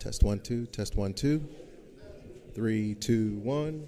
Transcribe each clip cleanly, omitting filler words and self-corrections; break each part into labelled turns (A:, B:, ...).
A: Test 1 2, test 1 2. 3 2 1.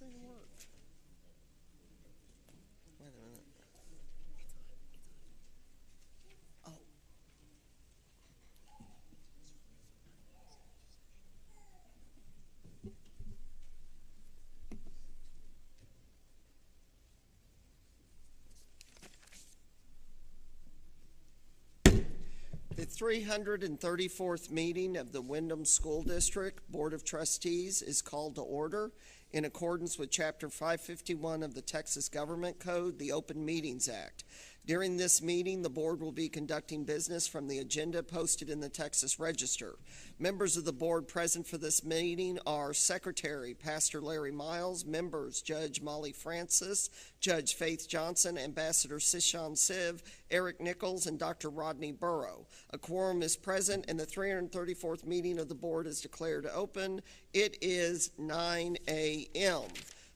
B: thing work? Wait a minute. Oh. The 334th meeting of the Wyndham School District Board of Trustees is called to order in accordance with Chapter 551 of the Texas Government Code, the Open Meetings Act. During this meeting, the board will be conducting business from the agenda posted in the Texas Register. Members of the board present for this meeting are Secretary Pastor Larry Miles, members Judge Molly Francis, Judge Faith Johnson, Ambassador Sishan Siv, Eric Nichols, and Dr. Rodney Burrow. A quorum is present, and the 334th meeting of the board is declared open. It is 9 a.m.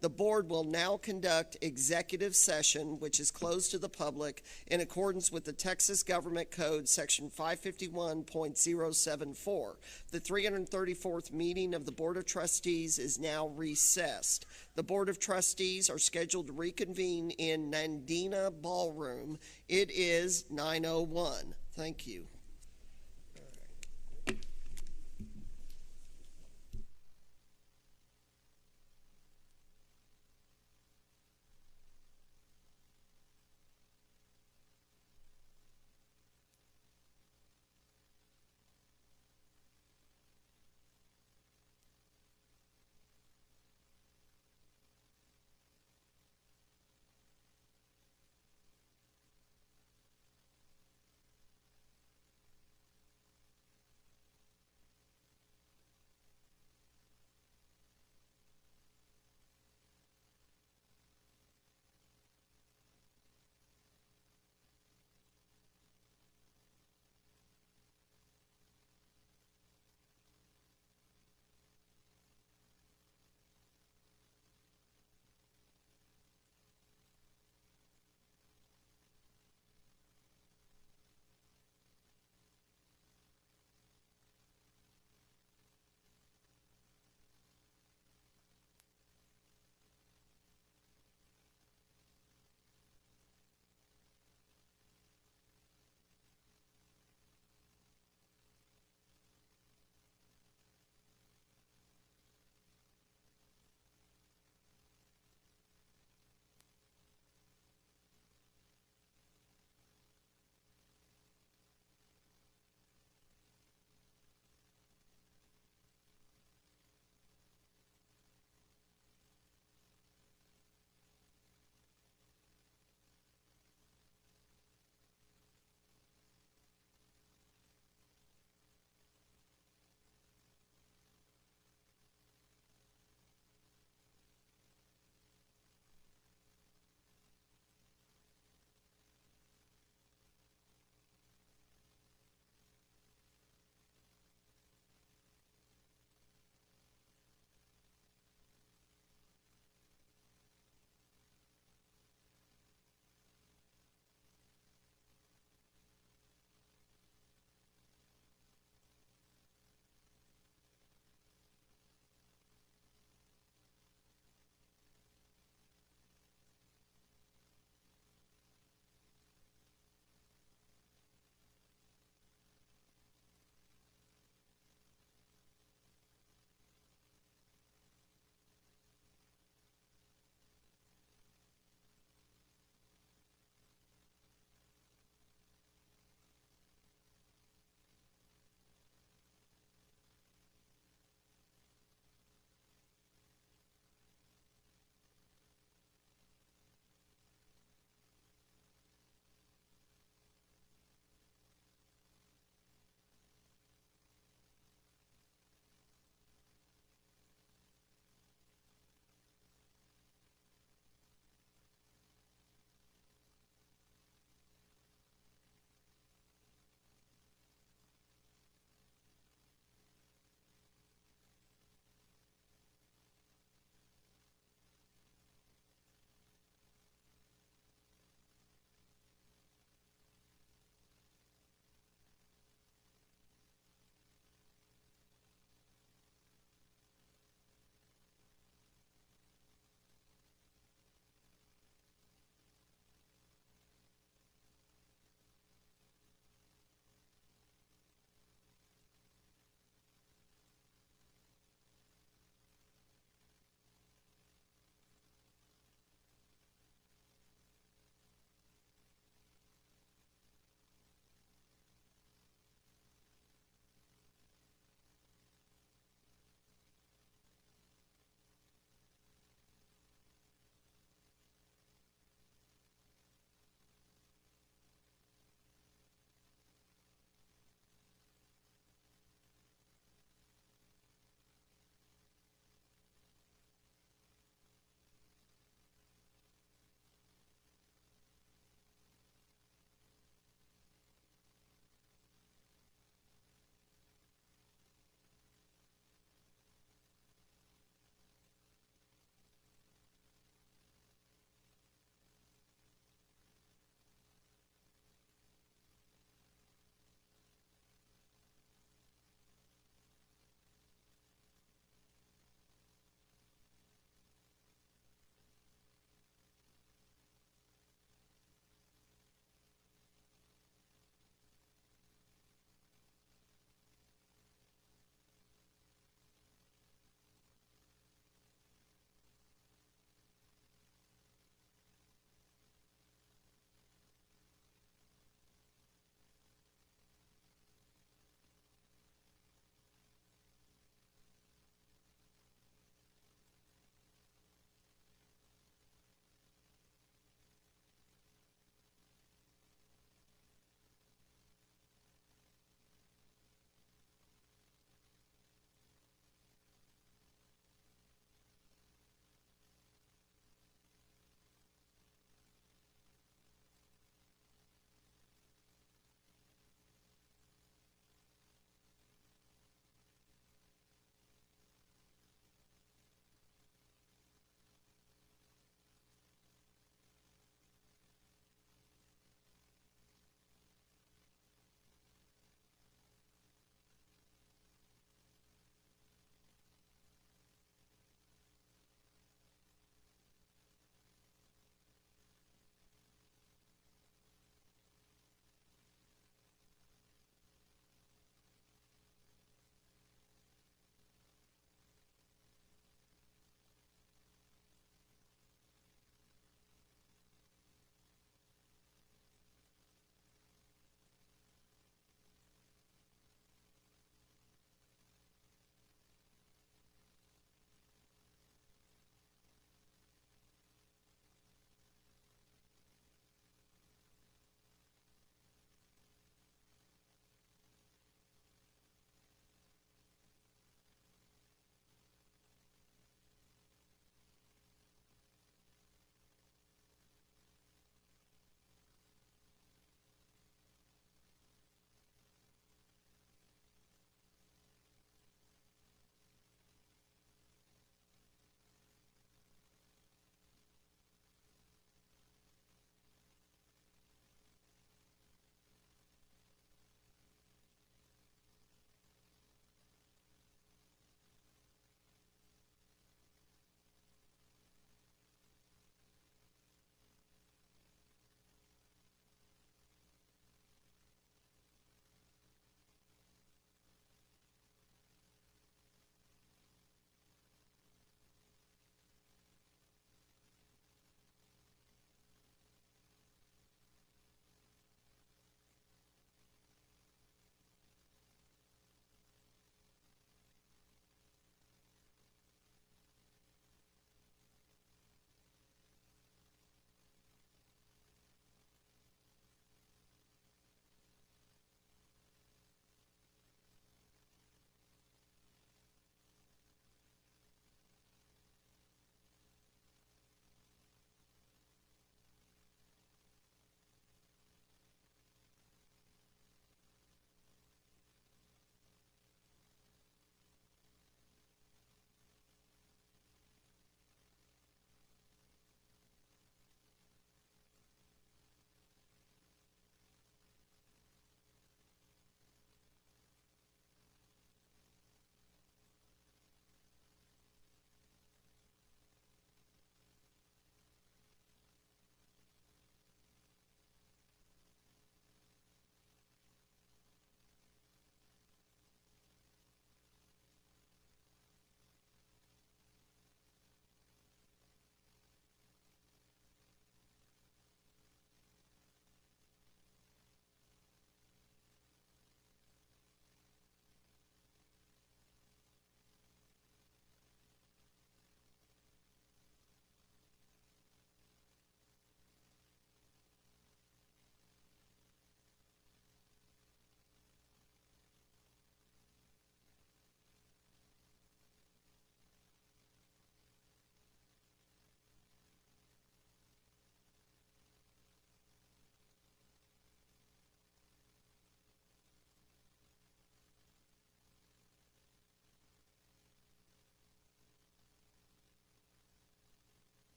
B: The board will now conduct executive session, which is closed to the public in accordance with the Texas Government Code, Section 551.074. The 334th meeting of the Board of Trustees is now recessed. The Board of Trustees are scheduled to reconvene in Nandina Ballroom. It is 9:01. Thank you.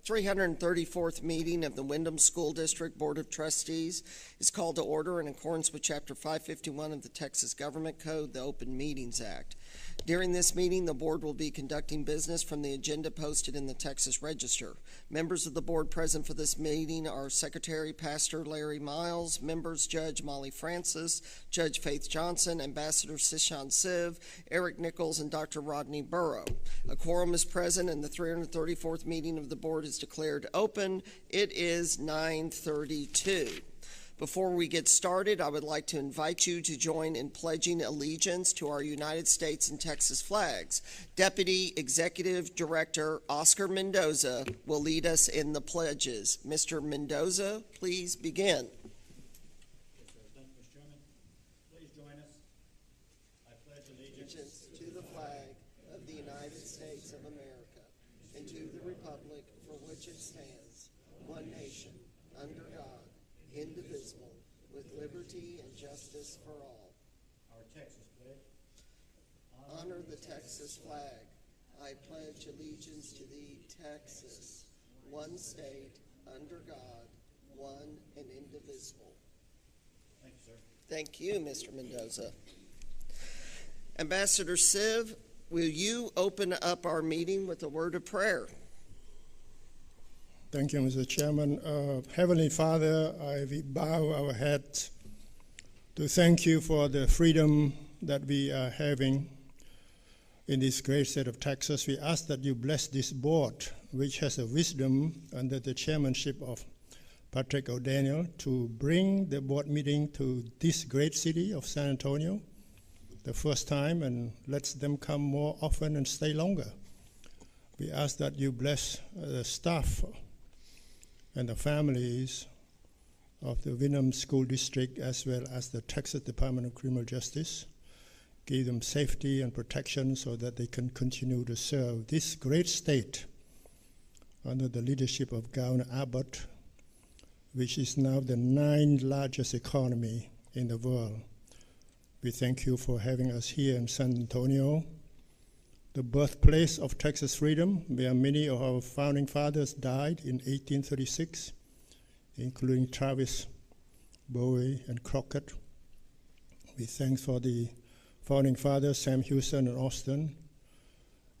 B: 334th meeting of the Windham School District Board of Trustees is called to order in accordance with Chapter 551 of the Texas Government Code, the Open Meetings Act. During this meeting, the board will be conducting business from the agenda posted in the Texas Register. Members of the board present for this meeting are Secretary Pastor Larry Miles, members Judge Molly Francis, Judge Faith Johnson, Ambassador Sishan Siv, Eric Nichols, and Dr. Rodney Burrow. A quorum is present and the 334th meeting of the board is declared open. It is 9:32. Before we get started, I would like to invite you to join in pledging allegiance to our United States and Texas flags. Deputy Executive Director Oscar Mendoza will lead us in the pledges. Mr. Mendoza, please begin.
C: Yes, sir. Thank you, Mr. Chairman. Please join us. I pledge allegiance
B: To the flag of the United States of America and to the republic for which it stands, one nation, under God, indivisible, with liberty and justice for all.
C: our Texas pledge.
B: Honor the Texas flag. I pledge allegiance to thee, Texas, one state, under God, one and indivisible.
C: Thank you, sir.
B: Thank you, Mr. Mendoza. Ambassador Siv, will you open up our meeting with a word of prayer?
D: Thank you, Mr. Chairman. Heavenly Father, we bow our heads to thank you for the freedom that we are having in this great state of Texas. We ask that you bless this board, which has a wisdom under the chairmanship of Patrick O'Daniel, to bring the board meeting to this great city of San Antonio the first time, and let them come more often and stay longer. We ask that you bless the staff and the families of the Windham School District, as well as the Texas Department of Criminal Justice. Give them safety and protection so that they can continue to serve this great state under the leadership of Governor Abbott, which is now the 9th largest economy in the world. We thank you for having us here in San Antonio, the birthplace of Texas freedom, where many of our founding fathers died in 1836, including Travis, Bowie, and Crockett. We thank for the founding fathers, Sam Houston and Austin.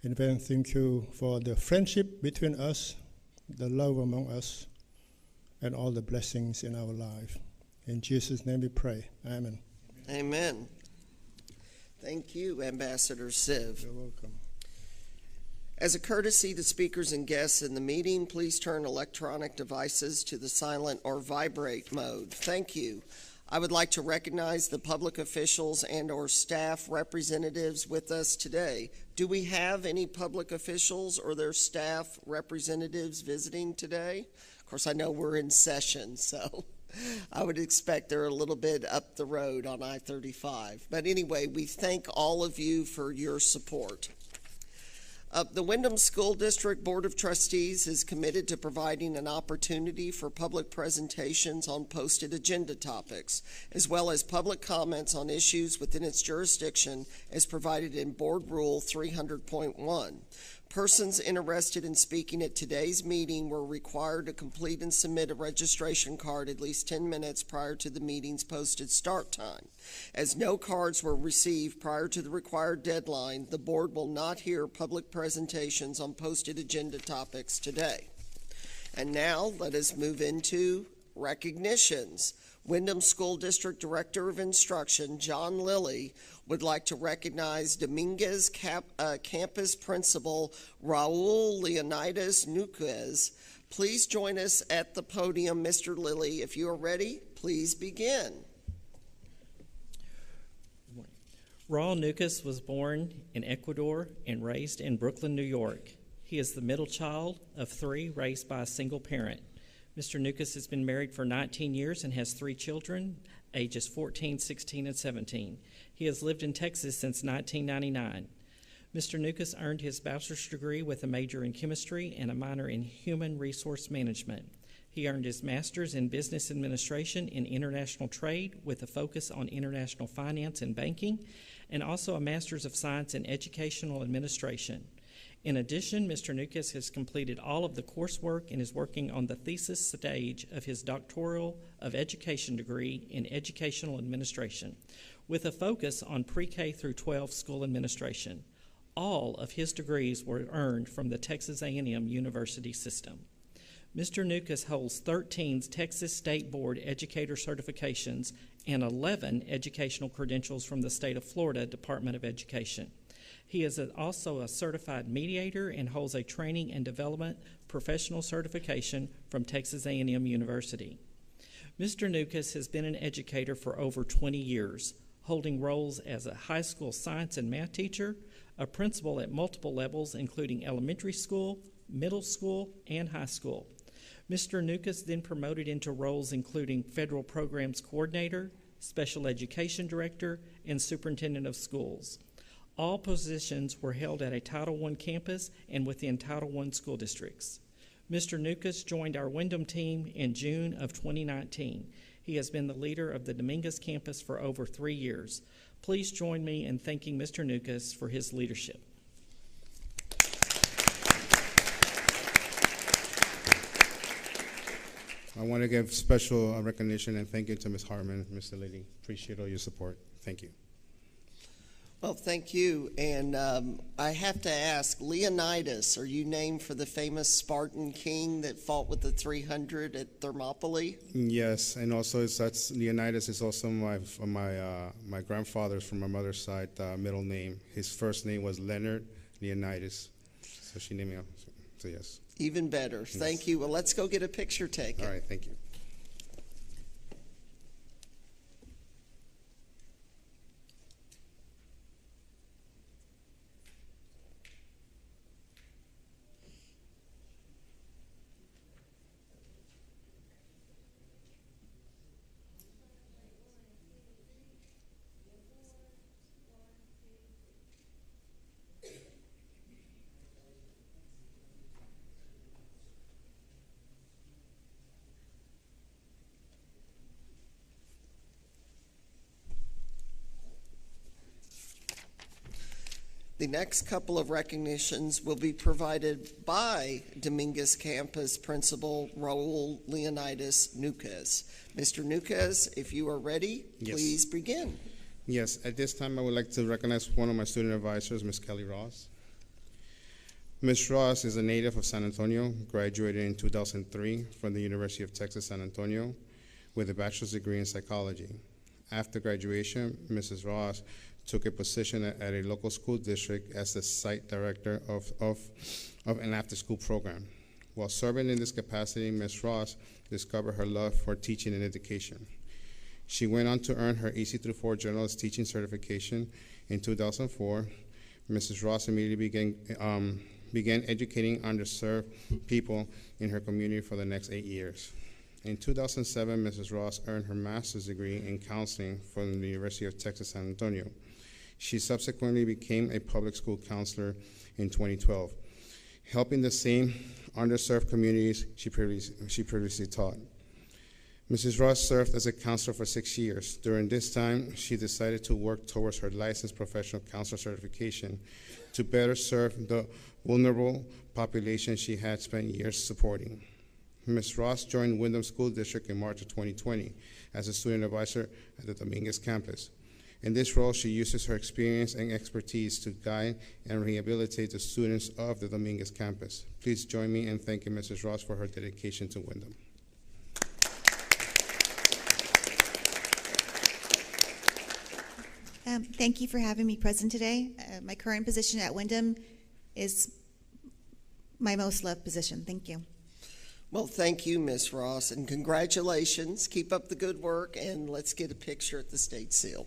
D: And then thank you for the friendship between us, the love among us, and all the blessings in our life. In Jesus' name we pray. Amen.
B: Amen. Thank you, Ambassador Siv.
D: You're welcome.
B: As a courtesy to speakers and guests in the meeting, please turn electronic devices to the silent or vibrate mode. Thank you. I would like to recognize the public officials and or staff representatives with us today. Do we have any public officials or their staff representatives visiting today? Of course, I know we're in session, so I would expect they're a little bit up the road on I-35. But anyway, we thank all of you for your support. The Windham School District Board of Trustees is committed to providing an opportunity for public presentations on posted agenda topics, as well as public comments on issues within its jurisdiction as provided in Board Rule 300.1. Persons interested in speaking at today's meeting were required to complete and submit a registration card at least 10 minutes prior to the meeting's posted start time. As no cards were received prior to the required deadline, the board will not hear public presentations on posted agenda topics today. And now let us move into recognitions. Windham School District Director of Instruction, John Lilly, would like to recognize Dominguez Campus Principal Raul Leonidas Nuquez. Please join us at the podium, Mr. Lilly. If you are ready, please begin.
E: Raul Nuquez was born in Ecuador and raised in Brooklyn, New York. He is the middle child of 3 raised by a single parent. Mr. Nuquez has been married for 19 years and has 3 children, ages 14, 16, and 17. He has lived in Texas since 1999. Mr. Nuquez earned his bachelor's degree with a major in chemistry and a minor in human resource management. He earned his master's in business administration in international trade with a focus on international finance and banking, and also a master's of science in educational administration. In addition, Mr. Nukas has completed all of the coursework and is working on the thesis stage of his doctoral of education degree in educational administration, with a focus on pre-K through 12 school administration. All of his degrees were earned from the Texas A&M University system. Mr. Nukas holds 13 Texas State Board educator certifications and 11 educational credentials from the state of Florida Department of Education. He is also a certified mediator and holds a training and development professional certification from Texas A&M University. Mr. Nukas has been an educator for over 20 years, holding roles as a high school science and math teacher, a principal at multiple levels, including elementary school, middle school, and high school. Mr. Nukas then promoted into roles including Federal Programs Coordinator, Special Education Director, and Superintendent of Schools. All positions were held at a Title I campus and within Title I school districts. Mr. Nukas joined our Windham team in June of 2019. He has been the leader of the Dominguez campus for over 3 years. Please join me in thanking Mr. Nukas for his leadership.
F: I want to give special recognition and thank you to Ms. Hartman, Mr. Liddy. Appreciate all your support. Thank you.
B: Well, thank you. And I have to ask, Leonidas, are you named for the famous Spartan king that fought with the 300 at Thermopylae?
F: Yes, and also that's Leonidas is also my grandfather's from my mother's side middle name. His first name was Leonard Leonidas, so she named me. So yes.
B: Even better.
F: Yes.
B: Thank you. Well, let's go get a picture taken.
F: All right, thank you.
B: The next couple of recognitions will be provided by Dominguez Campus Principal Raul Leonidas Nukas. Mr. Nukas, if you are ready,
F: Yes.
B: please begin.
F: Yes, at this time I would like to recognize one of my student advisors, Ms. Kelly Ross. Ms. Ross is a native of San Antonio, graduated in 2003 from the University of Texas San Antonio with a bachelor's degree in psychology. After graduation, Mrs. Ross took a position at a local school district as the site director of an after-school program. While serving in this capacity, Ms. Ross discovered her love for teaching and education. She went on to earn her AC through 4 journalist teaching certification in 2004. Mrs. Ross immediately began educating underserved people in her community for the next 8 years. In 2007, Mrs. Ross earned her master's degree in counseling from the University of Texas San Antonio. She subsequently became a public school counselor in 2012, helping the same underserved communities she previously taught. Mrs. Ross served as a counselor for 6 years. During this time, she decided to work towards her licensed professional counselor certification to better serve the vulnerable population she had spent years supporting. Ms. Ross joined Windham School District in March of 2020 as a student advisor at the Dominguez campus. In this role, she uses her experience and expertise to guide and rehabilitate the students of the Dominguez campus. Please join me in thanking Mrs. Ross for her dedication to Windham.
G: Thank you for having me present today. My current position at Windham is my most loved position. Thank you.
B: Well, thank you, Ms. Ross, and congratulations. Keep up the good work, and let's get a picture at the state seal.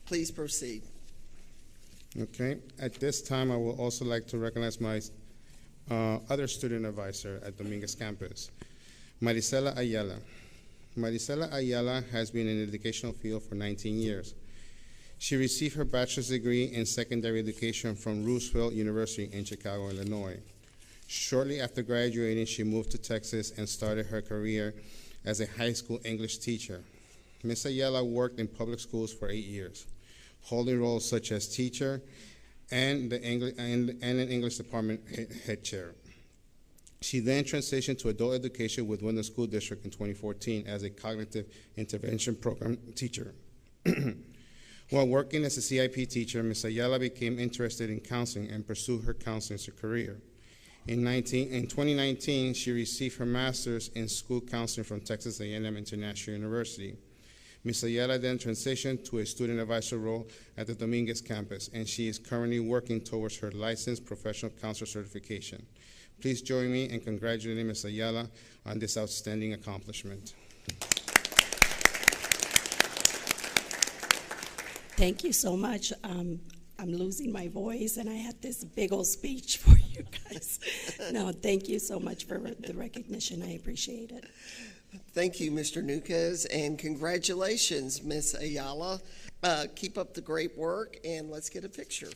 B: Please proceed.
F: Okay. At this time, I would also like to recognize my other student advisor at Dominguez campus, Marisela Ayala. Marisela Ayala has been in the educational field for 19 years. She received her bachelor's degree in secondary education from Roosevelt University in Chicago, Illinois. Shortly after graduating, she moved to Texas and started her career as a high school English teacher. Ms. Ayala worked in public schools for 8 years, holding roles such as teacher and an English department head chair. She then transitioned to adult education with Wyndham School District in 2014 as a cognitive intervention program teacher. While working as a CIP teacher, Ms. Ayala became interested in counseling and pursued her counseling career. In 2019, she received her master's in school counseling from Texas A&M International University. Ms. Ayala then transitioned to a student advisor role at the Dominguez campus, and she is currently working towards her licensed professional counselor certification. Please join me in congratulating Ms. Ayala on this outstanding accomplishment.
H: Thank you so much. I'm losing my voice, and I had this big old speech for you guys. No, thank you so much for the recognition. I appreciate it.
B: Thank you, Mr. Nuquez, and congratulations, Ms. Ayala. Keep up the great work, and let's get a picture.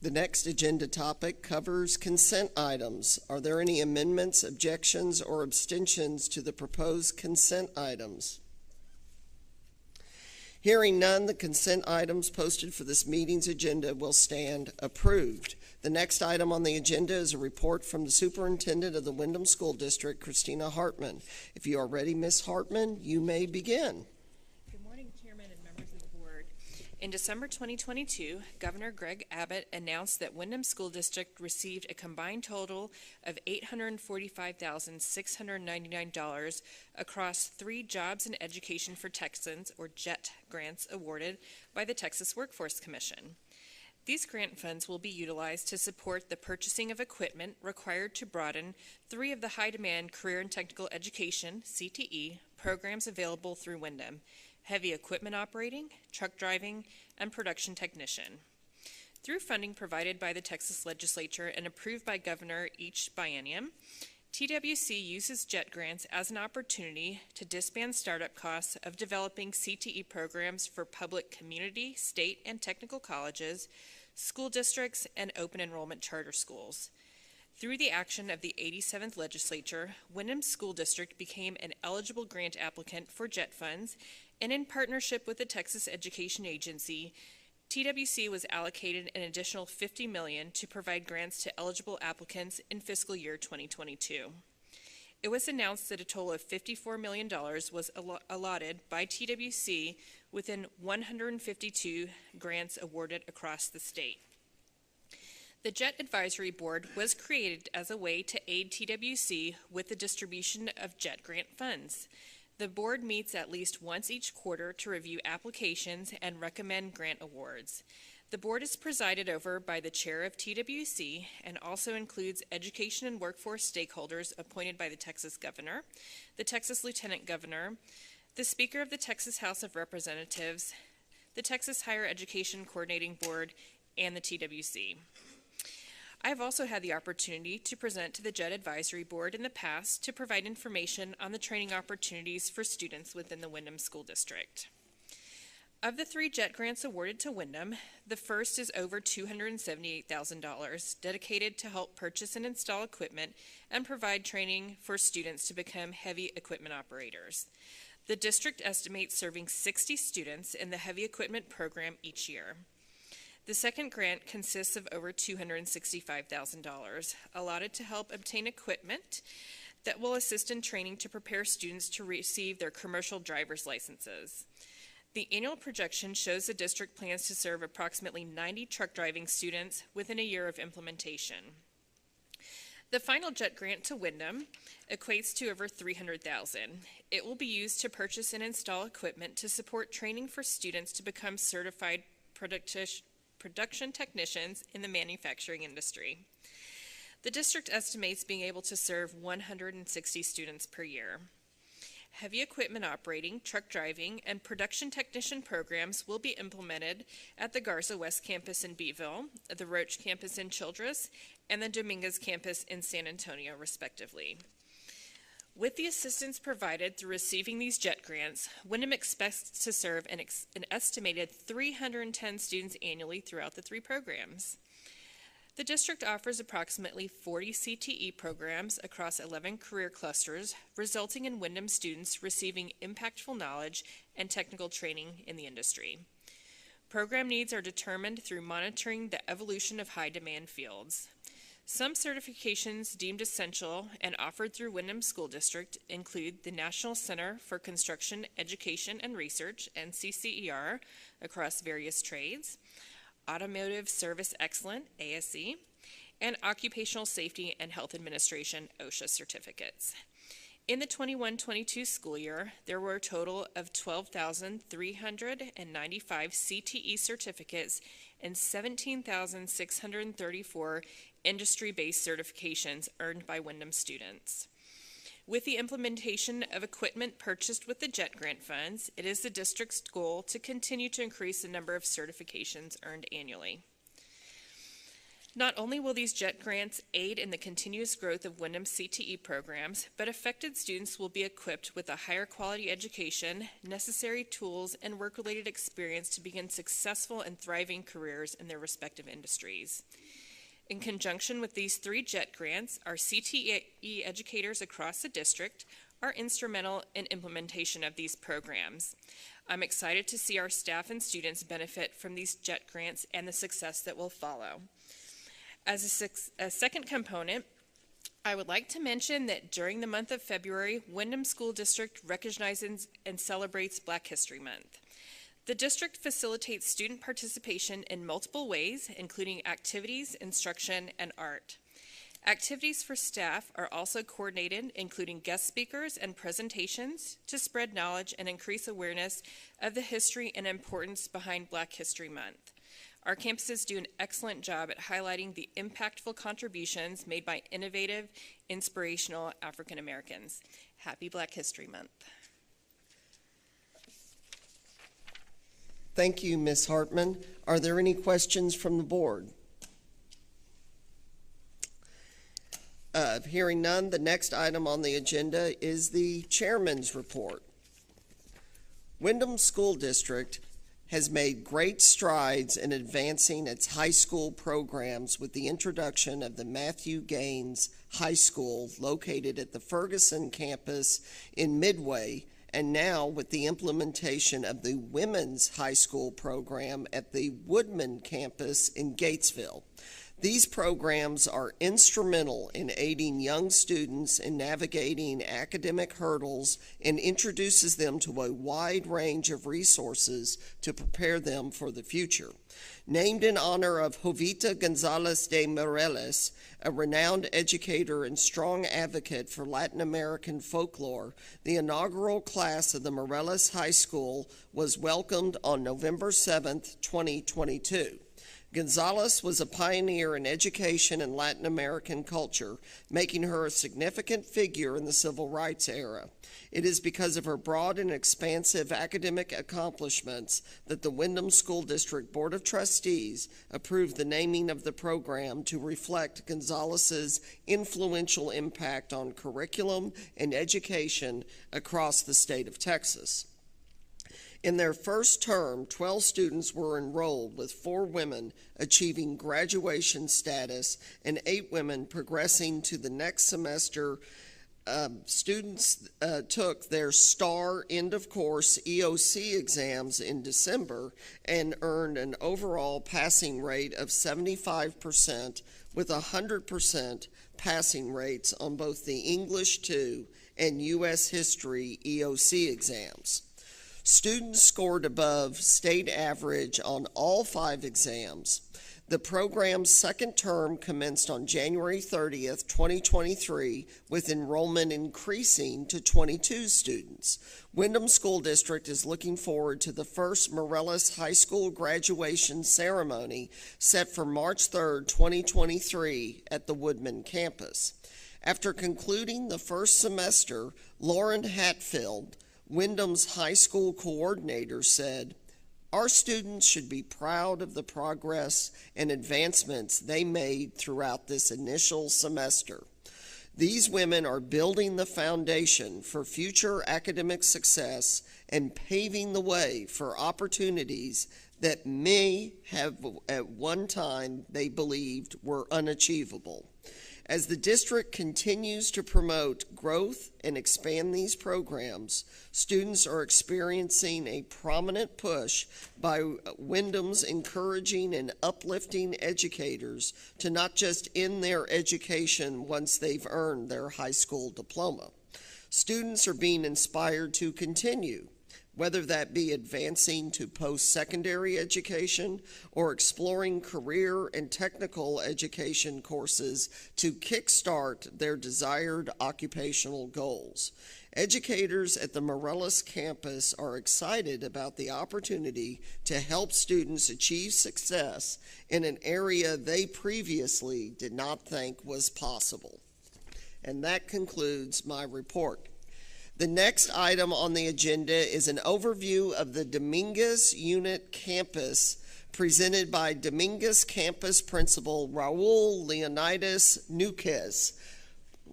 B: The next agenda topic covers consent items. Are there any amendments, objections, or abstentions to the proposed consent items? Hearing none, the consent items posted for this meeting's agenda will stand approved. The next item on the agenda is a report from the Superintendent of the Wyndham School District, Christina Hartman. If you are ready, Ms. Hartman, you may begin.
I: Good morning, Chairman and members of the board. In December 2022, Governor Greg Abbott announced that Wyndham School District received a combined total of $845,699 across 3 Jobs and Education for Texans, or JET, grants awarded by the Texas Workforce Commission. These grant funds will be utilized to support the purchasing of equipment required to broaden 3 of the high-demand career and technical education, CTE, programs available through Wyndham: heavy equipment operating, truck driving, and production technician. Through funding provided by the Texas Legislature and approved by Governor each biennium, TWC uses JET grants as an opportunity to disband startup costs of developing CTE programs for public community, state, and technical colleges, school districts, and open enrollment charter schools. Through the action of the 87th Legislature, Wyndham School District became an eligible grant applicant for JET funds, and in partnership with the Texas Education Agency, TWC was allocated an additional $50 million to provide grants to eligible applicants in fiscal year 2022. It was announced that a total of $54 million was allotted by TWC within 152 grants awarded across the state. The JET Advisory Board was created as a way to aid TWC with the distribution of JET grant funds. The board meets at least once each quarter to review applications and recommend grant awards. The board is presided over by the chair of TWC and also includes education and workforce stakeholders appointed by the Texas governor, the Texas lieutenant governor, the speaker of the Texas House of Representatives, the Texas Higher Education Coordinating Board, and the TWC. I have also had the opportunity to present to the JET Advisory Board in the past to provide information on the training opportunities for students within the Wyndham School District. Of the 3 JET grants awarded to Wyndham, the first is over $278,000, dedicated to help purchase and install equipment and provide training for students to become heavy equipment operators. The district estimates serving 60 students in the heavy equipment program each year. The second grant consists of over $265,000, allotted to help obtain equipment that will assist in training to prepare students to receive their commercial driver's licenses. The annual projection shows the district plans to serve approximately 90 truck driving students within a year of implementation. The final JET grant to Wyndham equates to over $300,000. It will be used to purchase and install equipment to support training for students to become certified production technicians in the manufacturing industry. The district estimates being able to serve 160 students per year. Heavy equipment operating, truck driving, and production technician programs will be implemented at the Garza West campus in Beeville, the Roach campus in Childress, and the Dominguez campus in San Antonio, respectively. With the assistance provided through receiving these JET grants, Wyndham expects to serve an estimated 310 students annually throughout the three programs. The district offers approximately 40 CTE programs across 11 career clusters, resulting in Wyndham students receiving impactful knowledge and technical training in the industry. Program needs are determined through monitoring the evolution of high-demand fields. Some certifications deemed essential and offered through Wyndham School District include the National Center for Construction, Education, and Research, NCCER, across various trades, Automotive Service Excellent, ASE, and Occupational Safety and Health Administration, OSHA certificates. In the 21-22 school year, there were a total of 12,395 CTE certificates and 17,634 industry-based certifications earned by Wyndham students. With the implementation of equipment purchased with the JET grant funds, it is the district's goal to continue to increase the number of certifications earned annually. Not only will these JET grants aid in the continuous growth of Wyndham CTE programs, but affected students will be equipped with a higher quality education, necessary tools, and work-related experience to begin successful and thriving careers in their respective industries. In conjunction with these three JET grants, our CTE educators across the district are instrumental in implementation of these programs. I'm excited to see our staff and students benefit from these JET grants and the success that will follow. As a second component, I would like to mention that during the month of February, Wyndham School District recognizes and celebrates Black History Month. The district facilitates student participation in multiple ways, including activities, instruction, and art. Activities for staff are also coordinated, including guest speakers and presentations to spread knowledge and increase awareness of the history and importance behind Black History Month. Our campuses do an excellent job at highlighting the impactful contributions made by innovative, inspirational African Americans. Happy Black History Month.
B: Thank you, Ms. Hartman. Are there any questions from the board? Hearing none, the next item on the agenda is the chairman's report. Wyndham School District has made great strides in advancing its high school programs with the introduction of the Matthew Gaines High School located at the Ferguson campus in Midway, and now with the implementation of the Women's High School program at the Woodman campus in Gatesville. These programs are instrumental in aiding young students in navigating academic hurdles and introduces them to a wide range of resources to prepare them for the future. Named in honor of Jovita Gonzalez de Morelos, a renowned educator and strong advocate for Latin American folklore, the inaugural class of the Morelos High School was welcomed on November 7th, 2022. Gonzalez was a pioneer in education and Latin American culture, making her a significant figure in the civil rights era. It is because of her broad and expansive academic accomplishments that the Wyndham School District Board of Trustees approved the naming of the program to reflect Gonzalez's influential impact on curriculum and education across the state of Texas. In their first term, 12 students were enrolled, with 4 women achieving graduation status and 8 women progressing to the next semester students took their STAR end-of-course EOC exams in December and earned an overall passing rate of 75% with 100% passing rates on both the English 2 and U.S. History EOC exams. Students scored above state average on all 5 exams. The program's second term commenced on January 30th, 2023, with enrollment increasing to 22 students. Windham School District is looking forward to the first Morelos High School graduation ceremony set for March 3rd, 2023 at the Woodman campus. After concluding the first semester, Lauren Hatfield, Windham's high school coordinator, said, "Our students should be proud of the progress and advancements they made throughout this initial semester. These women are building the foundation for future academic success and paving the way for opportunities that may have at one time they believed were unachievable. As the district continues to promote growth and expand these programs, students are experiencing a prominent push by Windham's encouraging and uplifting educators to not just end their education once they've earned their high school diploma. Students are being inspired to continue, whether that be advancing to post-secondary education or exploring career and technical education courses to kickstart their desired occupational goals. Educators at the Morelos campus are excited about the opportunity to help students achieve success in an area they previously did not think was possible." And that concludes my report. The next item on the agenda is an overview of the Dominguez Unit Campus presented by Dominguez Campus Principal Raul Leonidas Nuquez.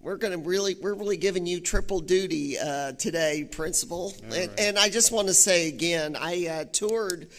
B: We're really giving you triple duty today, Principal. And I just want to say again, I toured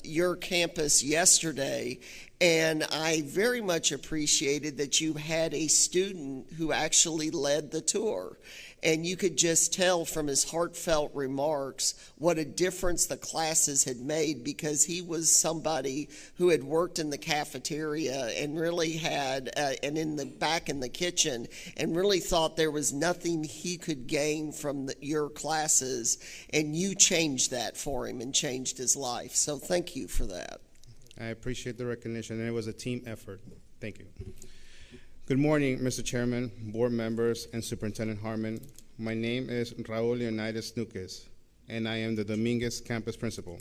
B: your campus yesterday, and I very much appreciated that you had a student who actually led the tour. And you could just tell from his heartfelt remarks what a difference the classes had made, because he was somebody who had worked in the cafeteria and really had, and in the back in the kitchen, and really thought there was nothing he could gain from your classes. And you changed that for him and changed his life. So thank you for that.
F: I appreciate the recognition, and it was a team effort. Thank you. Good morning, Mr. Chairman, board members, and Superintendent Harmon. My name is Raul Leonidas Nuquez, and I am the Dominguez Campus Principal.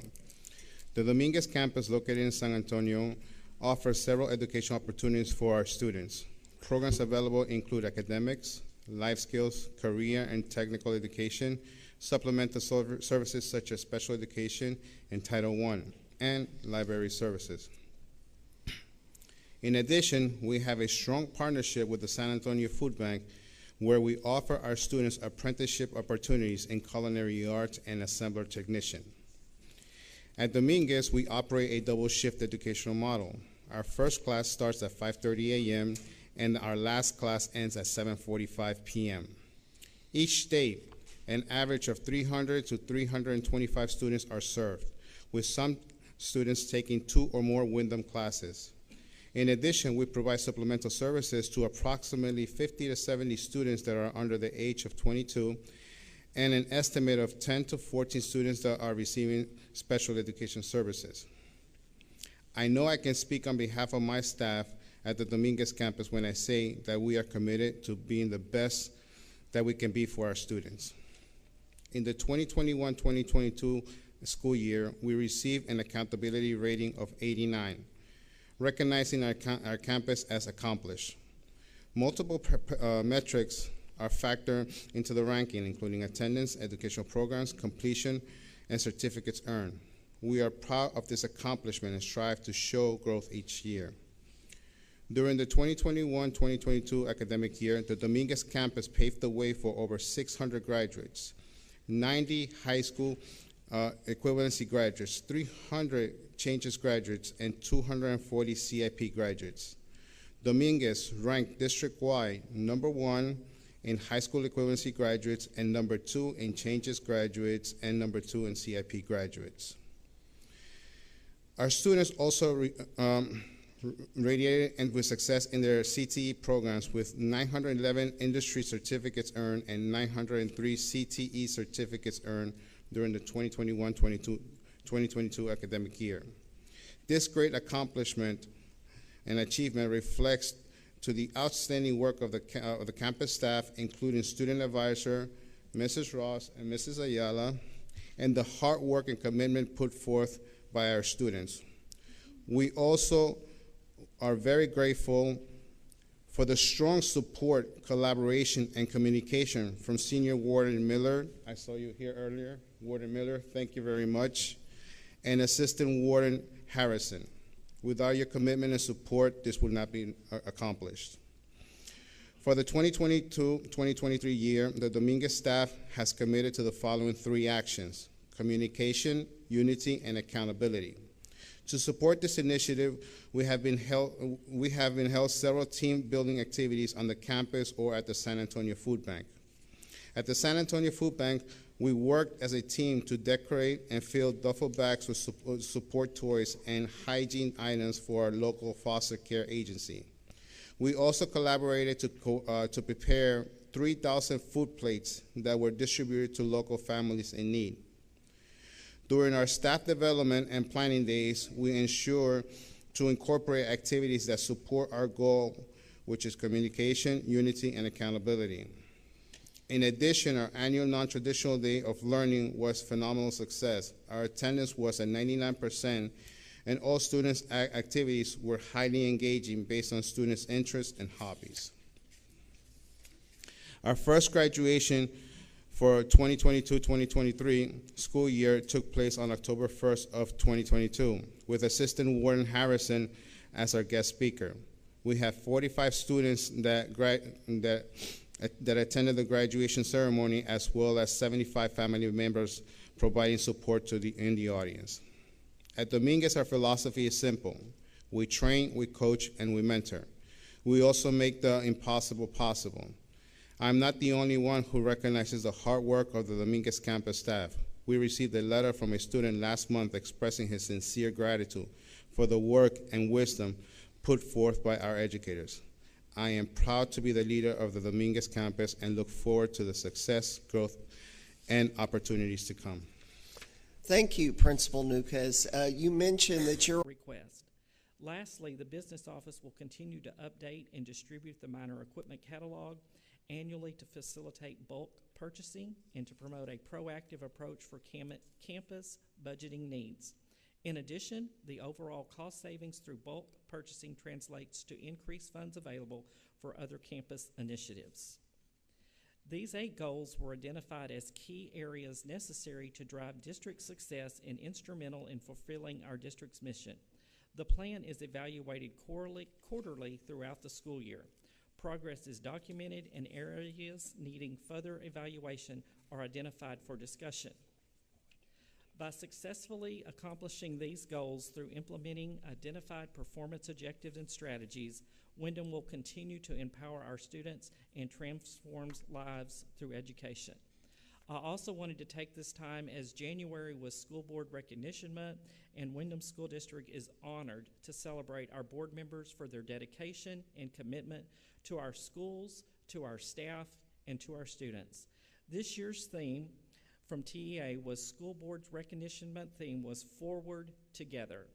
F: The Dominguez campus, located in San Antonio, offers several educational opportunities for our students. Programs available include academics, life skills, career and technical education, supplemental services such as special education and Title I, and library services. In addition, we have a strong partnership with the San Antonio Food Bank, where we offer our students apprenticeship opportunities in culinary arts and assembler technician. At Dominguez, we operate a double shift educational model. Our first class starts at 5:30 a.m. and our last class ends at 7:45 p.m. Each day, an average of 300 to 325 students are served, with some students taking 2 or more Windham classes. In addition, we provide supplemental services to approximately 50 to 70 students that are under the age of 22, and an estimate of 10 to 14 students that are receiving special education services. I know I can speak on behalf of my staff at the Dominguez campus when I say that we are committed to being the best that we can be for our students. In the 2021-2022 school year, we received an accountability rating of 89. Recognizing our campus as accomplished. Multiple metrics are factored into the ranking, including attendance, educational programs, completion, and certificates earned. We are proud of this accomplishment and strive to show growth each year. During the 2021-2022 academic year, the Dominguez campus paved the way for over 600 graduates, 90 high school equivalency graduates, 300 changes graduates, and 240 CIP graduates. Dominguez ranked district-wide #1 in high school equivalency graduates, and number 2 in changes graduates, and number 2 in CIP graduates. Our students also radiated and with success in their CTE programs with 911 industry certificates earned and 903 CTE certificates earned during the 2021-2022 academic year. This great accomplishment and achievement reflects to the outstanding work of the campus staff, including student advisor, Mrs. Ross and Mrs. Ayala, and the hard work and commitment put forth by our students. We also are very grateful for the strong support, collaboration, and communication from Senior Warden Miller. I saw you here earlier, Warden Miller, thank you very much, and Assistant Warden Harrison. Without your commitment and support, this would not be accomplished. For the 2022-2023 year, the Dominguez staff has committed to the following 3 actions: communication, unity, and accountability. To support this initiative, we have been held several team-building activities on the campus or at the San Antonio Food Bank. At the San Antonio Food Bank, we worked as a team to decorate and fill duffel bags with support toys and hygiene items for our local foster care agency. We also collaborated to prepare 3,000 food plates that were distributed to local families in need. During our staff development and planning days, we ensure to incorporate activities that support our goal, which is communication, unity, and accountability. In addition, our annual non-traditional day of learning was phenomenal success. Our attendance was at 99%, and all students' activities were highly engaging based on students' interests and hobbies. Our first graduation for 2022-2023 school year took place on October 1st of 2022, with Assistant Warden Harrison as our guest speaker. We had 45 students that attended the graduation ceremony, as well as 75 family members providing support in the audience. At Dominguez, our philosophy is simple. We train, we coach, and we mentor. We also make the impossible possible. I'm not the only one who recognizes the hard work of the Dominguez campus staff. We received a letter from a student last month expressing his sincere gratitude for the work and wisdom put forth by our educators. I am proud to be the leader of the Dominguez campus and look forward to the success, growth, and opportunities to come.
B: Thank you, Principal Nuquez. You mentioned that you're
E: request. Lastly, the business office will continue to update and distribute the minor equipment catalog annually to facilitate bulk purchasing and to promote a proactive approach for campus budgeting needs. In addition, the overall cost savings through bulk purchasing translates to increased funds available for other campus initiatives. These 8 goals were identified as key areas necessary to drive district success and instrumental in fulfilling our district's mission. The plan is evaluated quarterly throughout the school year. Progress is documented, and areas needing further evaluation are identified for discussion. By successfully accomplishing these goals through implementing identified performance objectives and strategies, Windham will continue to empower our students and transform lives through education. I also wanted to take this time, as January was School Board Recognition Month, and Windham School District is honored to celebrate our board members for their dedication and commitment to our schools, to our staff, and to our students. This year's theme from TEA was School Board's Recognition Month theme was Forward Together.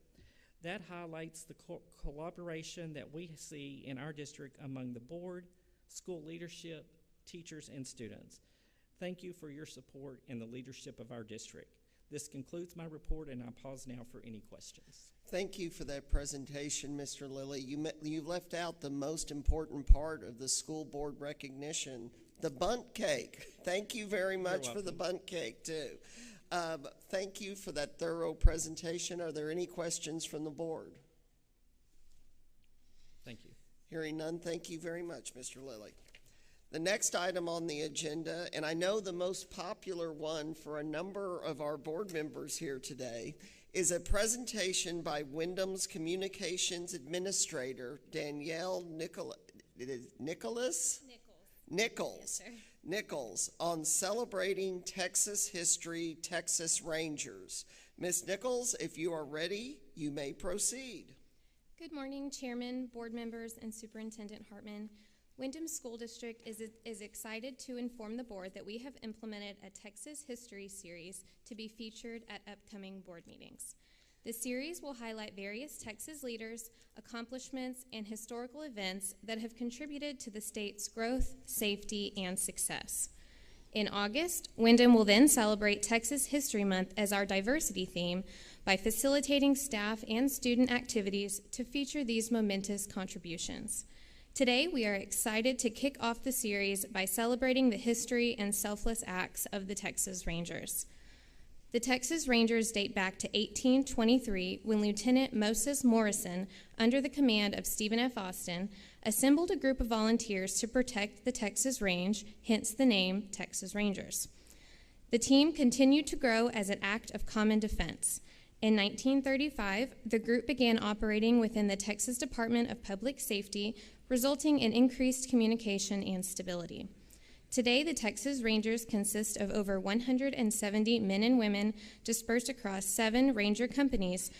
E: That highlights the collaboration that we see in our district among the board, school leadership, teachers, and students. Thank you for your support and the leadership of our district. This concludes my report, and I pause now for any questions.
B: Thank you for that presentation, Mr. Lilly. You left out the most important part of the school board recognition, the bunt cake. Thank you very much for the bunt cake, too. Thank you for that thorough presentation. Are there any questions from the board?
E: Thank you.
B: Hearing none, thank you very much, Mr. Lilly. The next item on the agenda, and I know the most popular one for a number of our board members here today, is a presentation by Windham's Communications Administrator, Danielle Nicholas. Nichols.
I: Yes, sir.
B: Nichols, on celebrating Texas history, Texas Rangers. Ms. Nichols, if you are ready, you may proceed.
J: Good morning, Chairman, board members, and Superintendent Hartman. Windham School District is excited to inform the board that we have implemented a Texas History series to be featured at upcoming board meetings. The series will highlight various Texas leaders, accomplishments, and historical events that have contributed to the state's growth, safety, and success. In August, Windham will then celebrate Texas History Month as our diversity theme by facilitating staff and student activities to feature these momentous contributions. Today, we are excited to kick off the series by celebrating the history and selfless acts of the Texas Rangers. The Texas Rangers date back to 1823 when Lieutenant Moses Morrison, under the command of Stephen F. Austin, assembled a group of volunteers to protect the Texas Range, hence the name Texas Rangers. The team continued to grow as an act of common defense. In 1935, the group began operating within the Texas Department of Public Safety, resulting in increased communication and stability. Today, the Texas Rangers consist of over 170 men and women dispersed across 7 Ranger companies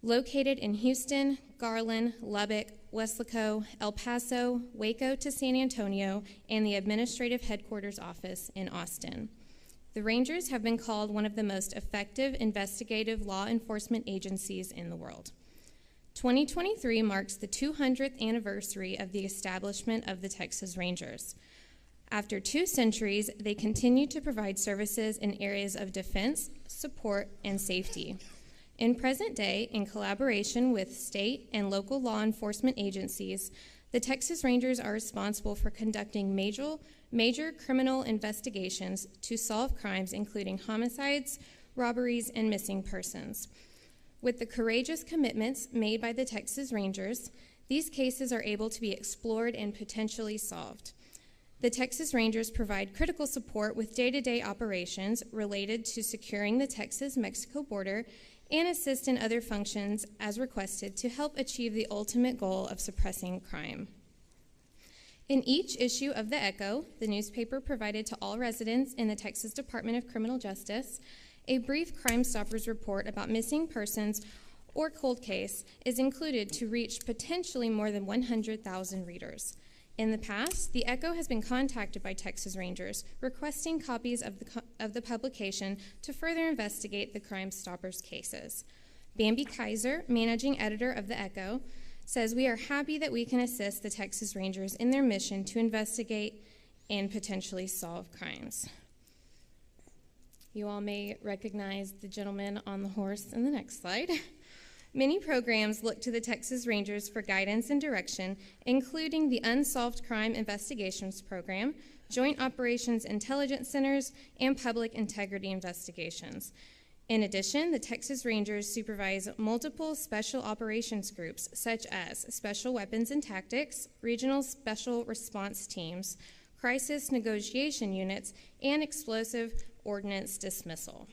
J: located in Houston, Garland, Lubbock, Weslaco, El Paso, Waco to San Antonio, and the administrative headquarters office in Austin. The Rangers have been called one of the most effective investigative law enforcement agencies in the world. 2023 marks the 200th anniversary of the establishment of the Texas Rangers. After 2 centuries, they continue to provide services in areas of defense, support, and safety. In present day, in collaboration with state and local law enforcement agencies, the Texas Rangers are responsible for conducting major criminal investigations to solve crimes including homicides, robberies, and missing persons. With the courageous commitments made by the Texas Rangers, these cases are able to be explored and potentially solved. The Texas Rangers provide critical support with day-to-day operations related to securing the Texas-Mexico border and assist in other functions as requested to help achieve the ultimate goal of suppressing crime. In each issue of The Echo, the newspaper provided to all residents in the Texas Department of Criminal Justice, a brief Crime Stoppers report about missing persons or cold case is included to reach potentially more than 100,000 readers. In the past, the Echo has been contacted by Texas Rangers requesting copies of the publication to further investigate the Crime Stoppers cases. Bambi Kaiser, managing editor of the Echo, says we are happy that we can assist the Texas Rangers in their mission to investigate and potentially solve crimes. You all may recognize the gentleman on the horse in the next slide. Many programs look to the Texas Rangers for guidance and direction, including the Unsolved Crime Investigations Program, Joint Operations Intelligence Centers, and Public Integrity Investigations. In addition, the Texas Rangers supervise multiple special operations groups, such as Special Weapons and Tactics, Regional Special Response Teams, Crisis Negotiation Units, and Explosive Ordnance Dismissal.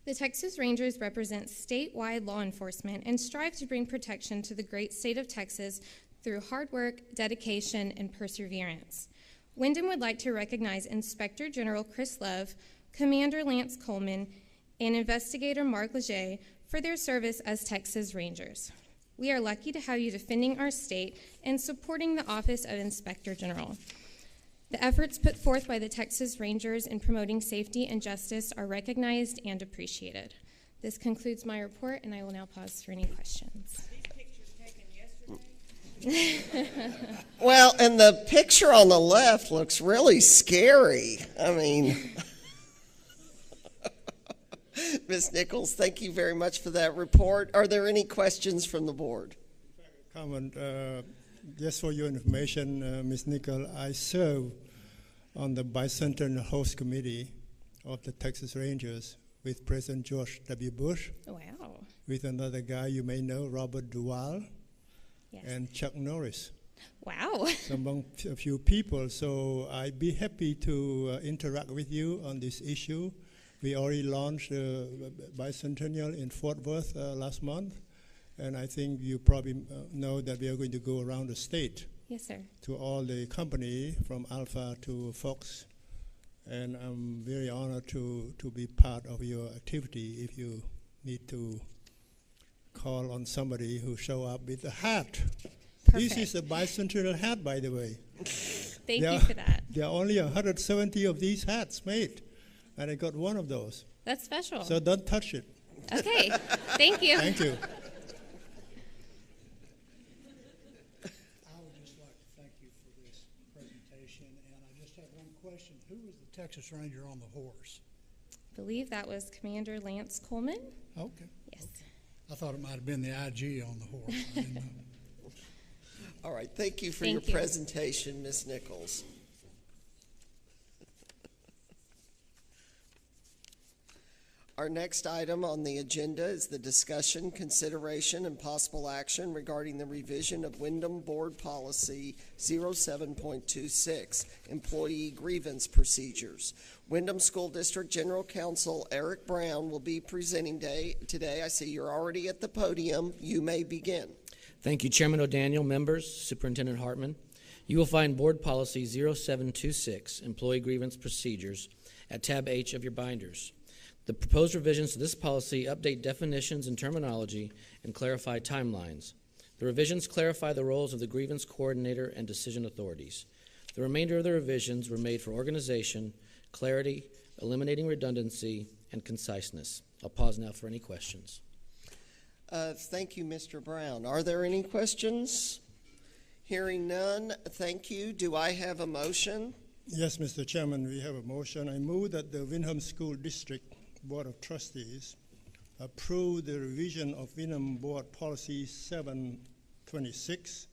J: The Texas Rangers represent statewide law enforcement and strive to bring protection to the great state of Texas through hard work, dedication, and perseverance. Windham would like to recognize Inspector General Chris Love, Commander Lance Coleman, and Investigator Mark Leger for their service as Texas Rangers. We are lucky to have you defending our state and supporting the Office of Inspector General. The efforts put forth by the Texas Rangers in promoting safety and justice are recognized and appreciated. This concludes my report, and I will now pause for any questions.
B: Well, and the picture on the left looks really scary. I mean, Ms. Nichols, thank you very much for that report. Are there any questions from the board?
D: Comment, just for your information, Ms. Nichols, I serve on the Bicentennial Host Committee of the Texas Rangers with President George W. Bush.
J: Wow.
D: With another guy you may know, Robert Duvall,
J: Yes.
D: and Chuck Norris.
J: Wow.
D: Among a few people. So I'd be happy to interact with you on this issue. We already launched Bicentennial in Fort Worth last month. And I think you probably know that we are going to go around the state
J: Yes, sir.
D: to all the company from Alpha to Fox. And I'm very honored to be part of your activity. If you need to call on somebody who show up with a hat. This
J: Perfect.
D: is a bicentennial hat, by the way.
J: Thank you for that.
D: There are only 170 of these hats made, and I got one of those.
J: That's special.
D: So don't touch it.
J: Okay. Thank you.
D: Thank you.
K: I would just like to thank you for this presentation, and I just have one question. Who was the Texas Ranger on the horse?
J: I believe that was Commander Lance Coleman.
K: Okay.
J: Yes.
K: I thought it might have been the IG on the horse. I didn't know.
B: All right, thank you for
J: Thank
B: your
J: you.
B: presentation, Ms. Nichols. Our next item on the agenda is the discussion, consideration, and possible action regarding the revision of Wyndham Board Policy 07.26, Employee Grievance Procedures. Wyndham School District General Counsel Eric Brown will be presenting today. I see you're already at the podium. You may begin.
L: Thank you, Chairman O'Daniel, members, Superintendent Hartman. You will find Board Policy 0726, Employee Grievance Procedures, at tab H of your binders. The proposed revisions to this policy update definitions and terminology and clarify timelines. The revisions clarify the roles of the grievance coordinator and decision authorities. The remainder of the revisions were made for organization, clarity, eliminating redundancy, and conciseness. I'll pause now for any questions.
B: Thank you, Mr. Brown. Are there any questions? Hearing none, thank you. Do I have a motion?
D: Yes, Mr. Chairman, we have a motion. I move that the Wyndham School District Board of Trustees approve the revision of Wyndham Board Policy 726,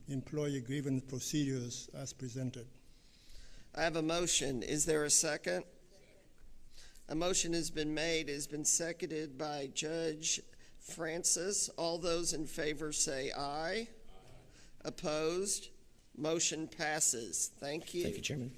D: Employee Grievance Procedures, as presented.
B: I have a motion. Is there a second? A motion has been made, has been seconded by Judge Francis. All those in favor say aye. Opposed? Motion passes. Thank you.
L: Thank you, Chairman.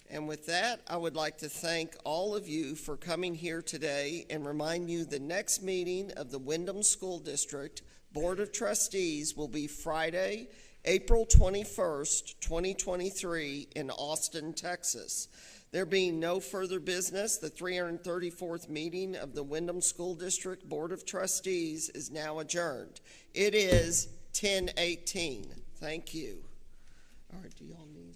B: And with that, I would like to thank all of you for coming here today and remind you the next meeting of the Wyndham School District Board of Trustees will be Friday, April 21st, 2023 in Austin, Texas. There being no further business, the 334th meeting of the Wyndham School District Board of Trustees is now adjourned. It is 10:18. Thank you. All right, do y'all need?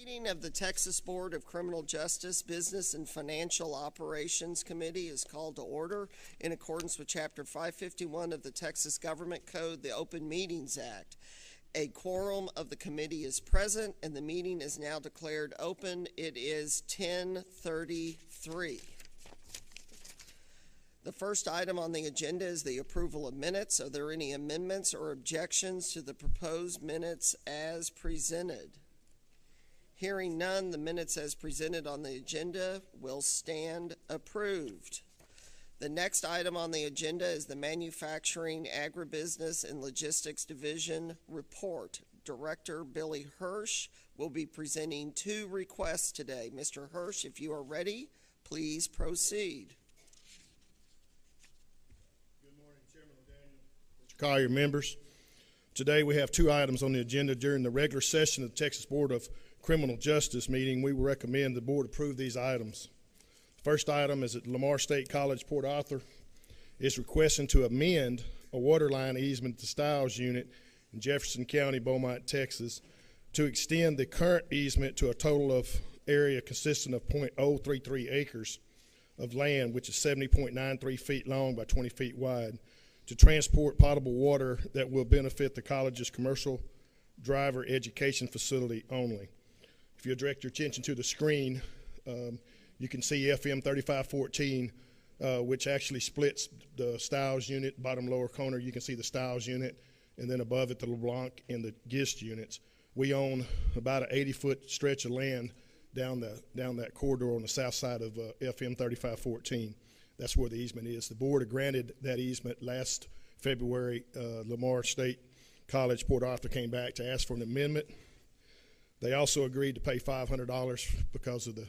B: Meeting of the Texas Board of Criminal Justice Business and Financial Operations Committee is called to order in accordance with Chapter 551 of the Texas Government Code, the Open Meetings Act. A quorum of the committee is present, and the meeting is now declared open. It is 10:33. The first item on the agenda is the approval of minutes. Are there any amendments or objections to the proposed minutes as presented? Hearing none, the minutes as presented on the agenda will stand approved. The next item on the agenda is the Manufacturing, Agribusiness, and Logistics Division report. Director Billy Hirsch will be presenting 2 requests today. Mr. Hirsch, if you are ready, please proceed.
M: Collier members. Today we have 2 items on the agenda. During the regular session of the Texas Board of Criminal Justice meeting, we will recommend the board approve these items. The first item is at Lamar State College, Port Arthur, is requesting to amend a water line easement to Stiles Unit in Jefferson County, Beaumont, Texas, to extend the current easement to a total of area consisting of .033 acres of land, which is 70.93 feet long by 20 feet wide, to transport potable water that will benefit the college's commercial driver education facility only. If you direct your attention to the screen, you can see FM 3514, which actually splits the Stiles unit, bottom lower corner. You can see the Stiles unit, and then above it, the LeBlanc and the Gist units. We own about an 80-foot stretch of land down that corridor on the south side of FM 3514. That's where the easement is. The board granted that easement last February. Lamar State College, Port Arthur came back to ask for an amendment. They also agreed to pay $500 because of the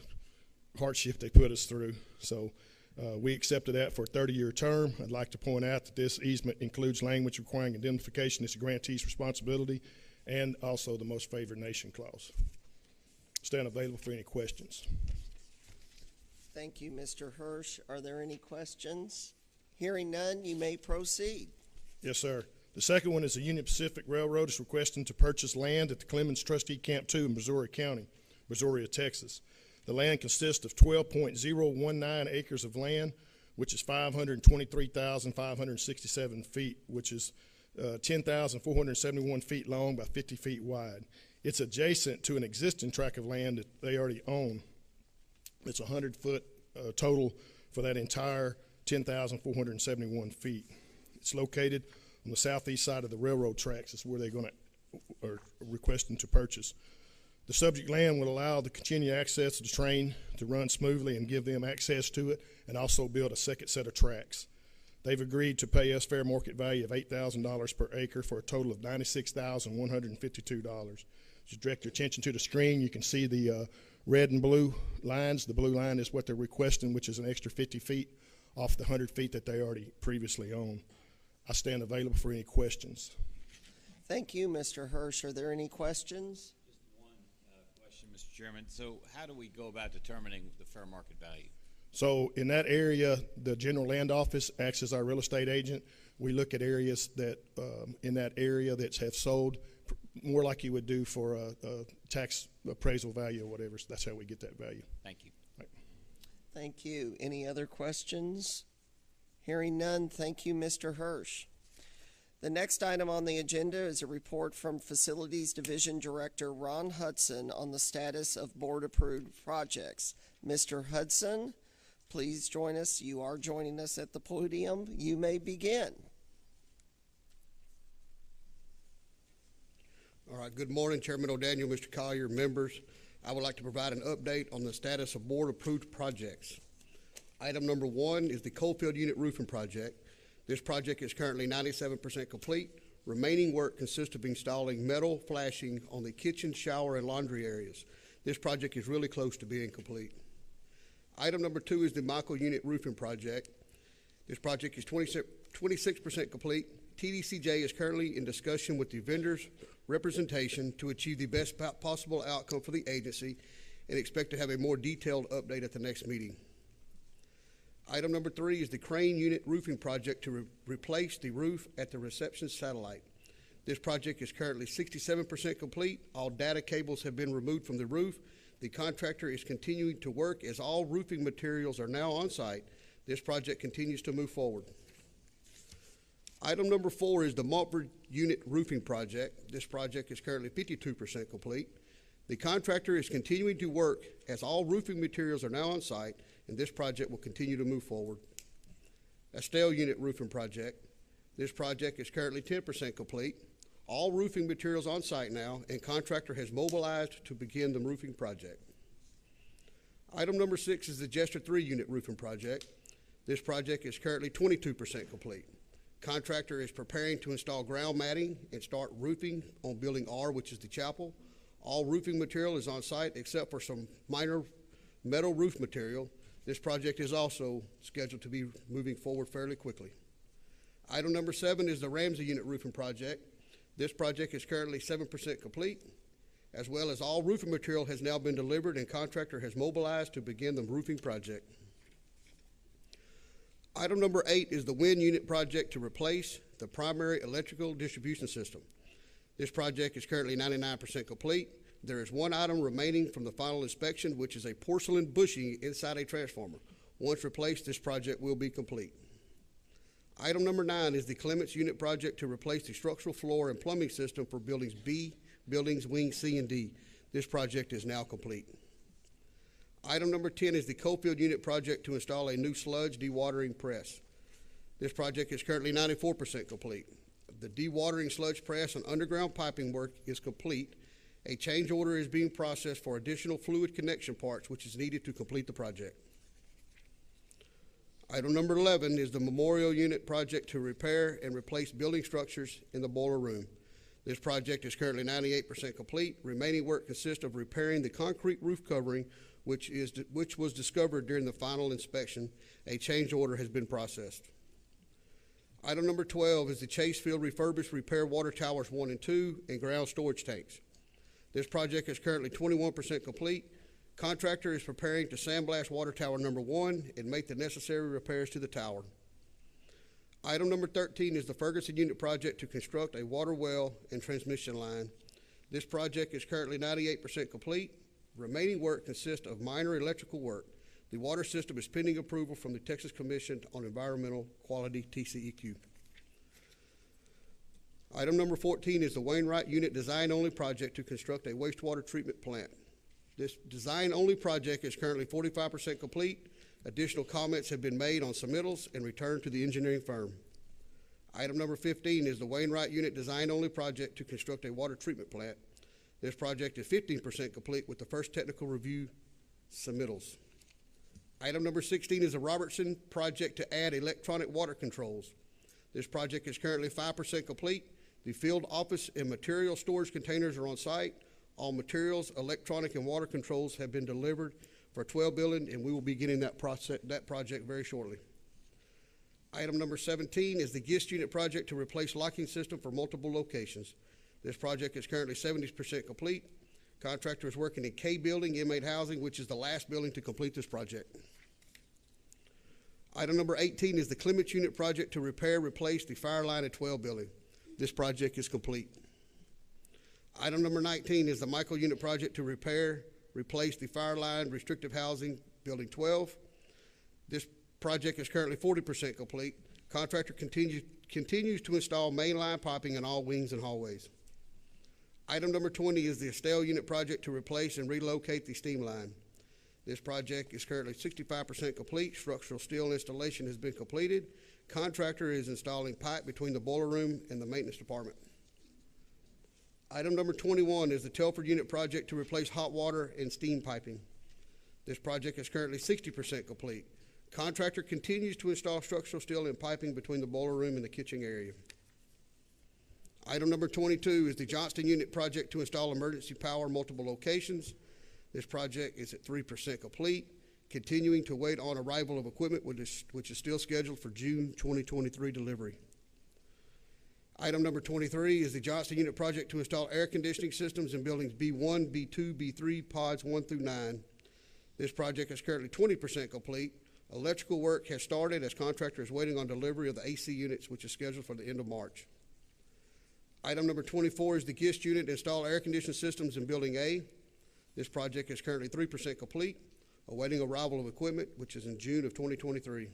M: hardship they put us through. So we accepted that for a 30-year term. I'd like to point out that this easement includes language requiring indemnification. It's a grantee's responsibility, and also the most favored nation clause. Stand available for any questions.
B: Thank you, Mr. Hirsch. Are there any questions? Hearing none, you may proceed.
M: Yes, sir. The second one is the Union Pacific Railroad is requesting to purchase land at the Clemens Trustee Camp 2 in Missouri County, Missouri, Texas. The land consists of 12.019 acres of land, which is 523,567 feet, which is 10,471 feet long by 50 feet wide. It's adjacent to an existing tract of land that they already own. It's 100-foot total for that entire 10,471 feet. It's located on the southeast side of the railroad tracks. It's where they're are requesting to purchase. The subject land will allow the continued access of the train to run smoothly and give them access to it, and also build a second set of tracks. They've agreed to pay us fair market value of $8,000 per acre for a total of $96,152. Just direct your attention to the screen. You can see the red and blue lines. The blue line is what they're requesting, which is an extra 50 feet off the 100 feet that they already previously own. I stand available for any questions.
B: Thank you, Mr. Hirsch. Are there any questions?
N: Just one question, Mr. Chairman. So how do we go about determining the fair market value?
M: So in that area, the General Land Office acts as our real estate agent. We look at areas that in that area that have sold more like you would do for a tax appraisal value or whatever. So that's how we get that value.
N: Thank you.
M: Right.
B: Thank you. Any other questions? Hearing none, thank you, Mr. Hirsch. The next item on the agenda is a report from Facilities Division Director Ron Hudson on the status of board-approved projects. Mr. Hudson, please join us. You are joining us at the podium. You may begin.
O: All right, good morning, Chairman O'Daniel, Mr. Collier, members. I would like to provide an update on the status of board-approved projects. Item number 1 is the Coalfield Unit Roofing Project. This project is currently 97% complete. Remaining work consists of installing metal flashing on the kitchen, shower, and laundry areas. This project is really close to being complete. Item number 2 is the Michael Unit Roofing Project. This project is 26% complete. TBCJ is currently in discussion with the vendor's representation to achieve the best possible outcome for the agency, and expect to have a more detailed update at the next meeting. Item number 3 is the Crane Unit Roofing Project to replace the roof at the reception satellite. This project is currently 67% complete. All data cables have been removed from the roof. The contractor is continuing to work as all roofing materials are now on site. This project continues to move forward. Item number 4 is the Montford Unit Roofing Project. This project is currently 52% complete. The contractor is continuing to work as all roofing materials are now on site, and this project will continue to move forward. Estelle Unit Roofing Project. This project is currently 10% complete. All roofing materials on site now, and contractor has mobilized to begin the roofing project. Item number 6 is the Jester 3 Unit Roofing Project. This project is currently 22% complete. Contractor is preparing to install ground matting and start roofing on Building R, which is the chapel. All roofing material is on site except for some minor metal roof material. This project is also scheduled to be moving forward fairly quickly. Item number 7 is the Ramsey Unit Roofing Project. This project is currently 7% complete, as well as all roofing material has now been delivered and contractor has mobilized to begin the roofing project. Item number 8 is the Wind Unit Project to replace the primary electrical distribution system. This project is currently 99% complete. There is one item remaining from the final inspection, which is a porcelain bushing inside a transformer. Once replaced, this project will be complete. Item number 9 is the Clements Unit Project to replace the structural floor and plumbing system for Buildings B, Buildings Wing C and D. This project is now complete. Item number 10 is the Coalfield Unit Project to install a new sludge dewatering press. This project is currently 94% complete. The dewatering sludge press and underground piping work is complete. A change order is being processed for additional fluid connection parts, which is needed to complete the project. Item number 11 is the Memorial Unit Project to repair and replace building structures in the boiler room. This project is currently 98% complete. Remaining work consists of repairing the concrete roof covering, which was discovered during the final inspection. A change order has been processed. Item number 12 is the Chasefield Refurbish Repair Water Towers 1 and 2 and ground storage tanks. This project is currently 21% complete. Contractor is preparing to sandblast water tower number 1 and make the necessary repairs to the tower. Item number 13 is the Ferguson Unit Project to construct a water well and transmission line. This project is currently 98% complete. Remaining work consists of minor electrical work. The water system is pending approval from the Texas Commission on Environmental Quality, TCEQ. Item number 14 is the Wainwright Unit Design-Only Project to construct a wastewater treatment plant. This design-only project is currently 45% complete. Additional comments have been made on submittals and returned to the engineering firm. Item number 15 is the Wainwright Unit Design-Only Project to construct a water treatment plant. This project is 15% complete with the first technical review submittals. Item number 16 is the Robertson Project to add electronic water controls. This project is currently 5% complete. The field office and material storage containers are on site. All materials, electronic, and water controls have been delivered for $12 billion, and we will be getting that project very shortly. Item number 17 is the GIST Unit Project to replace locking system for multiple locations. This project is currently 70% complete. Contractor is working in K Building, inmate housing, which is the last building to complete this project. Item number 18 is the Clements Unit Project to replace the fire line at 12 Building. This project is complete. Item number 19 is the Michael Unit Project to replace the fire line, restrictive housing, Building 12. This project is currently 40% complete. Contractor continues to install mainline piping in all wings and hallways. Item number 20 is the Estelle Unit Project to replace and relocate the steam line. This project is currently 65% complete. Structural steel installation has been completed. Contractor is installing pipe between the boiler room and the maintenance department. Item number 21 is the Telford Unit Project to replace hot water and steam piping. This project is currently 60% complete. Contractor continues to install structural steel and piping between the boiler room and the kitchen area. Item number 22 is the Johnston Unit Project to install emergency power multiple locations. This project is at 3% complete, continuing to wait on arrival of equipment, which is still scheduled for June 2023 delivery. Item number 23 is the Johnston Unit Project to install air conditioning systems in buildings B1, B2, B3, pods 1 through 9. This project is currently 20% complete. Electrical work has started as contractor is waiting on delivery of the AC units, which is scheduled for the end of March. Item number 24 is the GIST unit to install air conditioning systems in Building A. This project is currently 3% complete, awaiting arrival of equipment, which is in June of 2023.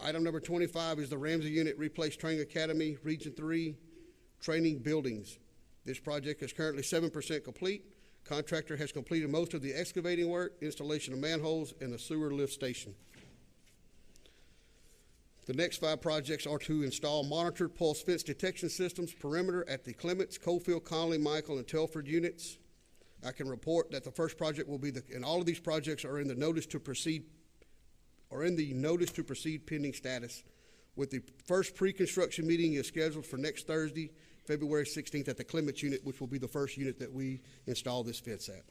O: Item number 25 is the Ramsey unit replace Training Academy Region 3 training buildings. This project is currently 7% complete. Contractor has completed most of the excavating work, installation of manholes, and a sewer lift station. The next 5 projects are to install monitored pulse fence detection systems perimeter at the Clements, Cofield, Conley, Michael, and Telford units. I can report that the first project will be and all of these projects are in the notice to proceed pending status, with the first pre-construction meeting is scheduled for next Thursday, February 16th at the Clements unit, which will be the first unit that we install this fence at.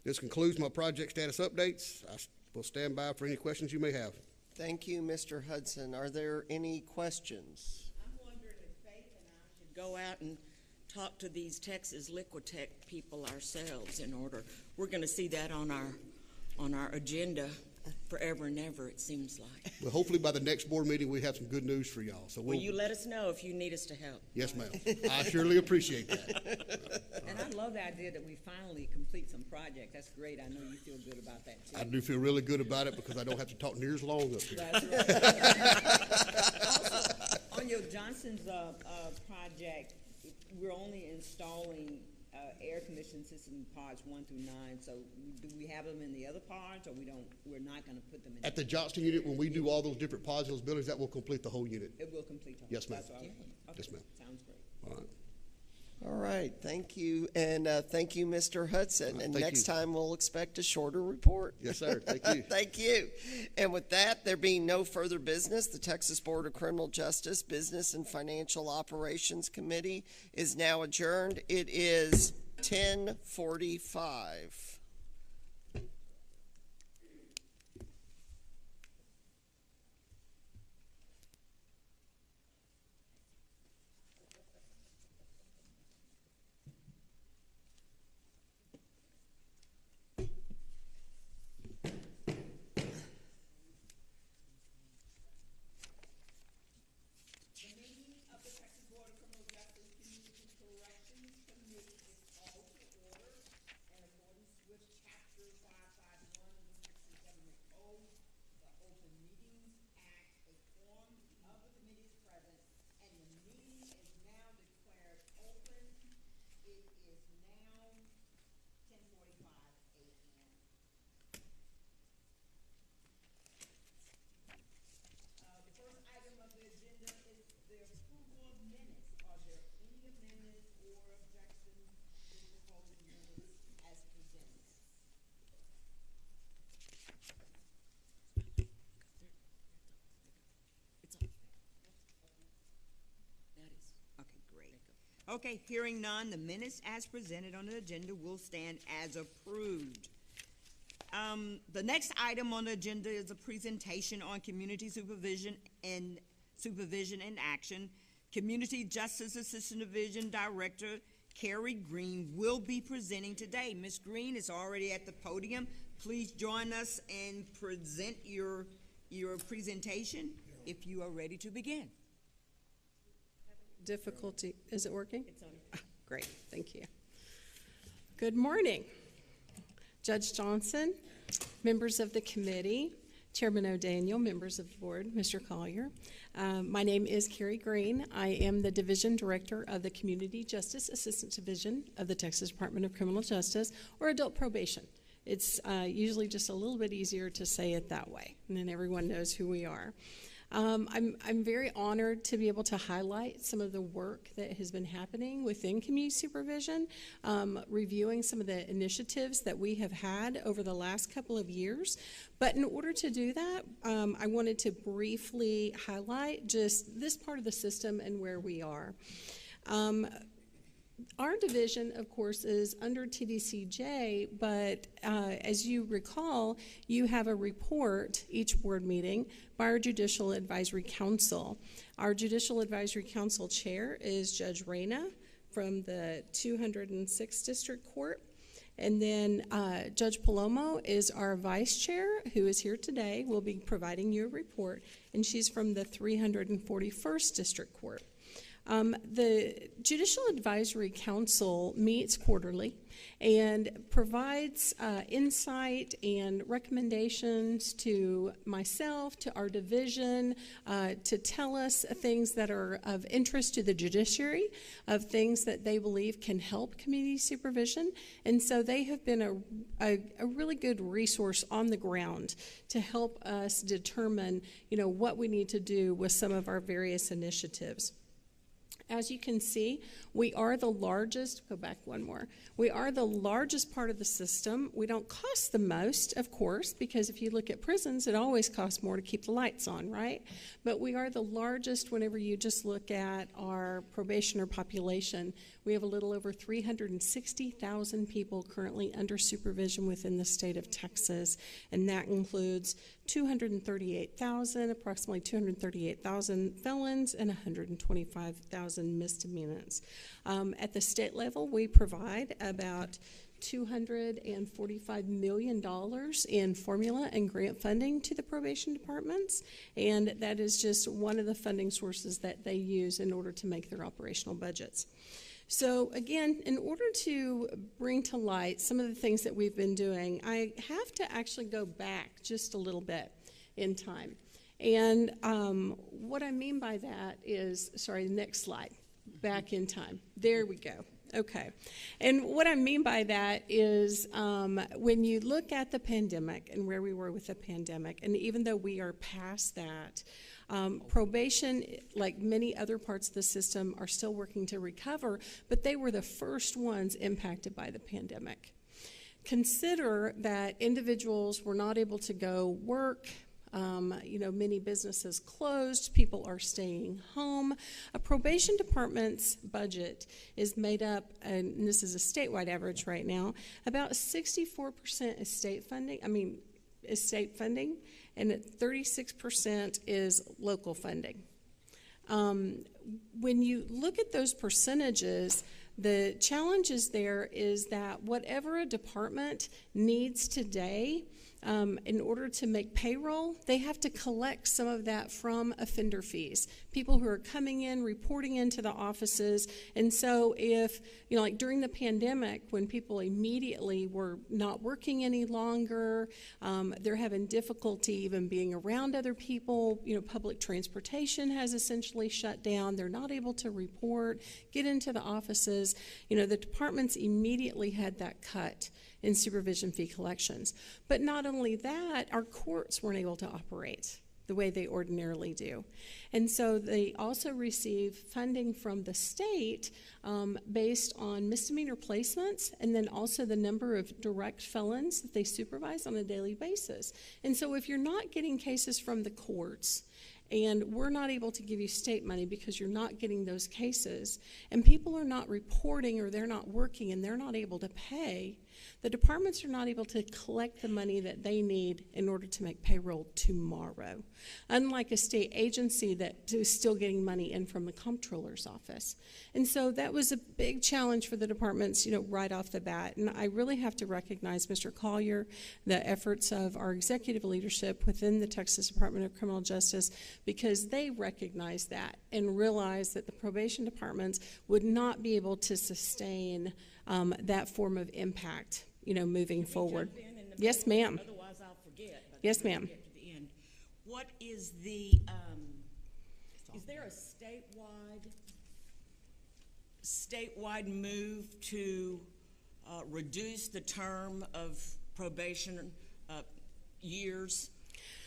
O: This concludes my project status updates. I will stand by for any questions you may have.
B: Thank you, Mr. Hudson. Are there any questions?
P: I'm wondering if Faith and I should go out and talk to these Texas Liquitech people ourselves in order. We're going to see that on our agenda forever and ever, it seems like.
O: Well, hopefully by the next board meeting, we have some good news for y'all. So
P: Will you let us know if you need us to help?
O: Yes, ma'am. I surely appreciate that.
Q: And I love the idea that we finally complete some projects. That's great. I know you feel good about that, too.
O: I do feel really good about it because I don't have to talk near as long up here.
Q: That's right. Also, on your Johnson's project, we're only installing air conditioning system pods 1 through 9. So do we have them in the other pods, or we're not going to put them in?
O: At the Johnston unit, when we do all those different pods in those buildings, that will complete the whole unit.
Q: It will complete the whole.
O: Yes, ma'am.
Q: Okay.
O: Yes, ma'am.
Q: Sounds great.
O: All right.
B: All right, thank you, and thank you, Mr. Hudson. And next time we'll expect a shorter report.
O: Yes, sir. Thank you.
B: Thank you. And with that, there being no further business, the Texas Board of Criminal Justice Business and Financial Operations Committee is now adjourned. It is 10:45.
Q: Okay, hearing none, the minutes as presented on the agenda will stand as approved. The next item on the agenda is a presentation on community supervision and action. Community Justice Assistant Division Director Carrie Green will be presenting today. Ms. Green is already at the podium. Please join us and present your presentation if you are ready to begin.
R: Difficulty. Is it working? It's on. Great. Thank you. Good morning, Judge Johnson, members of the committee, Chairman O'Daniel, members of the board, Mr. Collier. My name is Carrie Green. I am the Division Director of the Community Justice Assistance Division of the Texas Department of Criminal Justice, or Adult Probation. It's usually just a little bit easier to say it that way, and then everyone knows who we are. I'm very honored to be able to highlight some of the work that has been happening within community supervision, reviewing some of the initiatives that we have had over the last couple of years. But in order to do that, I wanted to briefly highlight just this part of the system and where we are. Our division, of course, is under TBCJ, but as you recall, you have a report each board meeting by our Judicial Advisory Council. Our Judicial Advisory Council chair is Judge Reyna from the 206th District Court. And then Judge Palomo is our vice chair, who is here today, will be providing you a report, and she's from the 341st District Court. The Judicial Advisory Council meets quarterly and provides insight and recommendations to myself, to our division, to tell us things that are of interest to the judiciary, of things that they believe can help community supervision. And so they have been a really good resource on the ground to help us determine, what we need to do with some of our various initiatives. As you can see, we are the largest, go back one more, we are the largest part of the system. We don't cost the most, of course, because if you look at prisons, it always costs more to keep the lights on, right? But we are the largest whenever you just look at our probationer population. We have a little over 360,000 people currently under supervision within the state of Texas, and that includes approximately 238,000 felons and 125,000 misdemeanors. At the state level, we provide about $245 million in formula and grant funding to the probation departments, and that is just one of the funding sources that they use in order to make their operational budgets. So again, in order to bring to light some of the things that we've been doing, I have to actually go back just a little bit in time. And what I mean by that is, sorry, next slide, back in time. There we go. Okay. And what I mean by that is when you look at the pandemic and where we were with the pandemic, and even though we are past that, probation, like many other parts of the system, are still working to recover, but they were the first ones impacted by the pandemic. Consider that individuals were not able to go work. Many businesses closed, people are staying home. A probation department's budget is made up, and this is a statewide average right now, about 64% is state funding, and 36% is local funding. When you look at those percentages, the challenges there is that whatever a department needs today, in order to make payroll, they have to collect some of that from offender fees, people who are coming in, reporting into the offices. And so if, like during the pandemic, when people immediately were not working any longer, they're having difficulty even being around other people, public transportation has essentially shut down, they're not able to report, get into the offices, the departments immediately had that cut in supervision fee collections. But not only that, our courts weren't able to operate the way they ordinarily do. And so they also receive funding from the state based on misdemeanor placements and then also the number of direct felons that they supervise on a daily basis. And so if you're not getting cases from the courts, and we're not able to give you state money because you're not getting those cases, and people are not reporting or they're not working and they're not able to pay, the departments are not able to collect the money that they need in order to make payroll tomorrow. Unlike a state agency that is still getting money in from the comptroller's office. And so that was a big challenge for the departments, right off the bat. And I really have to recognize Mr. Collier, the efforts of our executive leadership within the Texas Department of Criminal Justice, because they recognized that and realized that the probation departments would not be able to sustain that form of impact, moving forward. Yes, ma'am.
P: Otherwise, I'll forget.
R: Yes, ma'am.
P: What is the? Is there a statewide move to reduce the term of probation years,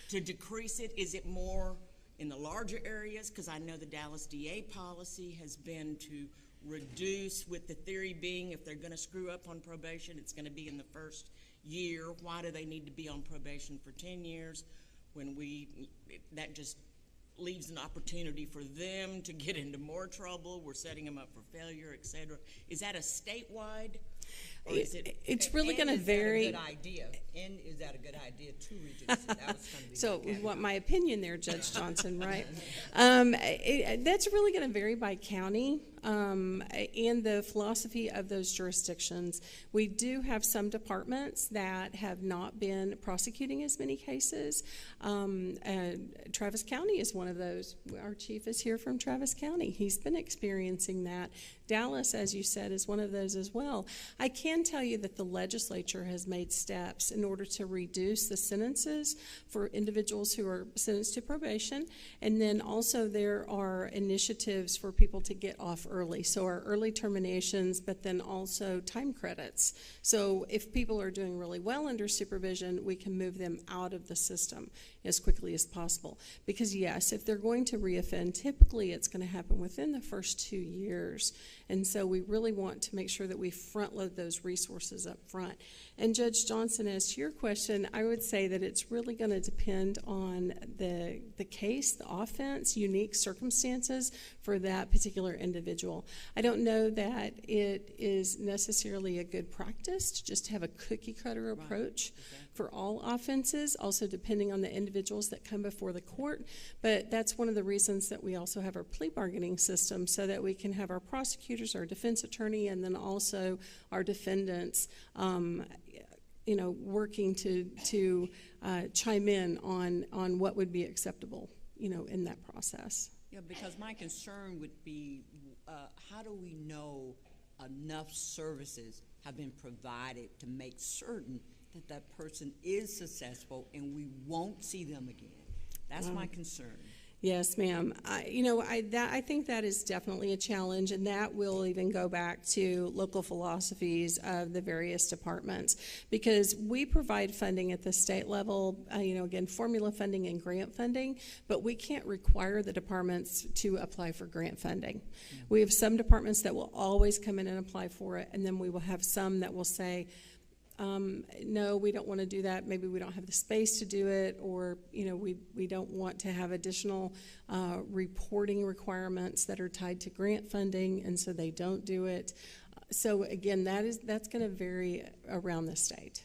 P: to decrease it? Is it more in the larger areas? Because I know the Dallas DA policy has been to reduce, with the theory being if they're going to screw up on probation, it's going to be in the first year. Why do they need to be on probation for 10 years when that just leaves an opportunity for them to get into more trouble? We're setting them up for failure, etc. Is that a statewide
Q: Or is it?
L: It's really
Q: and
L: going to
Q: is that a
L: vary.
Q: good idea? And is that a good idea to reduce it? That was going to be
L: So
Q: my
L: we want my opinion there, Judge Johnson, right? That's really going to vary by county and the philosophy of those jurisdictions. We do have some departments that have not been prosecuting as many cases. Travis County is one of those. Our chief is here from Travis County. He's been experiencing that. Dallas, as you said, is one of those as well. I can tell you that the legislature has made steps in order to reduce the sentences for individuals who are sentenced to probation, and then also there are initiatives for people to get off early. So our early terminations, but then also time credits. So if people are doing really well under supervision, we can move them out of the system as quickly as possible. Because yes, if they're going to reoffend, typically it's going to happen within the first 2 years. And so we really want to make sure that we front load those resources up front. And Judge Johnson, as to your question, I would say that it's really going to depend on the case, the offense, unique circumstances for that particular individual. I don't know that it is necessarily a good practice to just have a cookie cutter approach for all offenses, also depending on the individuals that come before the court. But that's one of the reasons that we also have our plea bargaining system, so that we can have our prosecutors, our defense attorney, and then also our defendants working to chime in on what would be acceptable, in that process.
Q: Yeah, because my concern would be, how do we know enough services have been provided to make certain that that person is successful and we won't see them again? That's my concern.
R: Yes, ma'am. I think that is definitely a challenge, and that will even go back to local philosophies of the various departments, because we provide funding at the state level, again, formula funding and grant funding, but we can't require the departments to apply for grant funding. Mm-hmm. We have some departments that will always come in and apply for it, and then we will have some that will say, no, we don't want to do that. Maybe we don't have the space to do it, or we don't want to have additional reporting requirements that are tied to grant funding, and so they don't do it. So again, that's going to vary around the state.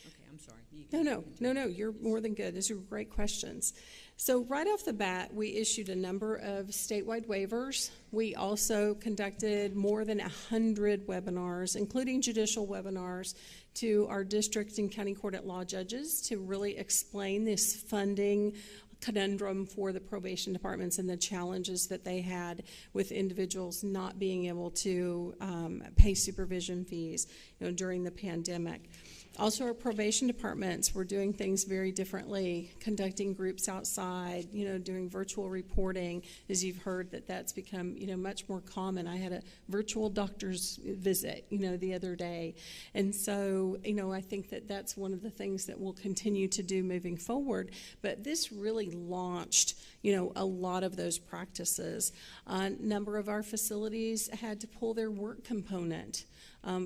Q: Okay, I'm sorry.
R: No, you're more than good. These are great questions. So right off the bat, we issued a number of statewide waivers. We also conducted more than 100 webinars, including judicial webinars, to our district and county court at law judges to really explain this funding conundrum for the probation departments and the challenges that they had with individuals not being able to pay supervision fees during the pandemic. Also, our probation departments were doing things very differently, conducting groups outside, doing virtual reporting. As you've heard, that's become, much more common. I had a virtual doctor's visit, the other day. And so, I think that's one of the things that we'll continue to do moving forward. But this really launched, a lot of those practices. A number of our facilities had to pull their work component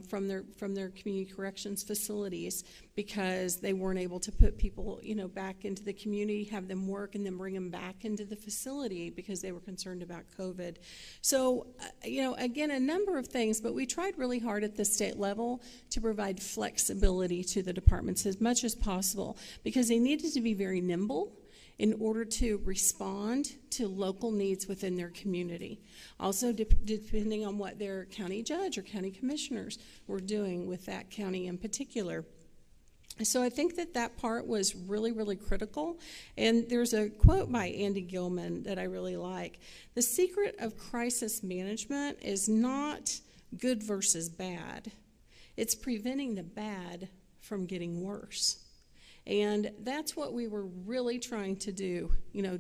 R: from their community corrections facilities, because they weren't able to put people back into the community, have them work, and then bring them back into the facility because they were concerned about COVID. So again, a number of things, but we tried really hard at the state level to provide flexibility to the departments as much as possible, because they needed to be very nimble in order to respond to local needs within their community. Also, depending on what their county judge or county commissioners were doing with that county in particular. So I think that part was really, really critical. And there's a quote by Andy Gilman that I really like. The secret of crisis management is not good versus bad. It's preventing the bad from getting worse. And that's what we were really trying to do,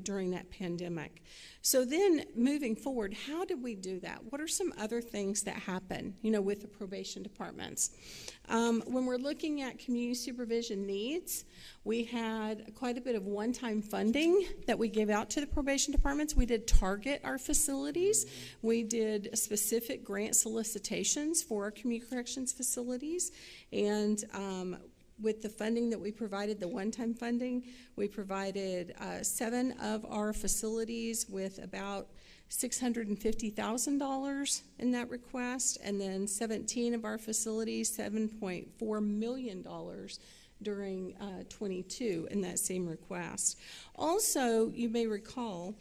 R: during that pandemic. So then moving forward, how did we do that? What are some other things that happen, with the probation departments? When we're looking at community supervision needs, we had quite a bit of one-time funding that we gave out to the probation departments. We did target our facilities. We did specific grant solicitations for our community corrections facilities. And with the funding that we provided, the one-time funding, we provided 7 of our facilities with about $650,000 in that request, and then 17 of our facilities, $7.4 million during 22 in that same request. Also, you may recall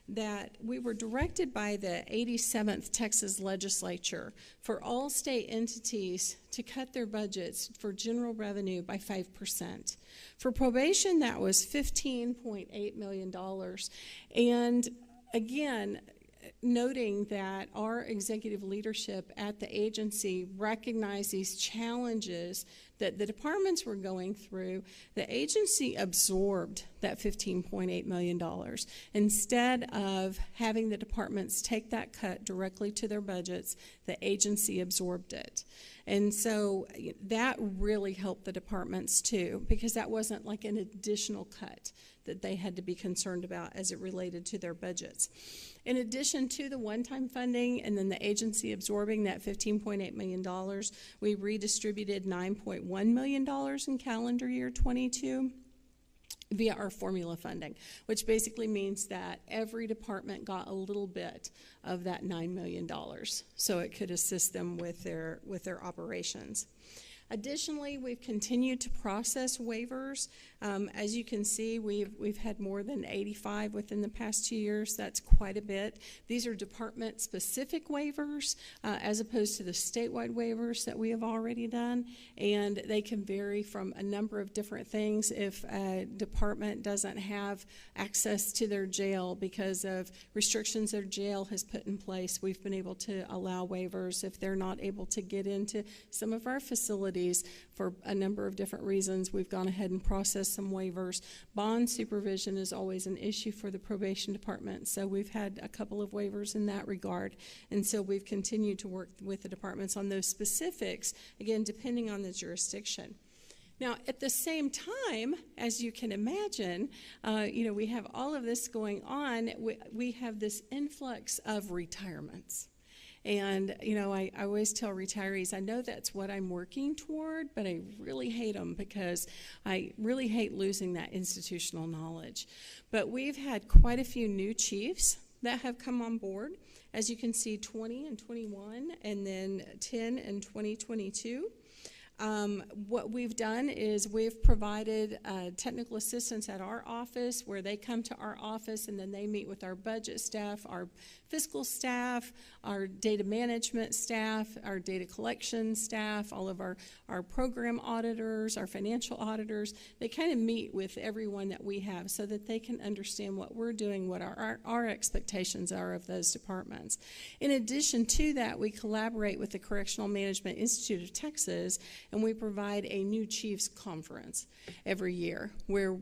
R: that we were directed by the 87th Texas Legislature for all state entities to cut their budgets for general revenue by 5%. For probation, that was $15.8 million. And again, noting that our executive leadership at the agency recognized these challenges that the departments were going through, the agency absorbed that $15.8 million. Instead of having the departments take that cut directly to their budgets, the agency absorbed it. And so that really helped the departments too, because that wasn't like an additional cut that they had to be concerned about as it related to their budgets. In addition to the one-time funding and then the agency absorbing that $15.8 million, we redistributed $9.1 million in calendar year 22 via our formula funding, which basically means that every department got a little bit of that $9 million so it could assist them with their operations. Additionally, we've continued to process waivers. As you can see, we've had more than 85 within the past 2 years. That's quite a bit. These are department-specific waivers as opposed to the statewide waivers that we have already done, and they can vary from a number of different things. If a department doesn't have access to their jail because of restrictions their jail has put in place, we've been able to allow waivers. If they're not able to get into some of our facilities for a number of different reasons, we've gone ahead and processed some waivers. Bond supervision is always an issue for the probation department, so we've had a couple of waivers in that regard. And so we've continued to work with the departments on those specifics, again, depending on the jurisdiction. Now, at the same time, as you can imagine, we have all of this going on. We have this influx of retirements. And, I always tell retirees, I know that's what I'm working toward, but I really hate them because I really hate losing that institutional knowledge. But we've had quite a few new chiefs that have come on board. As you can see, 20 and 21, and then 10 and 2022. What we've done is we've provided technical assistance at our office where they come to our office and then they meet with our budget staff, our fiscal staff, our data management staff, our data collection staff, all of our program auditors, our financial auditors. They kind of meet with everyone that we have so that they can understand what we're doing, what our expectations are of those departments. In addition to that, we collaborate with the Correctional Management Institute of Texas, and we provide a new chiefs conference every year where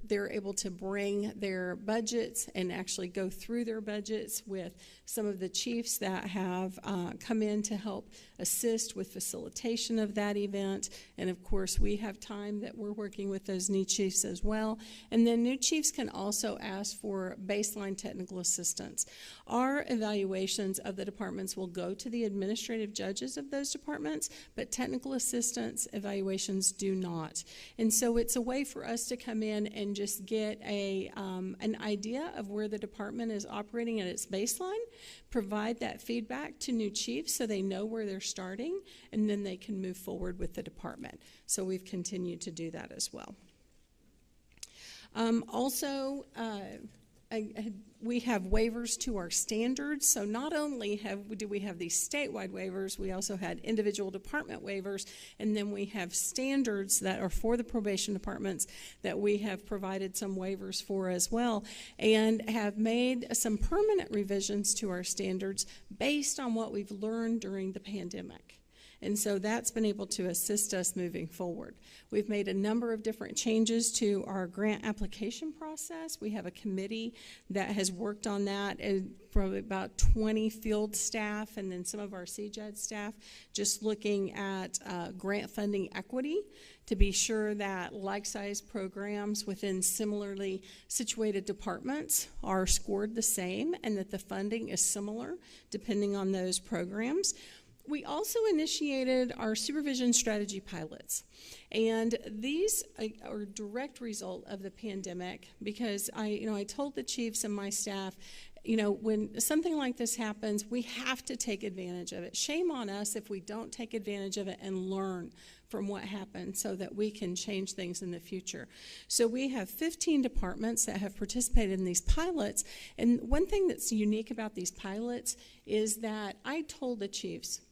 R: they're able to bring their budgets and actually go through their budgets with some of the chiefs that have come in to help assist with facilitation of that event. And of course, we have time that we're working with those new chiefs as well. And then new chiefs can also ask for baseline technical assistance. Our evaluations of the departments will go to the administrative judges of those departments, but technical assistance evaluations do not. And so it's a way for us to come in and just get an idea of where the department is operating at its baseline, provide that feedback to new chiefs so they know where they're starting, and then they can move forward with the department. So we've continued to do that as well. We have waivers to our standards. So not only do we have these statewide waivers, we also had individual department waivers, and then we have standards that are for the probation departments that we have provided some waivers for as well, and have made some permanent revisions to our standards based on what we've learned during the pandemic. And so that's been able to assist us moving forward. We've made a number of different changes to our grant application process. We have a committee that has worked on that, probably about 20 field staff and then some of our CJAD staff, just looking at grant funding equity to be sure that like-sized programs within similarly situated departments are scored the same and that the funding is similar depending on those programs. We also initiated our supervision strategy pilots, and these are a direct result of the pandemic because I told the chiefs and my staff, you know, when something like this happens, we have to take advantage of it. Shame on us if we don't take advantage of it and learn from what happened so that we can change things in the future. So we have 15 departments that have participated in these pilots. And one thing that's unique about these pilots is that I told the chiefs,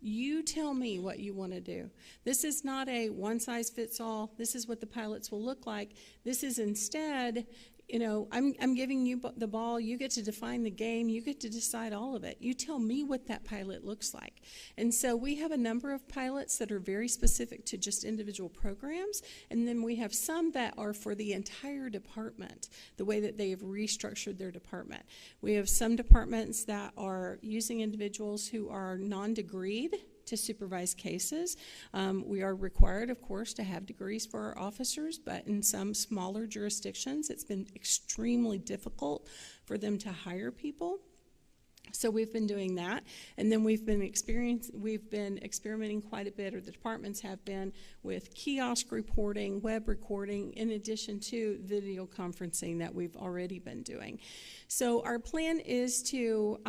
R: you tell me what you want to do. This is not a one-size-fits-all, this is what the pilots will look like. This is instead, you know, I'm giving you the ball, you get to define the game, you get to decide all of it. You tell me what that pilot looks like. And so we have a number of pilots that are very specific to just individual programs, and then we have some that are for the entire department, the way that they have restructured their department. We have some departments that are using individuals who are non-degreed to supervise cases. We are required, of course, to have degrees for our officers, but in some smaller jurisdictions, it's been extremely difficult for them to hire people. So we've been doing that, and then we've been experimenting quite a bit, or the departments have been, with kiosk reporting, web recording, in addition to video conferencing that we've already been doing. So our plan is to,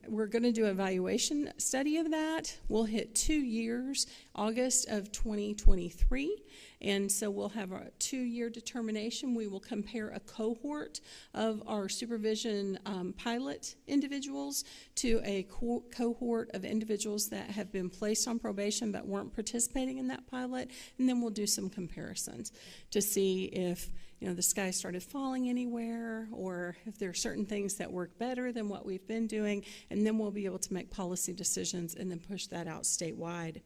R: we're going to do an evaluation study of that. We'll hit 2 years, August of 2023. And so we'll have a 2-year determination. We will compare a cohort of our supervision pilot individuals to a cohort of individuals that have been placed on probation but weren't participating in that pilot. And then we'll do some comparisons to see if, you know, the sky started falling anywhere, or if there are certain things that work better than what we've been doing. And then we'll be able to make policy decisions and then push that out statewide.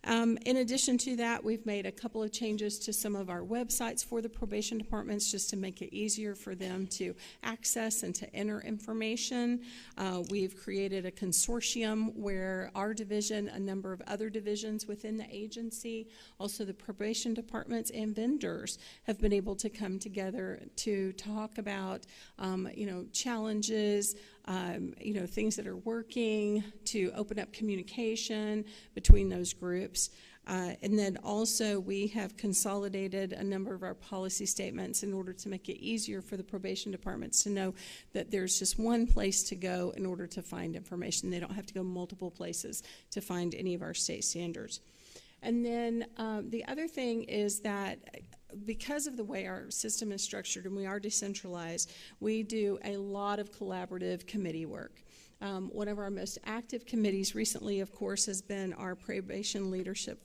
R: In addition to that, we've made a couple of changes to some of our websites for the probation departments just to make it easier for them to access and to enter information. We've created a consortium where our division, a number of other divisions within the agency, also the probation departments and vendors have been able to come together to talk about, you know, challenges, you know, things that are working, to open up communication between those groups. And then also we have consolidated a number of our policy statements in order to make it easier for the probation departments to know that there's just one place to go in order to find information. They don't have to go multiple places to find any of our state standards. And then the other thing is that because of the way our system is structured and we are decentralized, we do a lot of collaborative committee work. One of our most active committees recently, of course, has been our Probation Leadership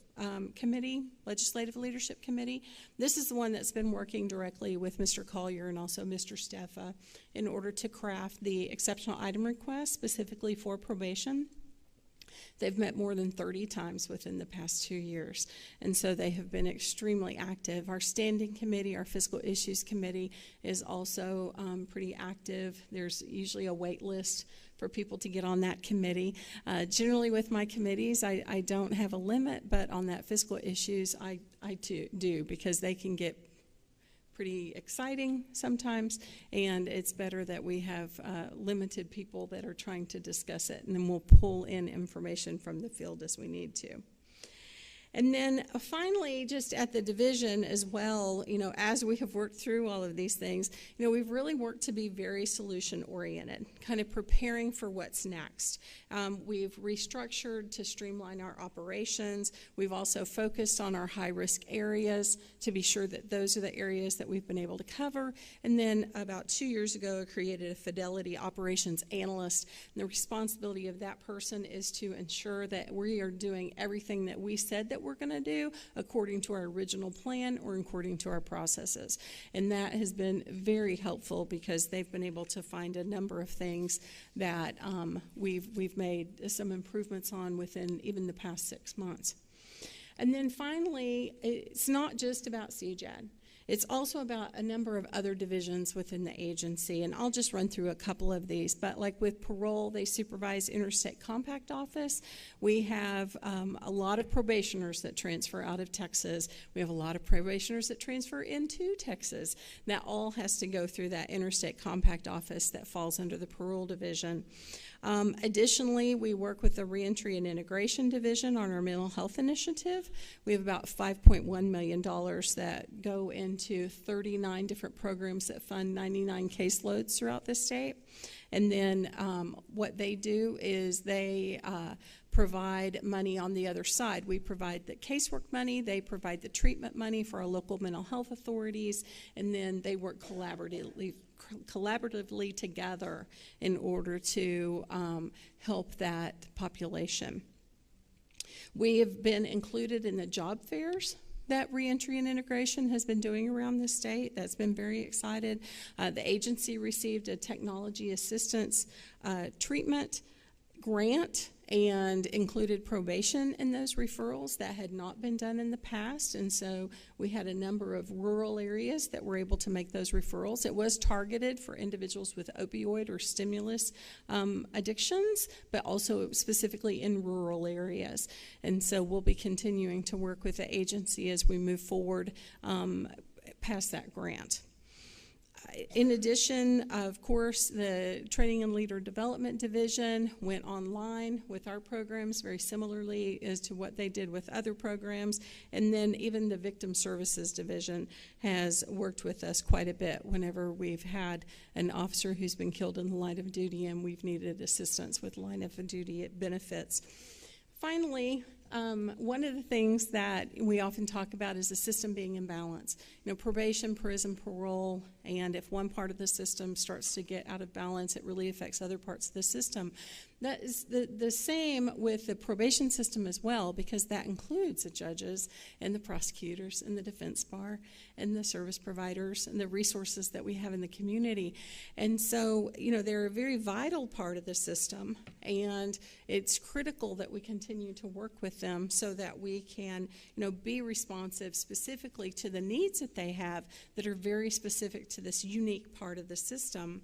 R: Committee, Legislative Leadership Committee. This is the one that's been working directly with Mr. Collier and also Mr. Steffa in order to craft the exceptional item request specifically for probation. They've met more than 30 times within the past 2 years, and so they have been extremely active. Our standing committee, our fiscal issues committee, is also pretty active. There's usually a wait list for people to get on that committee. Generally with my committees, I don't have a limit, but on that fiscal issues, I do, because they can get pretty exciting sometimes, and it's better that we have limited people that are trying to discuss it, and then we'll pull in information from the field as we need to. And then finally, just at the division as well, you know, as we have worked through all of these things, you know, we've really worked to be very solution-oriented, kind of preparing for what's next. We've restructured to streamline our operations. We've also focused on our high-risk areas to be sure that those are the areas that we've been able to cover. And then about 2 years ago, I created a Fidelity Operations Analyst. And the responsibility of that person is to ensure that we are doing everything that we said that we're going to do according to our original plan or according to our processes. And that has been very helpful because they've been able to find a number of things that we've made some improvements on within even the past 6 months. And then finally, it's not just about CJAD. It's also about a number of other divisions within the agency, and I'll just run through a couple of these. But like with parole, they supervise Interstate Compact Office. We have a lot of probationers that transfer out of Texas. We have a lot of probationers that transfer into Texas. That all has to go through that Interstate Compact Office that falls under the parole division. Additionally, we work with the Reentry and Integration Division on our mental health initiative. We have about $5.1 million that go into 39 different programs that fund 99 caseloads throughout the state. And then what they do is they provide money on the other side. We provide the casework money, they provide the treatment money for our local mental health authorities, and then they work collaboratively together in order to help that population. We have been included in the job fairs that Reentry and Integration has been doing around the state. That's been very excited. The agency received a technology assistance treatment grant and included probation in those referrals. That had not been done in the past, and so we had a number of rural areas that were able to make those referrals. It was targeted for individuals with opioid or stimulus addictions, but also specifically in rural areas. And so we'll be continuing to work with the agency as we move forward past that grant. In addition, of course, the Training and Leader Development Division went online with our programs very similarly as to what they did with other programs. And then even the Victim Services Division has worked with us quite a bit whenever we've had an officer who's been killed in the line of duty and we've needed assistance with line of duty benefits. Finally, one of the things that we often talk about is the system being in balance. You know, probation, prison, parole, and if one part of the system starts to get out of balance, it really affects other parts of the system. That is the same with the probation system as well, because that includes the judges and the prosecutors and the defense bar and the service providers and the resources that we have in the community. And so, you know, they're a very vital part of the system, and it's critical that we continue to work with them so that we can, you know, be responsive specifically to the needs that they have that are very specific to this unique part of the system.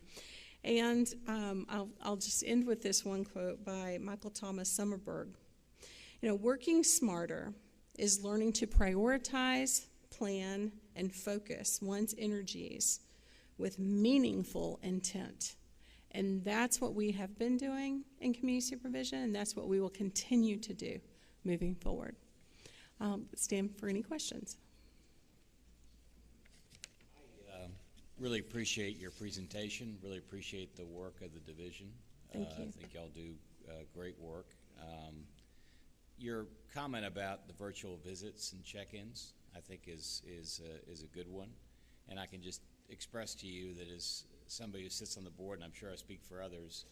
R: And I'll just end with this one quote by Michael Thomas Summerberg. You know, working smarter is learning to prioritize, plan, and focus one's energies with meaningful intent. And that's what we have been doing in community supervision, and that's what we will continue to do moving forward. Stand for any questions.
N: Really appreciate your presentation. Really appreciate the work of the division.
R: Thank you.
N: I think y'all do great work. Your comment about the virtual visits and check-ins, I think, is a good one. And I can just express to you that as somebody who sits on the board, and I'm sure I speak for others,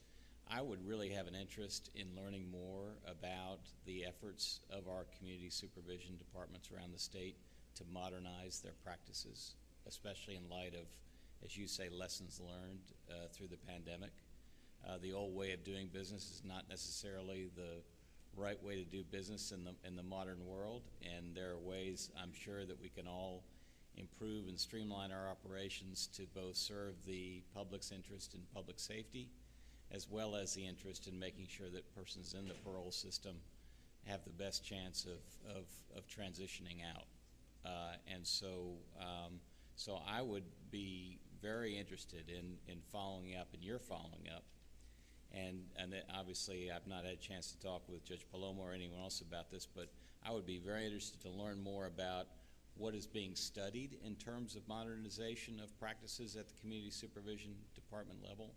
N: I would really have an interest in learning more about the efforts of our community supervision departments around the state to modernize their practices, especially in light of, as you say, lessons learned through the pandemic. The old way of doing business is not necessarily the right way to do business in the modern world, and there are ways, I'm sure, that we can all improve and streamline our operations to both serve the public's interest in public safety, as well as the interest in making sure that persons in the parole system have the best chance of transitioning out. And so I would be very interested in following up, and you're following up. And obviously, I've not had a chance to talk with Judge Palomo or anyone else about this, but I would be very interested to learn more about what is being studied in terms of modernization of practices at the community supervision department level.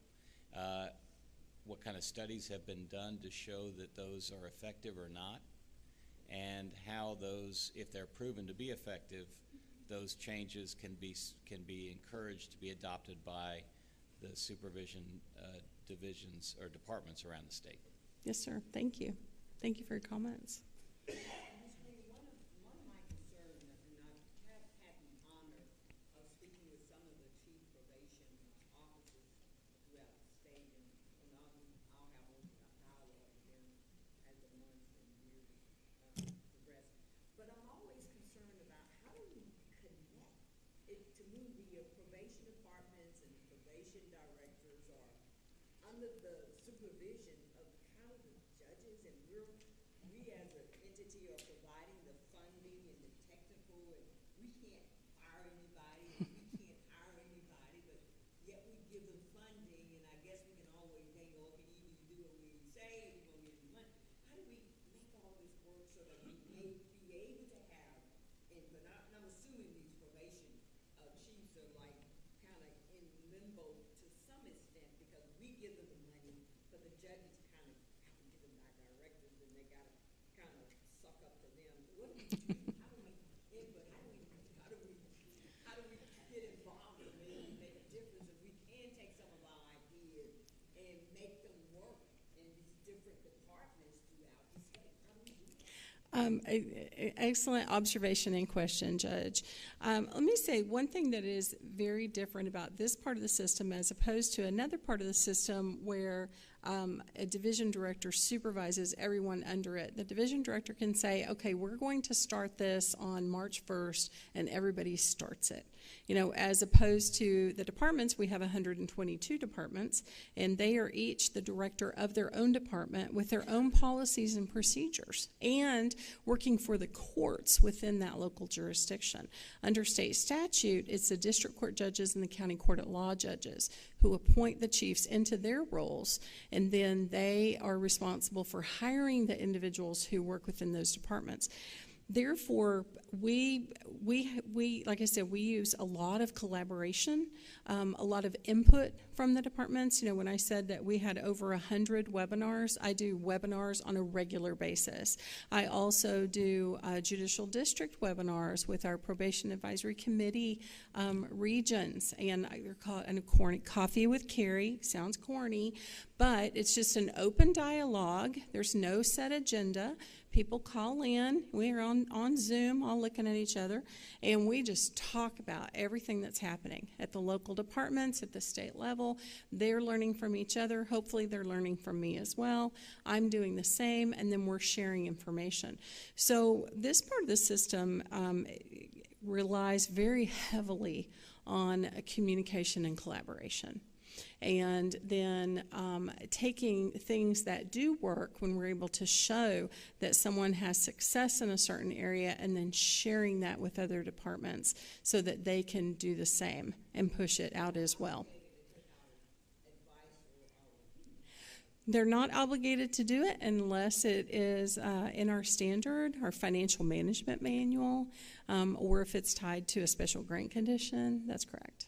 N: What kind of studies have been done to show that those are effective or not, and how those, if they're proven to be effective, those changes can be encouraged to be adopted by the supervision divisions or departments around the state.
R: Yes, sir. Thank you. Thank you for your comments.
Q: One of my concerns, and I have had the honor of speaking with some of the chief probation officers throughout the state, and I'll have a dialogue with them as the months and years progress. But I'm always concerned about how do we connect it. To me, the probation departments and probation directors are under the supervision of kind of the judges, and we as an entity are providing the funding and the technical, and we can't fire anybody, and we can't hire anybody, but yet we give them funding, and I guess we can always think, okay, either you do or we so that we may be able to have input. I'm assuming these probation chiefs are like kind of in limbo to some extent because we give them the money, but the judges kind of have to give them our directives and they got to kind of suck up to them. So what do we do? How do we input? How do we get involved and maybe make a difference if we can take some of our ideas and make them work in these different departments throughout the state? How do we do that?
R: Excellent observation and question, Judge. Let me say one thing that is very different about this part of the system as opposed to another part of the system where a division director supervises everyone under it. The division director can say, okay, we're going to start this on March 1st, and everybody starts it. You know, as opposed to the departments, we have 122 departments, and they are each the director of their own department with their own policies and procedures, and working for the courts within that local jurisdiction. Under state statute, it's the district court judges and the county court at law judges who appoint the chiefs into their roles, and then they are responsible for hiring the individuals who work within those departments. Therefore, we like I said, we use a lot of collaboration, a lot of input from the departments. You know, when I said that we had over 100 webinars, I do webinars on a regular basis. I also do judicial district webinars with our probation advisory committee regions, and they're called Coffee with Carrie. Sounds corny, but it's just an open dialogue. There's no set agenda. People call in. We're on Zoom, all looking at each other, and we just talk about everything that's happening at the local departments, at the state level. They're learning from each other. Hopefully they're learning from me as well. I'm doing the same, and then we're sharing information. So this part of the system relies very heavily on communication and collaboration. And then taking things that do work when we're able to show that someone has success in a certain area and then sharing that with other departments so that they can do the same and push it out as well. They're not obligated to do it unless it is in our standard, our financial management manual, or if it's tied to a special grant condition. That's correct.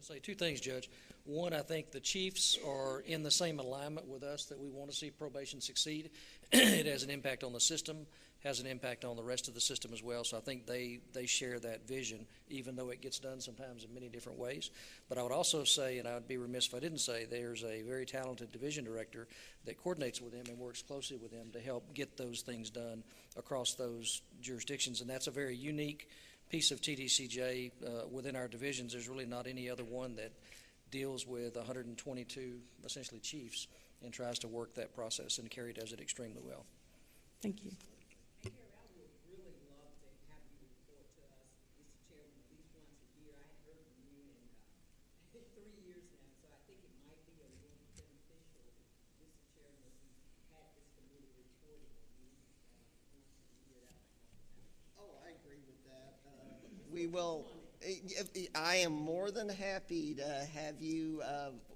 L: Say two things, Judge. One, I think the chiefs are in the same alignment with us that we want to see probation succeed. It has an impact on the system, has an impact on the rest of the system as well. So I think they share that vision, even though it gets done sometimes in many different ways. But I would also say, and I would be remiss if I didn't say, there's a very talented division director that coordinates with them and works closely with them to help get those things done across those jurisdictions. And that's a very unique piece of TBCJ within our divisions. There's really not any other one that deals with 122 essentially chiefs and tries to work that process, and Carrie does it extremely well.
R: Thank you.
Q: Carrie, I would really love to have you report to us, Mr. Chairman, at least once a year. I haven't heard from you in 3 years now, so I think it might be a little beneficial, Mr. Chairman, if we had this committee reporting at least once a year. That might help us out.
B: Oh, I agree with that. We will. I am more than happy to have you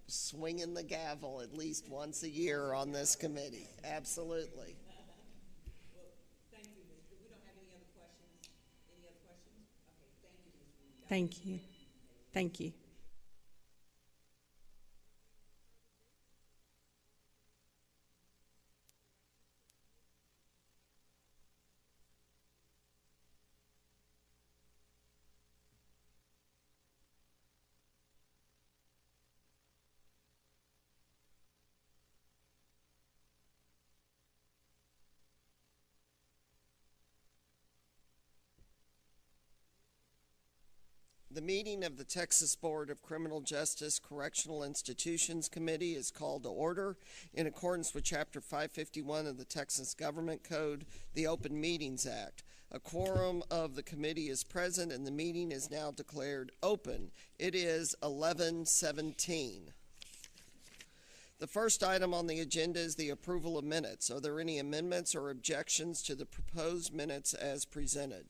B: swinging the gavel at least once a year on this committee. Absolutely.
Q: Well, thank you, Mr. We don't have any other questions. Any other questions? Okay, thank you, Ms. Reed.
R: Thank you. Thank you.
B: The meeting of the Texas Board of Criminal Justice Correctional Institutions Committee is called to order in accordance with Chapter 551 of the Texas Government Code, the Open Meetings Act. A quorum of the committee is present and the meeting is now declared open. It is 11:17. The first item on the agenda is the approval of minutes. Are there any amendments or objections to the proposed minutes as presented?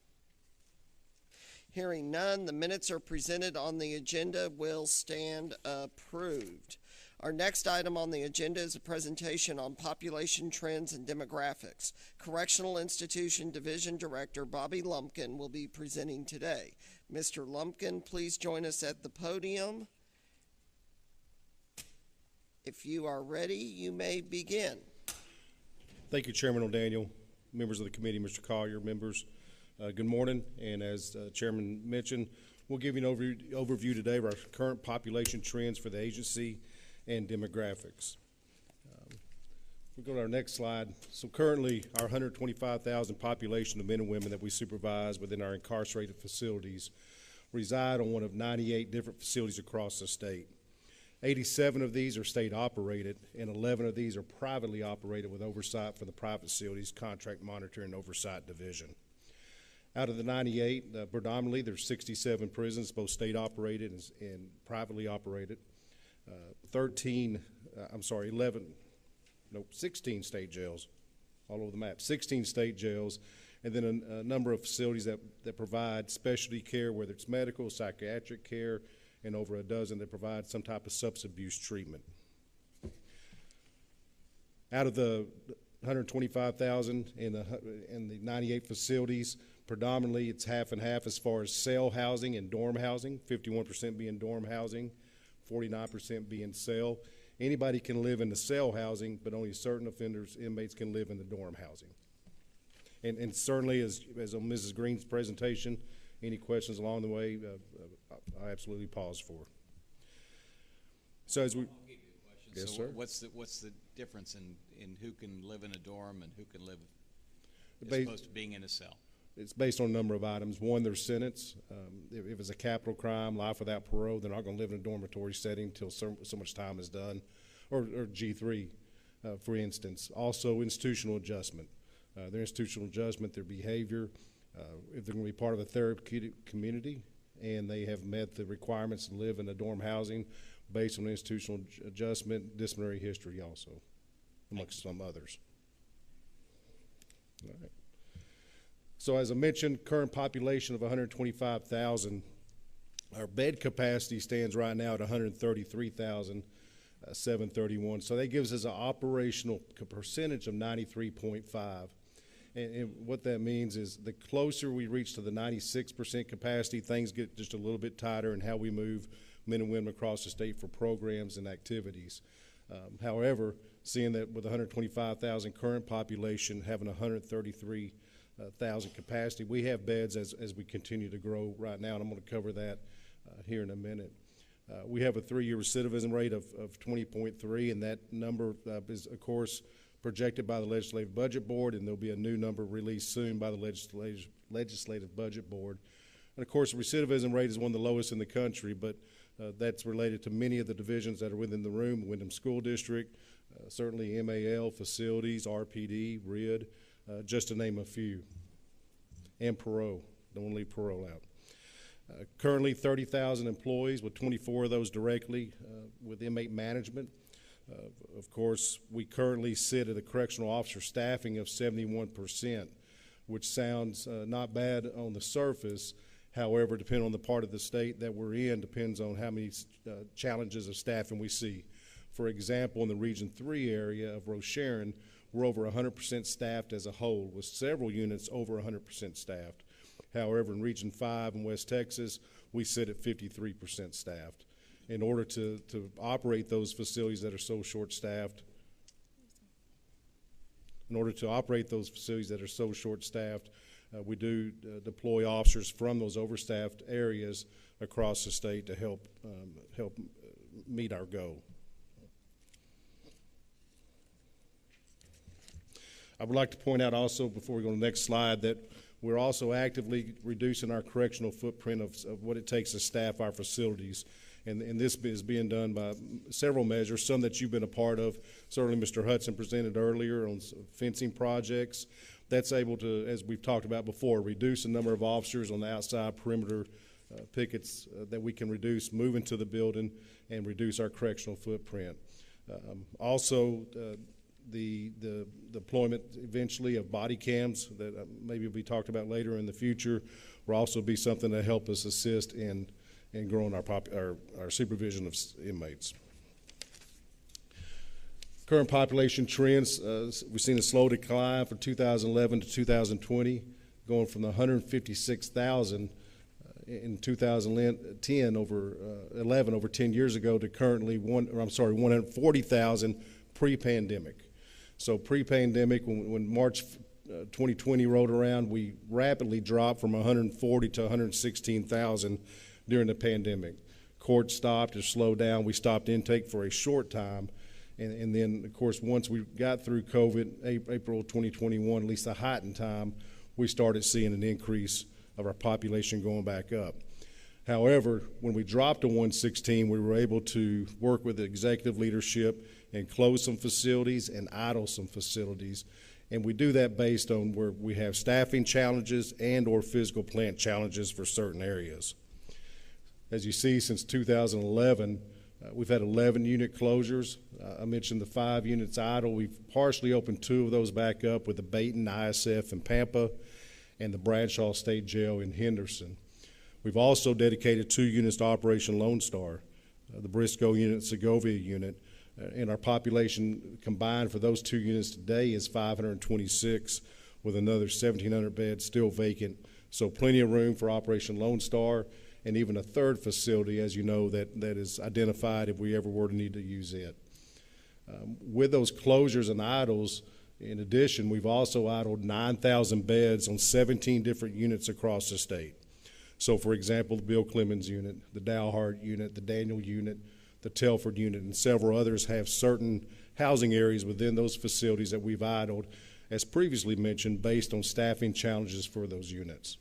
B: Hearing none, the minutes are presented on the agenda will stand approved. Our next item on the agenda is a presentation on population trends and demographics. Correctional Institution Division Director Bobby Lumpkin will be presenting today. Mr. Lumpkin, please join us at the podium. If you are ready, you may begin.
M: Thank you, Chairman O'Daniel, members of the committee, Mr. Collier, members. Good morning, and as Chairman mentioned, we'll give you an overview today of our current population trends for the agency and demographics. We'll go to our next slide. So currently, our 125,000 population of men and women that we supervise within our incarcerated facilities reside on one of 98 different facilities across the state. 87 of these are state operated, and 11 of these are privately operated with oversight for the private facilities contract monitoring and oversight division. Out of the 98, predominantly there's 67 prisons, both state operated and privately operated. 16 state jails, all over the map, 16 state jails, and then a number of facilities that provide specialty care, whether it's medical, psychiatric care, and over a dozen that provide some type of substance abuse treatment. Out of the 125,000 in the 98 facilities, predominantly it's half and half as far as cell housing and dorm housing, 51% being dorm housing, 49% being cell. Anybody can live in the cell housing, but only certain offenders, inmates can live in the dorm housing. And certainly, as on Mrs. Green's presentation, any questions along the way, I absolutely pause for. So as we,
N: I'll give you a question.
M: Yes,
N: so
M: sir.
N: What's the difference in who can live in a dorm and who can live as opposed to being in a cell?
M: It's based on a number of items. One, their sentence. If it's a capital crime, life without parole, they're not going to live in a dormitory setting until so much time is done, or G3, for instance. Also, institutional adjustment. Their institutional adjustment, their behavior, if they're going to be part of a therapeutic community, and they have met the requirements to live in a dorm housing based on institutional adjustment, disciplinary history also, amongst some others. All right. So as I mentioned, current population of 125,000. Our bed capacity stands right now at 133,731. So that gives us an operational percentage of 93.5. And what that means is the closer we reach to the 96% capacity, things get just a little bit tighter in how we move men and women across the state for programs and activities. However, seeing that with 125,000 current population, having 133,000 capacity, we have beds as we continue to grow right now, and I'm going to cover that here in a minute. We have a 3-year recidivism rate of 20.3, and that number is, of course, projected by the Legislative Budget Board, and there'll be a new number released soon by the Legislative Budget Board. And of course, the recidivism rate is one of the lowest in the country, but that's related to many of the divisions that are within the room: Windham School District, certainly MAL, facilities, RPD, RID, just to name a few, and parole. Don't want to leave parole out. Currently 30,000 employees, with 24 of those directly with inmate management. Of course, we currently sit at a correctional officer staffing of 71%, which sounds not bad on the surface. However, depending on the part of the state that we're in, depends on how many challenges of staffing we see. For example, in the Region 3 area of Roche-Sharon, we're over 100% staffed as a whole, with several units over 100% staffed. However, in Region 5 in West Texas, we sit at 53% staffed. In order to operate those facilities that are so short-staffed, we do deploy officers from those overstaffed areas across the state to help meet our goal. I would like to point out also, before we go to the next slide, that we're also actively reducing our correctional footprint of what it takes to staff our facilities. And this is being done by several measures, some that you've been a part of. Certainly Mr. Hudson presented earlier on fencing projects. That's able to, as we've talked about before, reduce the number of officers on the outside perimeter pickets that we can reduce, move into the building, and reduce our correctional footprint. Also, the deployment eventually of body cams that maybe will be talked about later in the future will also be something to help us assist in growing our supervision of inmates. Current population trends, we've seen a slow decline from 2011 to 2020, going from the 156,000 in 2010 over 10 years ago to currently 140,000 pre-pandemic. So pre-pandemic, when March 2020 rolled around, we rapidly dropped from 140 to 116,000 during the pandemic. Courts stopped or slowed down. We stopped intake for a short time. And then, of course, once we got through COVID, April 2021, at least the heightened time, we started seeing an increase of our population going back up. However, when we dropped to 116, we were able to work with the executive leadership and close some facilities and idle some facilities. And we do that based on where we have staffing challenges and or physical plant challenges for certain areas. As you see, since 2011, we've had 11 unit closures. I mentioned the 5 units idle. We've partially opened 2 of those back up with the Baton ISF in Pampa and the Bradshaw State Jail in Henderson. We've also dedicated 2 units to Operation Lone Star, the Briscoe unit, Segovia unit, and our population combined for those 2 units today is 526, with another 1,700 beds still vacant. So plenty of room for Operation Lone Star, and even a 3rd facility, as you know, that is identified if we ever were to need to use it. With those closures and idles, in addition, we've also idled 9,000 beds on 17 different units across the state. So, for example, the Bill Clemens unit, the Dalhart unit, the Daniel unit, the Telford unit, and several others have certain housing areas within those facilities that we've idled, as previously mentioned, based on staffing challenges for those units.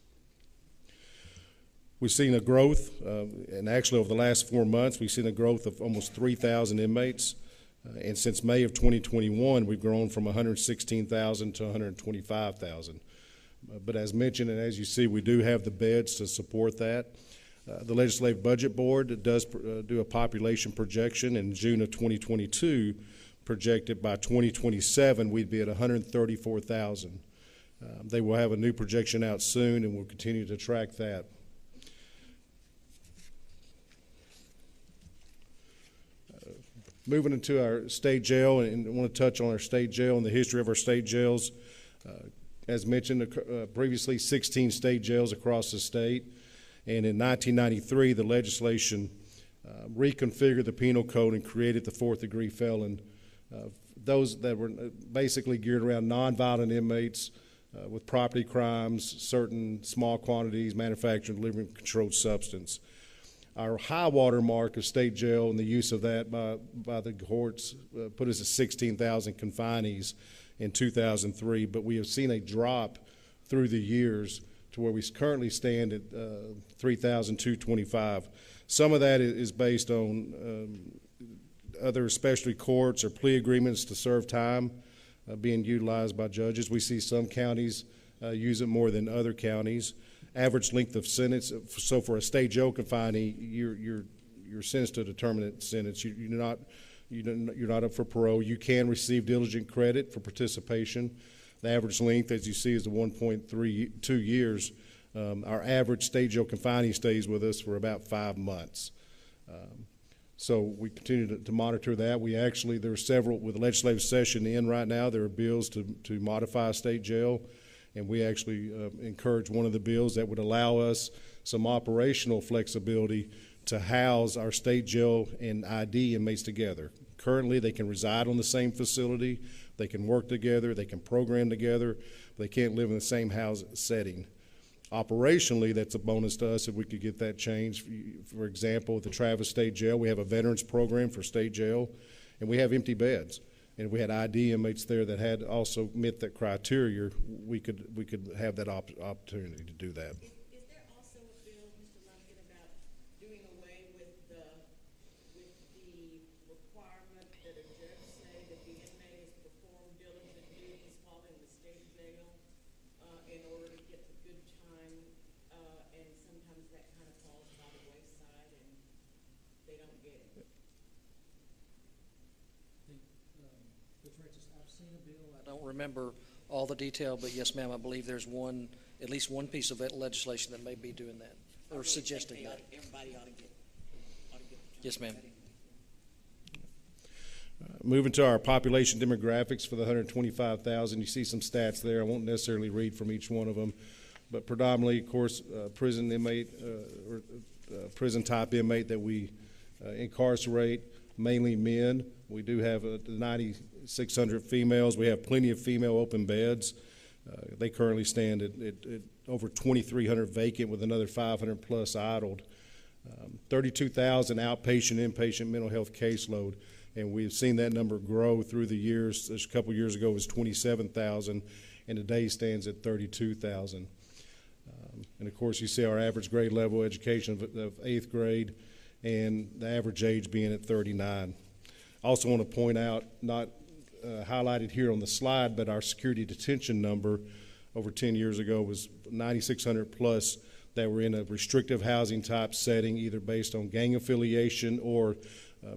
M: We've seen a growth, and actually over the last 4 months, we've seen a growth of almost 3,000 inmates. And since May of 2021, we've grown from 116,000 to 125,000. But as mentioned, and as you see, we do have the beds to support that. The Legislative Budget Board does do a population projection in June of 2022, projected by 2027, we'd be at 134,000. They will have a new projection out soon, and we'll continue to track that. Moving into our state jail, and I want to touch on our state jail and the history of our state jails. As mentioned previously, 16 state jails across the state. And in 1993, the legislation reconfigured the penal code and created the 4th-degree felon. Those that were basically geared around nonviolent inmates with property crimes, certain small quantities, manufacturing, delivering controlled substance. Our high water mark of state jail and the use of that by the courts put us at 16,000 confinees in 2003, but we have seen a drop through the years to where we currently stand at 3,225. Some of that is based on other specialty courts or plea agreements to serve time being utilized by judges. We see some counties use it more than other counties. Average length of sentence, so for a state jail confinee, you're sentenced to a determinate sentence. You're not up for parole. You can receive diligent credit for participation. The average length, as you see, is the 1.32 years. Our average state jail confinee stays with us for about 5 months. So we continue to monitor that. There are several, with the legislative session in right now, there are bills to modify a state jail. And we actually encourage one of the bills that would allow us some operational flexibility to house our state jail and ID inmates together. Currently, they can reside on the same facility, they can work together, they can program together, but they can't live in the same house setting. Operationally, that's a bonus to us if we could get that changed. For example, at the Travis State Jail, we have a veterans program for state jail, and we have empty beds. And if we had ID inmates there that had also met that criteria, we could have that opportunity to do that.
P: Is there also a bill, Mr. Lumpkin, about doing away with the requirement that a judge say that the inmate has performed diligent duties while in the state jail in order to get the good time, and sometimes that kind of falls by the wayside and they don't get it?
L: I've seen a bill. I don't remember all the detail, but yes, ma'am, I believe there's at least one piece of legislation that may be doing that or suggesting that.
P: Everybody ought to get
L: Yes, ma'am.
M: Moving to our population demographics for the 125,000, you see some stats there. I won't necessarily read from each one of them, but predominantly, of course, prison inmate or prison type inmate that we incarcerate, mainly men. We do have 9,600 females. We have plenty of female open beds. They currently stand at over 2,300 vacant with another 500 plus idled. 32,000 outpatient, inpatient mental health caseload, and we've seen that number grow through the years. Just a couple years ago it was 27,000, and today stands at 32,000. And of course, you see our average grade level education of 8th grade, and the average age being at 39. I also want to point out, not highlighted here on the slide, but our security detention number over 10 years ago was 9,600 plus that were in a restrictive housing type setting, either based on gang affiliation or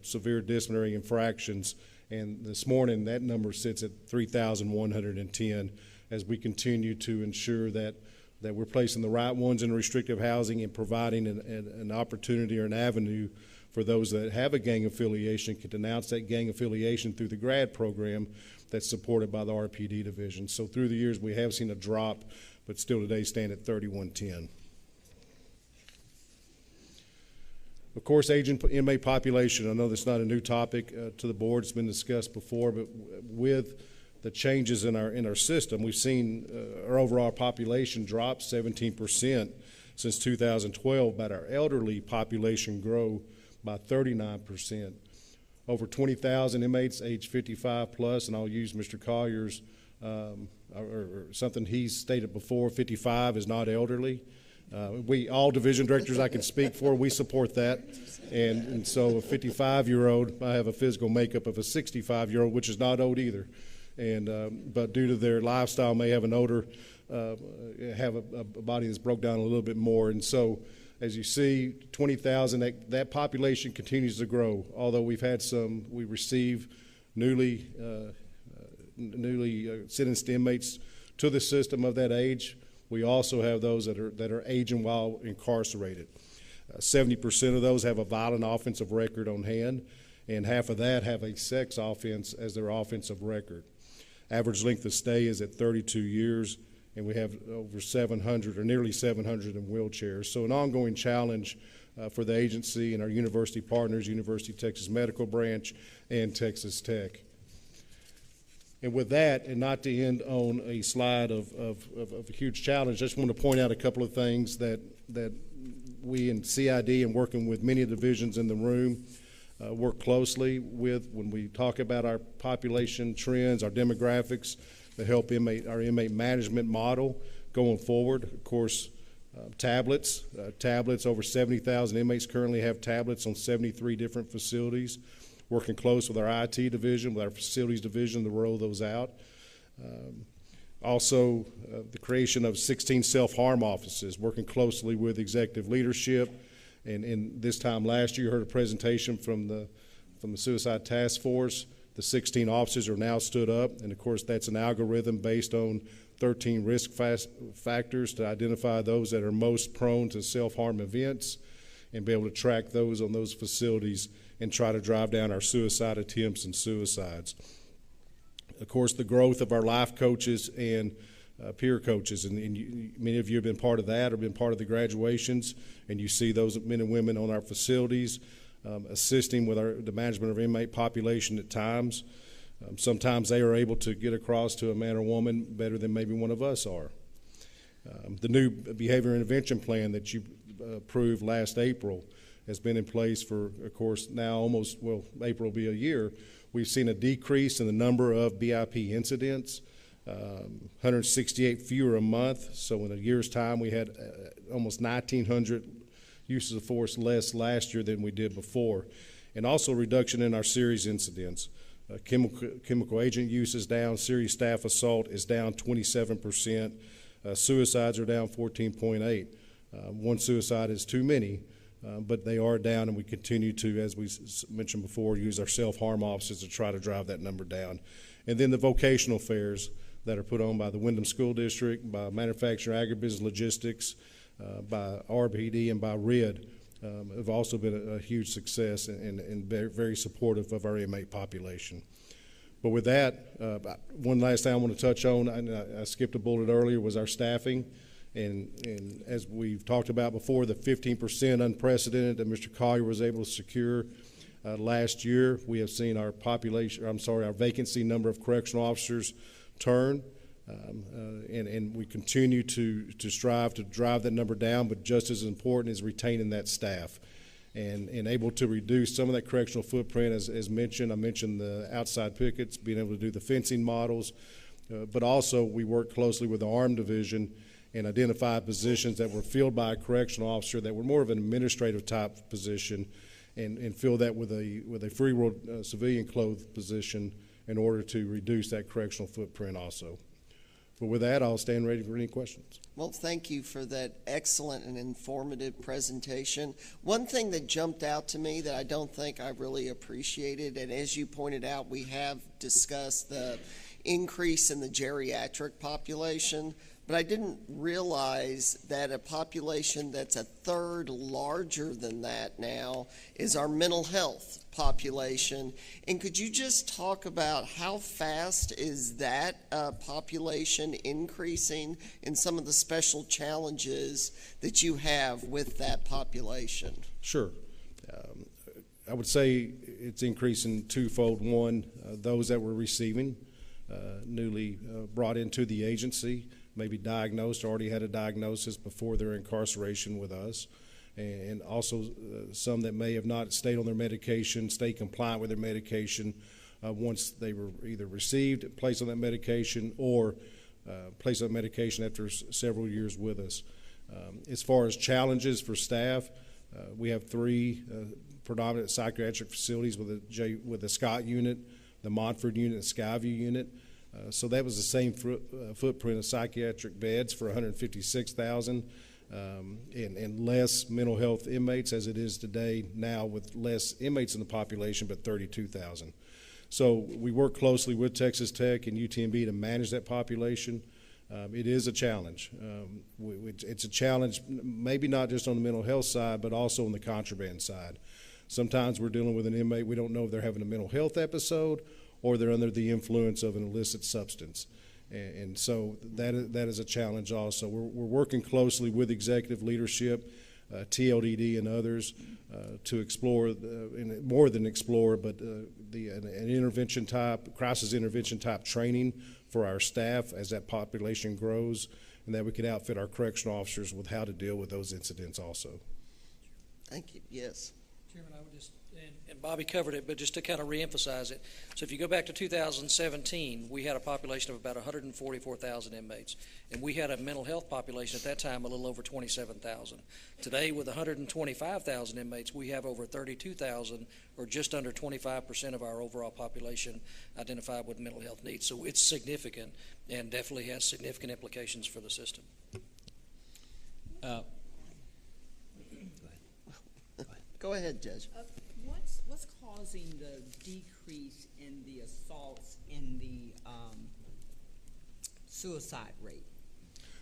M: severe disciplinary infractions. And this morning, that number sits at 3,110 as we continue to ensure that we're placing the right ones in restrictive housing and providing an opportunity or an avenue for those that have a gang affiliation can denounce that gang affiliation through the grad program that's supported by the RPD division. So through the years, we have seen a drop, but still today stand at 3,110. Of course, aging inmate population. I know that's not a new topic to the board. It's been discussed before, but with the changes in our system, we've seen our overall population drop 17% since 2012, but our elderly population grow by 39%. Over 20,000 inmates age 55 plus, and I'll use Mr. Collier's or something he's stated before, 55 is not elderly. We, all division directors I can speak for, we support that. And so a 55-year-old, I have a physical makeup of a 65-year-old, which is not old either. And but due to their lifestyle, may have an older, have a body that's broke down a little bit more. And so, as you see, 20,000, that population continues to grow. Although we've had we receive newly sentenced inmates to the system of that age. We also have those that are aging while incarcerated. 70% of those have a violent offensive record on hand, and half of that have a sex offense as their offensive record. Average length of stay is at 32 years, and we have over 700 or nearly 700 in wheelchairs. So an ongoing challenge for the agency and our university partners, University of Texas Medical Branch and Texas Tech. And with that, and not to end on a slide of a huge challenge, I just want to point out a couple of things that we in CID and working with many divisions in the room work closely with when we talk about our population trends, our demographics, to help our inmate management model going forward. Of course, tablets, over 70,000 inmates currently have tablets on 73 different facilities. Working close with our IT division, with our facilities division to roll those out. Also, the creation of 16 self-harm offices, working closely with executive leadership. And this time last year, you heard a presentation from the Suicide Task Force. The 16 offices are now stood up, and of course, that's an algorithm based on 13 risk factors to identify those that are most prone to self-harm events and be able to track those on those facilities and try to drive down our suicide attempts and suicides. Of course, the growth of our life coaches and peer coaches, and many of you have been part of that or been part of the graduations, and you see those men and women on our facilities assisting with the management of our inmate population at times. Sometimes they are able to get across to a man or woman better than maybe one of us are. The new behavior intervention plan that you approved last April has been in place for, of course, now April will be a year. We've seen a decrease in the number of BIP incidents, 168 fewer a month. So in a year's time, we had almost 1,900 uses of force less last year than we did before. And also a reduction in our serious incidents. Chemical agent use is down, serious staff assault is down 27%, suicides are down 14.8%. One suicide is too many. But they are down, and we continue to, as we mentioned before, use our self-harm offices to try to drive that number down. And then the vocational fairs that are put on by the Windham School District, by Manufacturing Agribusiness Logistics, by RPD, and by RID have also been a huge success and very, very supportive of our inmate population. But with that, one last thing I want to touch on, I skipped a bullet earlier, was our staffing. And as we've talked about before, the 15% unprecedented that Mr. Collier was able to secure last year, we have seen our our vacancy number of correctional officers turn. And we continue to strive to drive that number down, but just as important is retaining that staff and able to reduce some of that correctional footprint. As mentioned, I mentioned the outside pickets, being able to do the fencing models, but also we work closely with the Armed Division and identify positions that were filled by a correctional officer that were more of an administrative type position, and fill that with a free world civilian clothed position in order to reduce that correctional footprint also. But with that, I'll stand ready for any questions.
B: Well, thank you for that excellent and informative presentation. One thing that jumped out to me that I don't think I really appreciated, and as you pointed out, we have discussed the increase in the geriatric population, but I didn't realize that a population that's a third larger than that now is our mental health population. And could you just talk about how fast is that population increasing and some of the special challenges that you have with that population?
M: Sure. I would say it's increasing twofold. One, those that were receiving, newly brought into the agency, maybe diagnosed, already had a diagnosis before their incarceration with us, and also some that may have not stayed on their medication, stay compliant with their medication once they were either received, placed on that medication, or placed on medication after several years with us. As far as challenges for staff, we have 3 predominant psychiatric facilities with the Scott unit, the Montford unit, and Skyview unit. So that was the same footprint of psychiatric beds for 156,000 and less mental health inmates as it is today now, with less inmates in the population, but 32,000. So we work closely with Texas Tech and UTMB to manage that population. It is a challenge. It's a challenge maybe not just on the mental health side, but also on the contraband side. Sometimes we're dealing with an inmate, we don't know if they're having a mental health episode or they're under the influence of an illicit substance. And so that is a challenge also. We're working closely with executive leadership, TLDD and others to explore, and more than explore, but an intervention type, crisis intervention type training for our staff as that population grows, and that we can outfit our correctional officers with how to deal with those incidents also.
B: Thank you. Yes.
L: Chairman, I would just, and Bobby covered it, but just to kind of reemphasize it. So if you go back to 2017, we had a population of about 144,000 inmates, and we had a mental health population at that time a little over 27,000. Today, with 125,000 inmates, we have over 32,000, or just under 25% of our overall population identified with mental health needs. So it's significant and definitely has significant implications for the system.
B: Go ahead, Judge.
Q: What's causing the decrease in the assaults and the suicide rate?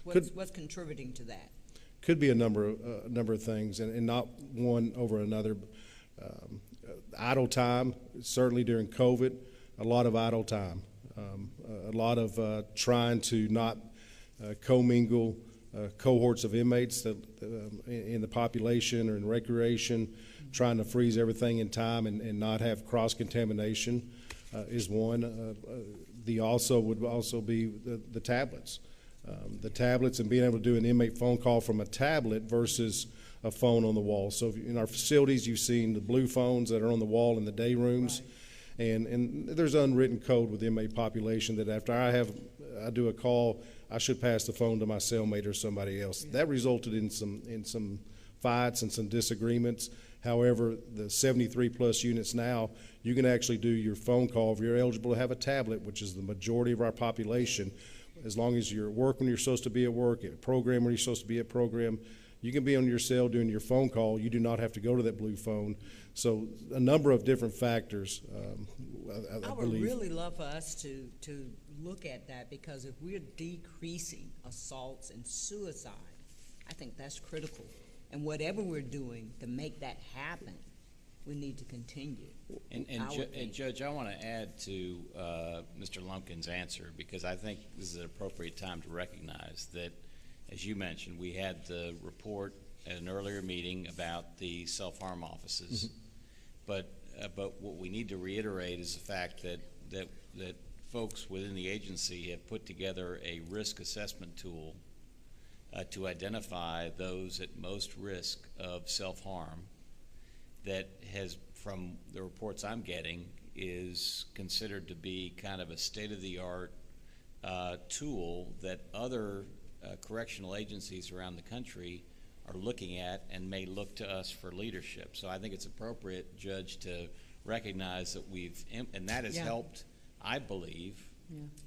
Q: What's contributing to that?
M: Could be a number of things, and not one over another. Idle time, certainly during COVID, a lot of idle time, a lot of trying to not commingle cohorts of inmates that in the population or in recreation, trying to freeze everything in time and not have cross-contamination is one. The also would also be the tablets. The tablets and being able to do an inmate phone call from a tablet versus a phone on the wall. So in our facilities, you've seen the blue phones that are on the wall in the day rooms. Right. And there's unwritten code with the inmate population that after I do a call, I should pass the phone to my cellmate or somebody else. Yeah. That resulted in some fights and some disagreements. However, the 73 plus units now, you can actually do your phone call if you're eligible to have a tablet, which is the majority of our population. As long as you're at work when you're supposed to be at work, at a program when you're supposed to be at program, you can be on your cell doing your phone call. You do not have to go to that blue phone. So a number of different factors, I
Q: would
M: believe.
Q: really love for us to look at that, because if we're decreasing assaults and suicide, I think that's critical.
S: And whatever we're doing to make that happen, we need to continue.
N: And Judge, I want to add to Mr. Lumpkin's answer, because I think this is an appropriate time to recognize that, as you mentioned, we had the report at an earlier meeting about the self-harm offices. But what we need to reiterate is the fact that folks within the agency have put together a risk assessment tool to identify those at most risk of self-harm that has, from the reports I'm getting, is considered to be kind of a state-of-the-art tool that other correctional agencies around the country are looking at and may look to us for leadership. So I think it's appropriate, Judge, to recognize that and that has helped, I believe,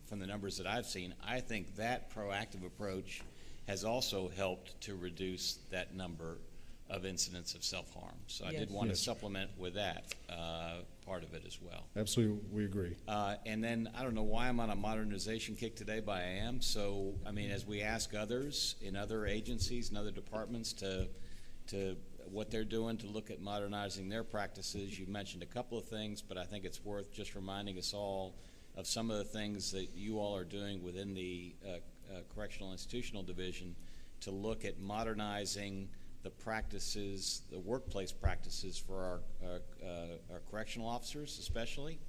N: from the numbers that I've seen. I think that proactive approach has also helped to reduce that number of incidents of self-harm. So I did want to supplement with that part of it as well.
M: Absolutely, we agree.
N: And then I don't know why I'm on a modernization kick today, but I am. So, I mean, as we ask others in other agencies and other departments to what they're doing to look at modernizing their practices, you mentioned a couple of things, but I think it's worth just reminding us all of some of the things that you all are doing within the Correctional Institutional Division to look at modernizing the practices, the workplace practices for our correctional officers especially.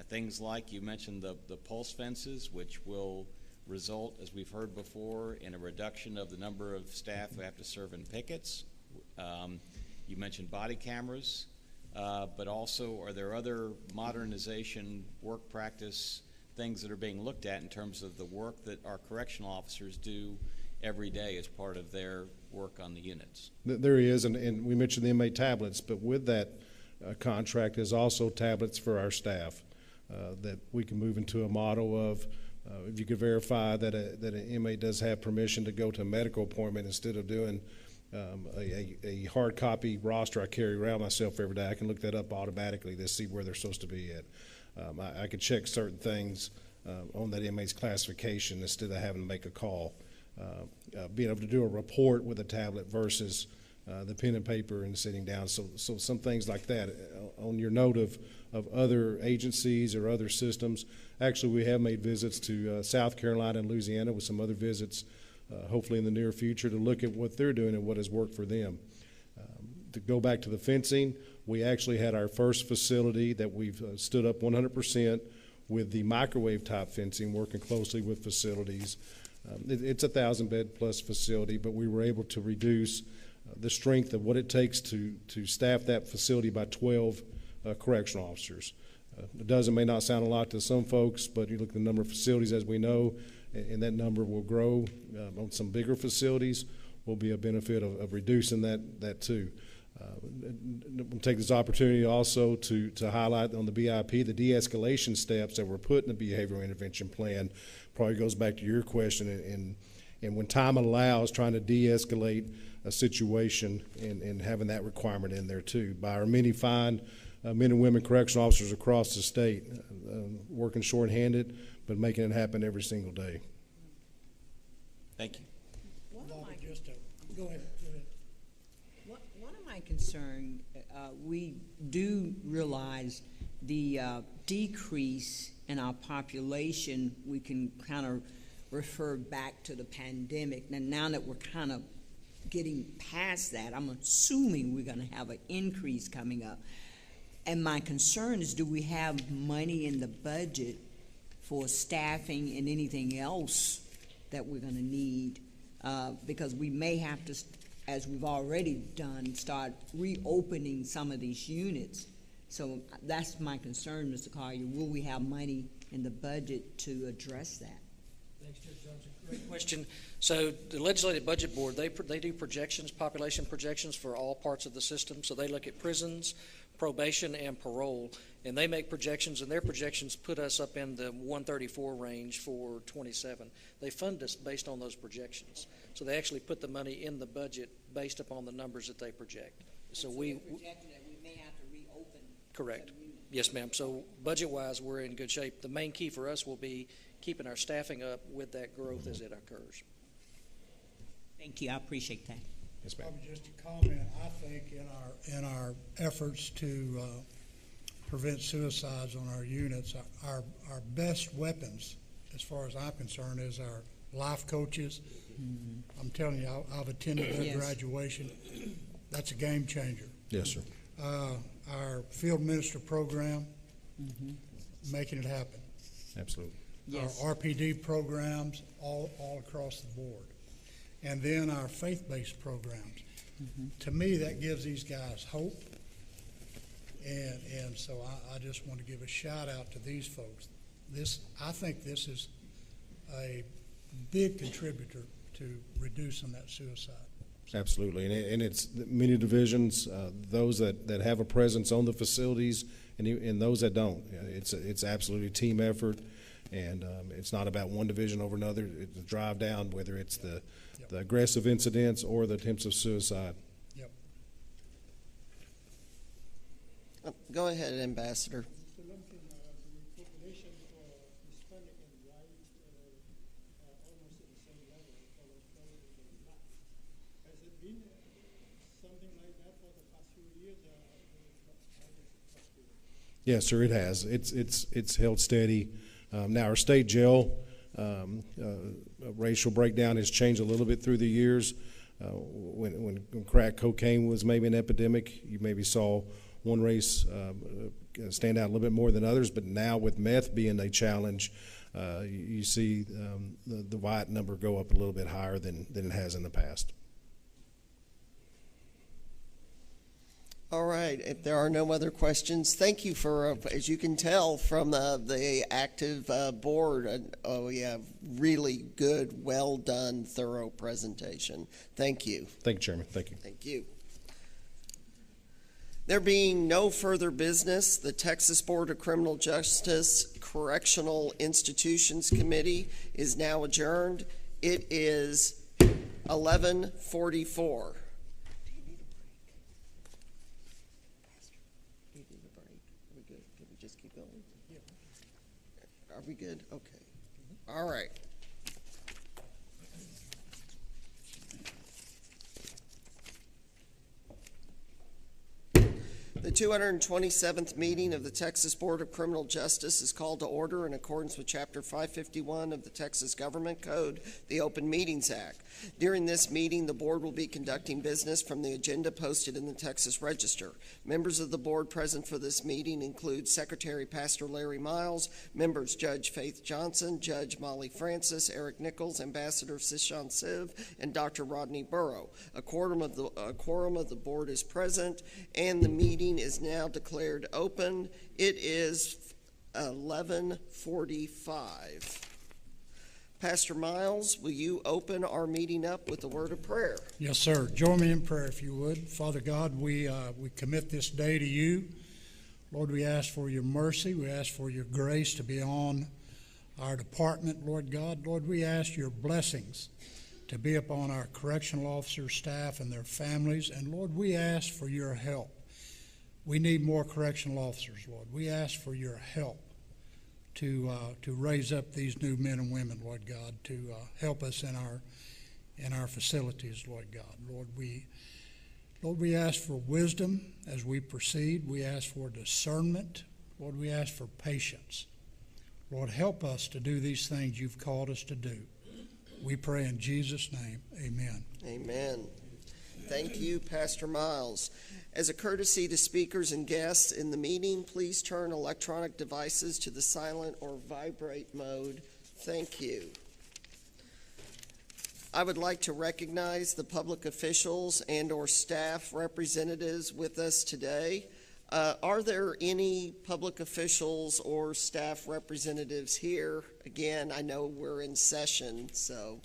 N: Things like you mentioned the pulse fences, which will result, as we've heard before, in a reduction of the number of staff who have to serve in pickets. You mentioned body cameras, but also are there other modernization work practice things that are being looked at in terms of the work that our correctional officers do every day as part of their work on the units?
M: There is, and we mentioned the inmate tablets, but with that contract is also tablets for our staff that we can move into a model of if you could verify that an inmate does have permission to go to a medical appointment instead of doing a hard copy roster I carry around myself every day. I can look that up automatically to see where they're supposed to be at. I can check certain things on that inmate's classification instead of having to make a call. Being able to do a report with a tablet versus the pen and paper and sitting down. So some things like that. On your note of other agencies or other systems, actually we have made visits to South Carolina and Louisiana with some other visits, hopefully in the near future, to look at what they're doing and what has worked for them. To go back to the fencing, we actually had our first facility that we've stood up 100% with the microwave type fencing, working closely with facilities. It's a 1,000-bed plus facility, but we were able to reduce the strength of what it takes to staff that facility by 12 correctional officers. A dozen may not sound a lot to some folks, but you look at the number of facilities, as we know, and that number will grow. On some bigger facilities will be a benefit of reducing that too. We'll take this opportunity also to highlight on the BIP the de-escalation steps that were put in the behavioral intervention plan. Probably goes back to your question, and when time allows, trying to de-escalate a situation and having that requirement in there too by our many fine men and women correctional officers across the state, working shorthanded, but making it happen every single day.
N: Thank you.
K: Go ahead.
S: One of my concerns, we do realize the decrease in our population. We can kind of refer back to the pandemic. And now that we're kind of getting past that, I'm assuming we're going to have an increase coming up. And my concern is, do we have money in the budget for staffing and anything else that we're going to need? Because we may have to, as we've already done, start reopening some of these units. So that's my concern, Mr. Collier. Will we have money in the budget to address that?
L: Thanks, Judge Johnson. Great question. So the Legislative Budget Board, they do projections, population projections for all parts of the system. So they look at prisons, probation, and parole, and they make projections, and their projections put us up in the 134 range for 27. They fund us based on those projections. So they actually put the money in the budget based upon the numbers that they project. So we
S: projected that we may have to reopen.
L: Correct. Yes, ma'am. So budget-wise, we're in good shape. The main key for us will be keeping our staffing up with that growth as it occurs.
S: Thank you. I appreciate that.
A: Yes, ma'am.
K: Probably just a comment. I think in our efforts to prevent suicides on our units, our best weapons, as far as I'm concerned, is our life coaches. Mm-hmm. I'm telling you, I've attended their
S: Yes.
K: graduation. That's a game changer.
A: Yes, sir.
K: Our field minister program, making it happen.
A: Absolutely.
S: Yes.
K: Our RPD programs all across the board. And then our faith-based programs. To me, that gives these guys hope. And so I just want to give a shout out to these folks. I think this is a big contributor to reducing that suicide.
A: Absolutely, and it's many divisions, those that have a presence on the facilities, and those that don't. It's absolutely a team effort, and it's not about one division over another. It's a drive down, whether it's the aggressive incidents or the attempts of suicide.
K: Yep.
B: Go ahead, Ambassador.
A: Yes, sir, it has. It's held steady. Now, our state jail racial breakdown has changed a little bit through the years. When crack cocaine was maybe an epidemic, you maybe saw one race stand out a little bit more than others. But now, with meth being a challenge, you see the white number go up a little bit higher than it has in the past.
B: All right, if there are no other questions, thank you for, as you can tell from the active board, really good, well done, thorough presentation. Thank you.
A: Thank you, Chairman. Thank you.
B: Thank you. There being no further business, the Texas Board of Criminal Justice Correctional Institutions Committee is now adjourned. It is 11:44. Are we good? Okay. All right. The 227th meeting of the Texas Board of Criminal Justice is called to order in accordance with Chapter 551 of the Texas Government Code, the Open Meetings Act. During this meeting, the board will be conducting business from the agenda posted in the Texas Register. Members of the board present for this meeting include Secretary Pastor Larry Miles, members Judge Faith Johnson, Judge Molly Francis, Eric Nichols, Ambassador Sishan Siv, and Dr. Rodney Burrow. A quorum of the board is present, and the meeting is now declared open. It is 11:45. Pastor Miles, will you open our meeting up with a word of prayer?
K: Yes, sir. Join me in prayer, if you would. Father God, we commit this day to you. Lord, we ask for your mercy. We ask for your grace to be on our department, Lord God. Lord, we ask your blessings to be upon our correctional officer staff and their families. And Lord, we ask for your help. We need more correctional officers, Lord. We ask for your help to raise up these new men and women, Lord God, to help us in our facilities, Lord God. Lord, we ask for wisdom as we proceed. We ask for discernment. Lord, we ask for patience. Lord, help us to do these things you've called us to do. We pray in Jesus' name, amen.
B: Amen. Thank you, Pastor Miles. As a courtesy to speakers and guests in the meeting, please turn electronic devices to the silent or vibrate mode. Thank you. I would like to recognize the public officials and or staff representatives with us today. Are there any public officials or staff representatives here? Again, I know we're in session, so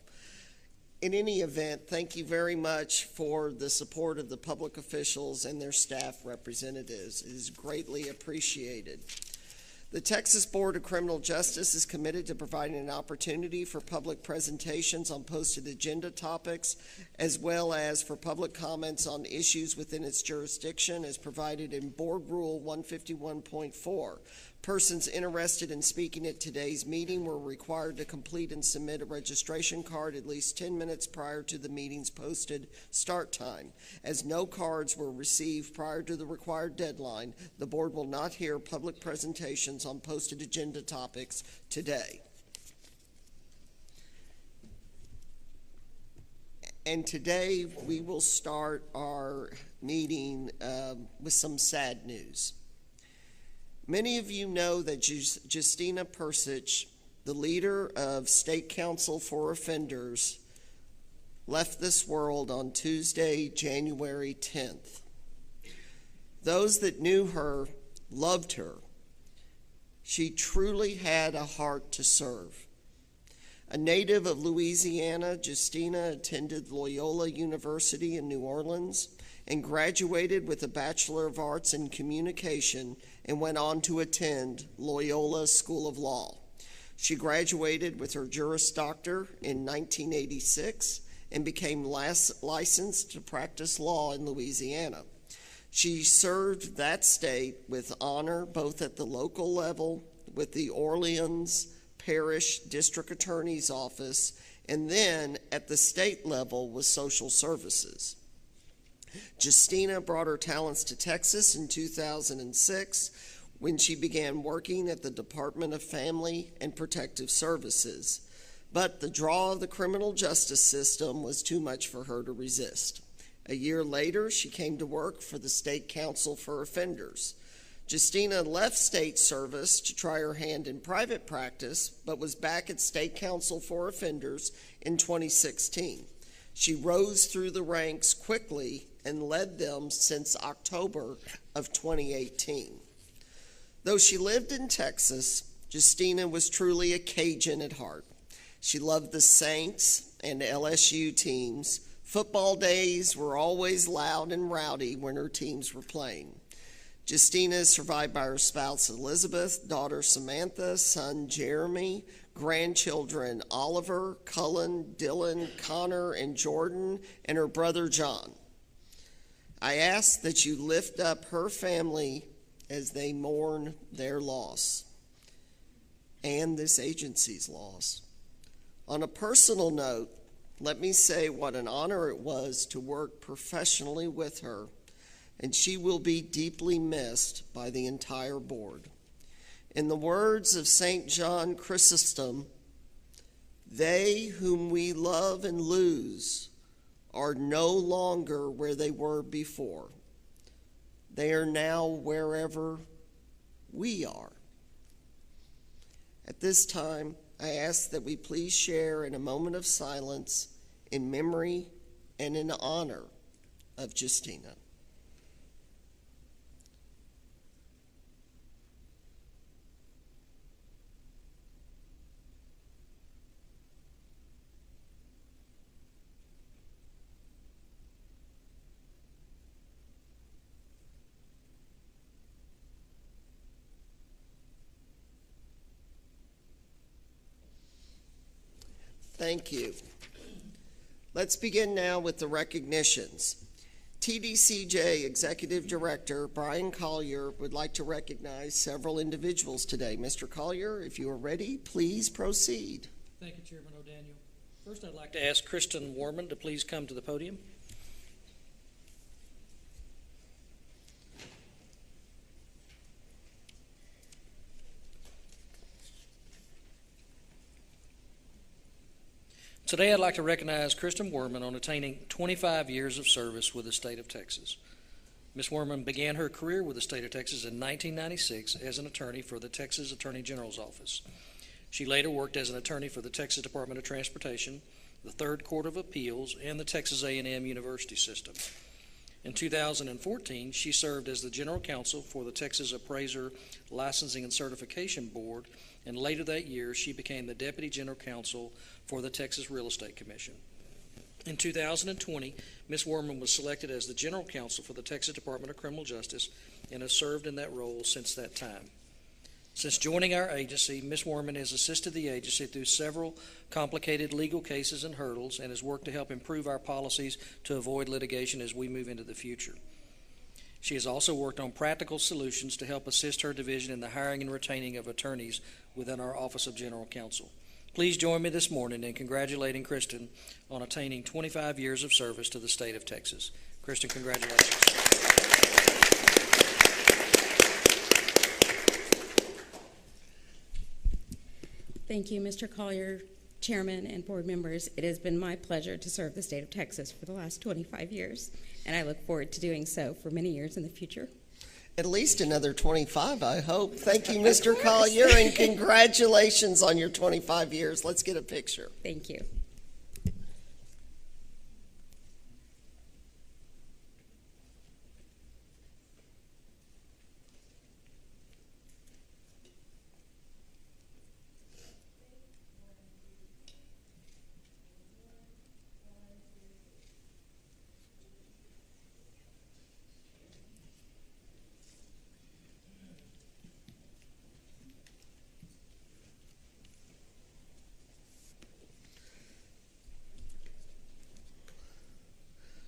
B: in any event, thank you very much for the support of the public officials and their staff representatives. It is greatly appreciated. The Texas Board of Criminal Justice is committed to providing an opportunity for public presentations on posted agenda topics, as well as for public comments on issues within its jurisdiction as provided in Board Rule 151.4. Persons interested in speaking at today's meeting were required to complete and submit a registration card at least 10 minutes prior to the meeting's posted start time. As no cards were received prior to the required deadline, the board will not hear public presentations on posted agenda topics today. And today we will start our meeting with some sad news. Many of you know that Justina Persich, the leader of State Council for Offenders, left this world on Tuesday, January 10th. Those that knew her loved her. She truly had a heart to serve. A native of Louisiana, Justina attended Loyola University in New Orleans and graduated with a Bachelor of Arts in Communication and went on to attend Loyola School of Law. She graduated with her Juris Doctor in 1986 and became licensed to practice law in Louisiana. She served that state with honor both at the local level with the Orleans Parish District Attorney's Office and then at the state level with social services. Justina brought her talents to Texas in 2006 when she began working at the Department of Family and Protective Services. But the draw of the criminal justice system was too much for her to resist. A year later, she came to work for the State Council for Offenders. Justina left state service to try her hand in private practice, but was back at State Council for Offenders in 2016. She rose through the ranks quickly and led them since October of 2018. Though she lived in Texas, Justina was truly a Cajun at heart. She loved the Saints and LSU teams. Football days were always loud and rowdy when her teams were playing. Justina is survived by her spouse Elizabeth, daughter Samantha, son Jeremy, grandchildren Oliver, Cullen, Dylan, Connor, and Jordan, and her brother John. I ask that you lift up her family as they mourn their loss and this agency's loss. On a personal note, let me say what an honor it was to work professionally with her, and she will be deeply missed by the entire board. In the words of St. John Chrysostom, they whom we love and lose are no longer where they were before. They are now wherever we are. At this time, I ask that we please share in a moment of silence in memory and in honor of Justina. Thank you. Let's begin now with the recognitions. TBCJ Executive Director Brian Collier would like to recognize several individuals today. Mr. Collier, if you are ready, please proceed.
L: Thank you, Chairman O'Daniel. First, I'd like to ask Kristen Warman to please come to the podium. Today, I'd like to recognize Kristen Werman on attaining 25 years of service with the state of Texas. Ms. Werman began her career with the state of Texas in 1996 as an attorney for the Texas Attorney General's Office. She later worked as an attorney for the Texas Department of Transportation, the Third Court of Appeals, and the Texas A&M University System. In 2014, she served as the General Counsel for the Texas Appraiser Licensing and Certification Board, and later that year, she became the Deputy General Counsel for the Texas Real Estate Commission. In 2020, Ms. Werman was selected as the General Counsel for the Texas Department of Criminal Justice and has served in that role since that time. Since joining our agency, Ms. Werman has assisted the agency through several complicated legal cases and hurdles and has worked to help improve our policies to avoid litigation as we move into the future.
T: She has also worked on practical solutions to help assist her division in the hiring and retaining of attorneys within our Office of General Counsel. Please join me this morning in congratulating Kristen on attaining 25 years of service to the state of Texas. Kristen, congratulations.
U: Thank you, Mr. Collier, Chairman, and board members. It has been my pleasure to serve the state of Texas for the last 25 years, and I look forward to doing so for many years in the future.
B: At least another 25, I hope. Thank you, Mr. Collier, and congratulations on your 25 years. Let's get a picture.
U: Thank you.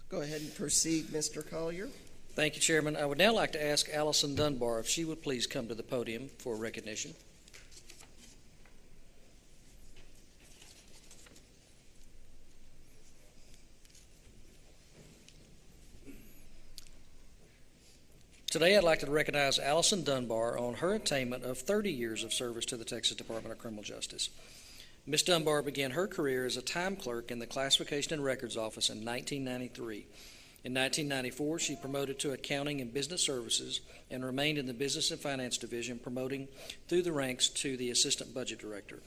B: Go ahead and proceed, Mr. Collier.
T: Thank you, Chairman. I would now like to ask Allison Dunbar if she would please come to the podium for recognition. Today, I'd like to recognize Allison Dunbar on her attainment of 30 years of service to the Texas Department of Criminal Justice. Ms. Dunbar began her career as a time clerk in the Classification and Records Office in 1993. In 1994, she promoted to Accounting and Business Services and remained in the Business and Finance Division, promoting through the ranks to the Assistant Budget Director.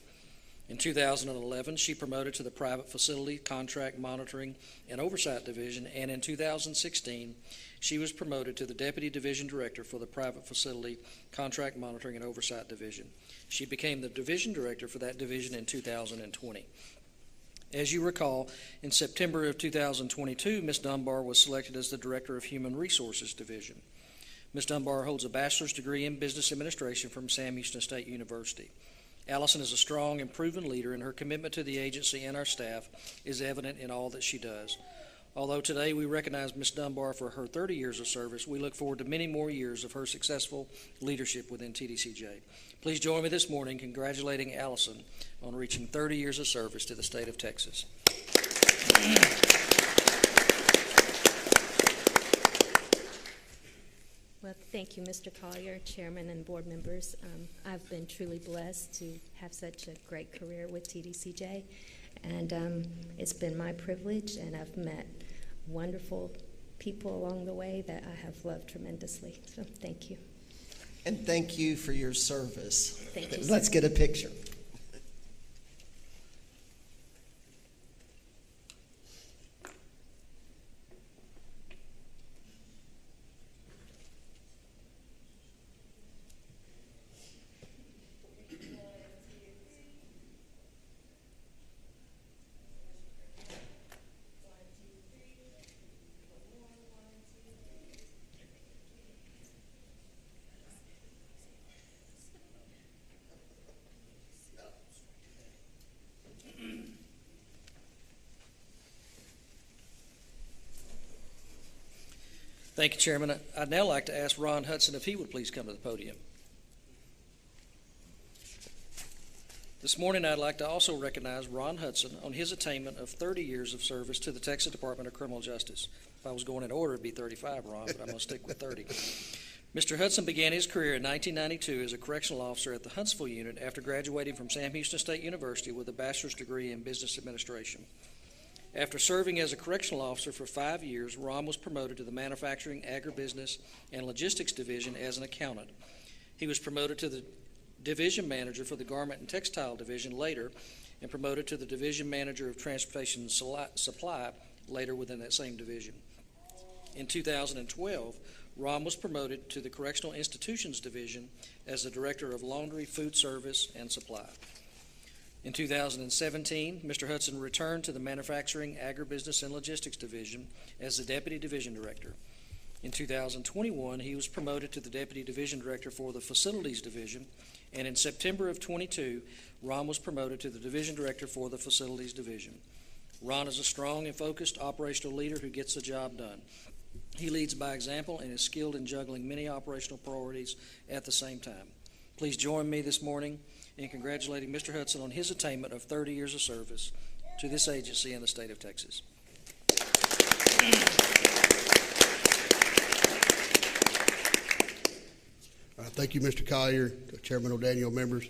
T: In 2011, she promoted to the Private Facility, Contract Monitoring, and Oversight Division, and in 2016, she was promoted to the Deputy Division Director for the Private Facility, Contract Monitoring, and Oversight Division. She became the Division Director for that division in 2020. As you recall, in September of 2022, Ms. Dunbar was selected as the Director of Human Resources Division. Ms. Dunbar holds a bachelor's degree in Business Administration from Sam Houston State University. Allison is a strong and proven leader, and her commitment to the agency and our staff is evident in all that she does. Although today we recognize Ms. Dunbar for her 30 years of service, we look forward to many more years of her successful leadership within TDCJ. Please join me this morning congratulating Allison on reaching 30 years of service to the state of Texas.
V: Well, thank you, Mr. Collier, Chairman and board members. I've been truly blessed to have such a great career with TDCJ, and it's been my privilege, and I've met wonderful people along the way that I have loved tremendously. So thank you.
B: And thank you for your service.
V: Thank you,
B: Let's
V: sir.
B: get a picture.
T: Thank you, Chairman. I'd now like to ask Ron Hudson if he would please come to the podium. This morning, I'd like to also recognize Ron Hudson on his attainment of 30 years of service to the Texas Department of Criminal Justice. If I was going in order, it'd be 35, Ron, but I'm going to stick with 30. Mr. Hudson began his career in 1992 as a correctional officer at the Huntsville unit after graduating from Sam Houston State University with a bachelor's degree in business administration. After serving as a correctional officer for 5 years, Ron was promoted to the Manufacturing, Agribusiness, and Logistics Division as an accountant. He was promoted to the Division Manager for the Garment and Textile Division later, and promoted to the Division Manager of Transportation and Supply later within that same division. In 2012, Ron was promoted to the Correctional Institutions Division as the Director of Laundry, Food Service, and Supply. In 2017, Mr. Hudson returned to the Manufacturing, Agribusiness, and Logistics Division as the Deputy Division Director. In 2021, he was promoted to the Deputy Division Director for the Facilities Division, and in September of 22, Ron was promoted to the Division Director for the Facilities Division. Ron is a strong and focused operational leader who gets the job done. He leads by example and is skilled in juggling many operational priorities at the same time. Please join me this morning in congratulating Mr. Hudson on his attainment of 30 years of service to this agency in the state of Texas.
O: Thank you, Mr. Collier, Chairman O'Daniel, members.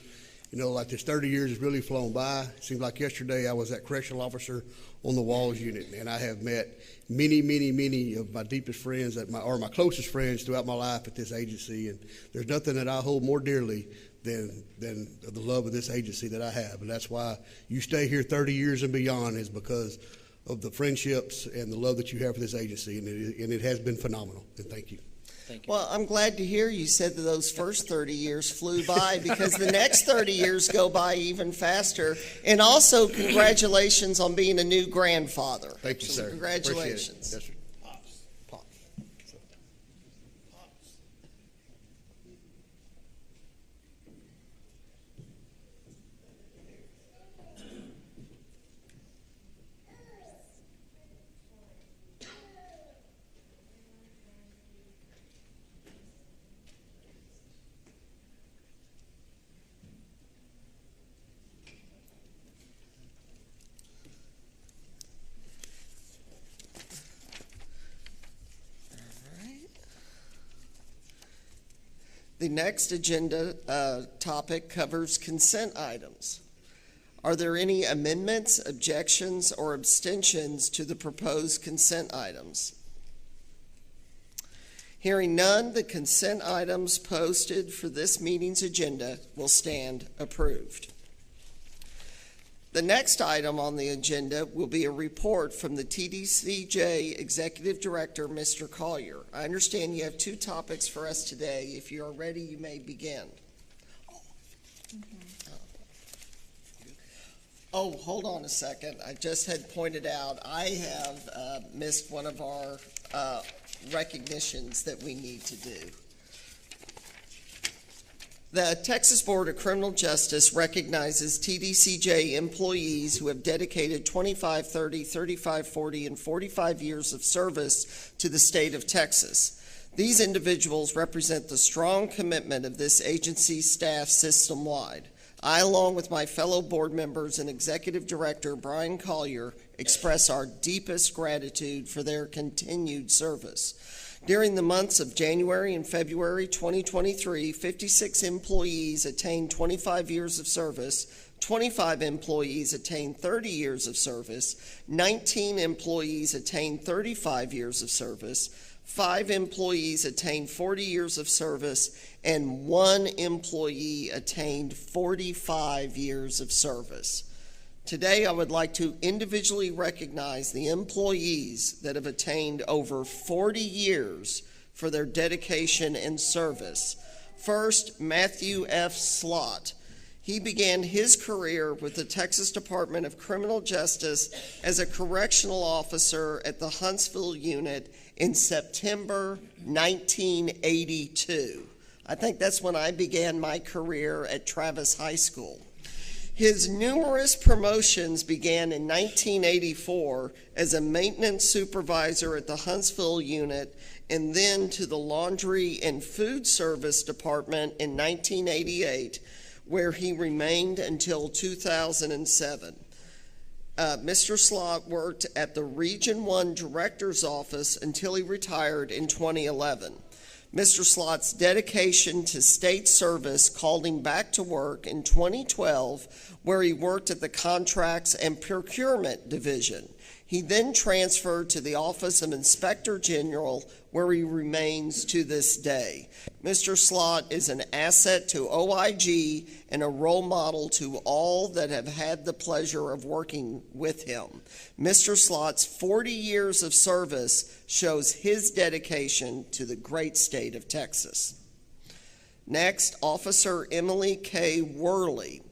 O: You know, like this 30 years has really flown by. It seems like yesterday I was that correctional officer on the Walls unit, and I have met many of my deepest friends, or my closest friends throughout my life at this agency, and there's nothing that I hold more dearly than the love of this agency that I have, and that's why you stay here 30 years and beyond, is because of the friendships and the love that you have for this agency, and it has been phenomenal, and thank you.
T: Thank you.
B: Well, I'm glad to hear you said that those first 30 years flew by, because the next 30 years go by even faster. And also, congratulations on being a new grandfather.
O: Thank you, sir.
B: Congratulations.
O: Yes, sir.
B: The next agenda topic covers consent items. Are there any amendments, objections, or abstentions to the proposed consent items? Hearing none, the consent items posted for this meeting's agenda will stand approved. The next item on the agenda will be a report from the TBCJ Executive Director, Mr. Collier. I understand you have two topics for us today. If you are ready, you may begin. Oh, hold on a second. I just had pointed out I have missed one of our recognitions that we need to do. The Texas Board of Criminal Justice recognizes TBCJ employees who have dedicated 25, 30, 35, 40, and 45 years of service to the state of Texas. These individuals represent the strong commitment of this agency's staff system-wide. I, along with my fellow board members and Executive Director Brian Collier, express our deepest gratitude for their continued service. During the months of January and February 2023, 56 employees attained 25 years of service, 25 employees attained 30 years of service, 19 employees attained 35 years of service, 5 employees attained 40 years of service, and 1 employee attained 45 years of service. Today, I would like to individually recognize the employees that have attained over 40 years for their dedication and service. First, Matthew F. Slott. He began his career with the Texas Department of Criminal Justice as a correctional officer at the Huntsville unit in September 1982. I think that's when I began my career at Travis High School. His numerous promotions began in 1984 as a maintenance supervisor at the Huntsville unit, and then to the Laundry and Food Service Department in 1988, where he remained until 2007. Mr. Slott worked at the Region 1 Director's Office until he retired in 2011. Mr. Slott's dedication to state service called him back to work in 2012, where he worked at the Contracts and Procurement Division. He then transferred to the Office of Inspector General, where he remains to this day. Mr. Slott is an asset to OIG and a role model to all that have had the pleasure of working with him. Mr. Slott's 40 years of service shows his dedication to the great state of Texas. Next, Officer Emily K. Worley.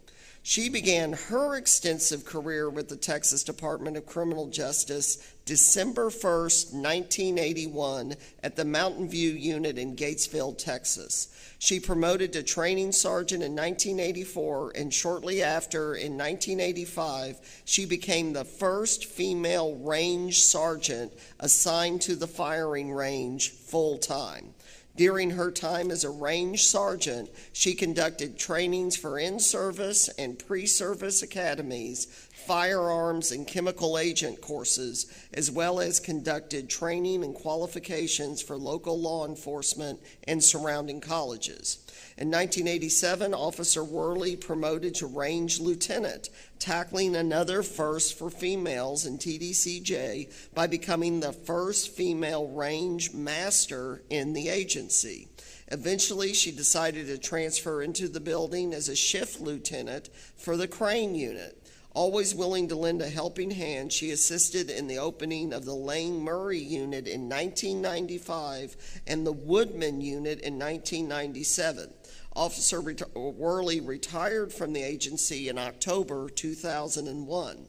B: She began her extensive career with the Texas Department of Criminal Justice December 1st, 1981 at the Mountain View Unit in Gatesville, Texas. She promoted to training sergeant in 1984, and shortly after, in 1985, she became the first female range sergeant assigned to the firing range full-time. During her time as a range sergeant, she conducted trainings for in-service and pre-service academies, firearms and chemical agent courses, as well as conducted training and qualifications for local law enforcement and surrounding colleges. In 1987, Officer Worley promoted to range lieutenant, tackling another first for females in TDCJ by becoming the first female range master in the agency. Eventually, she decided to transfer into the building as a shift lieutenant for the Crane unit. Always willing to lend a helping hand, she assisted in the opening of the Lane Murray unit in 1995 and the Woodman unit in 1997. Officer Worley retired from the agency in October 2001.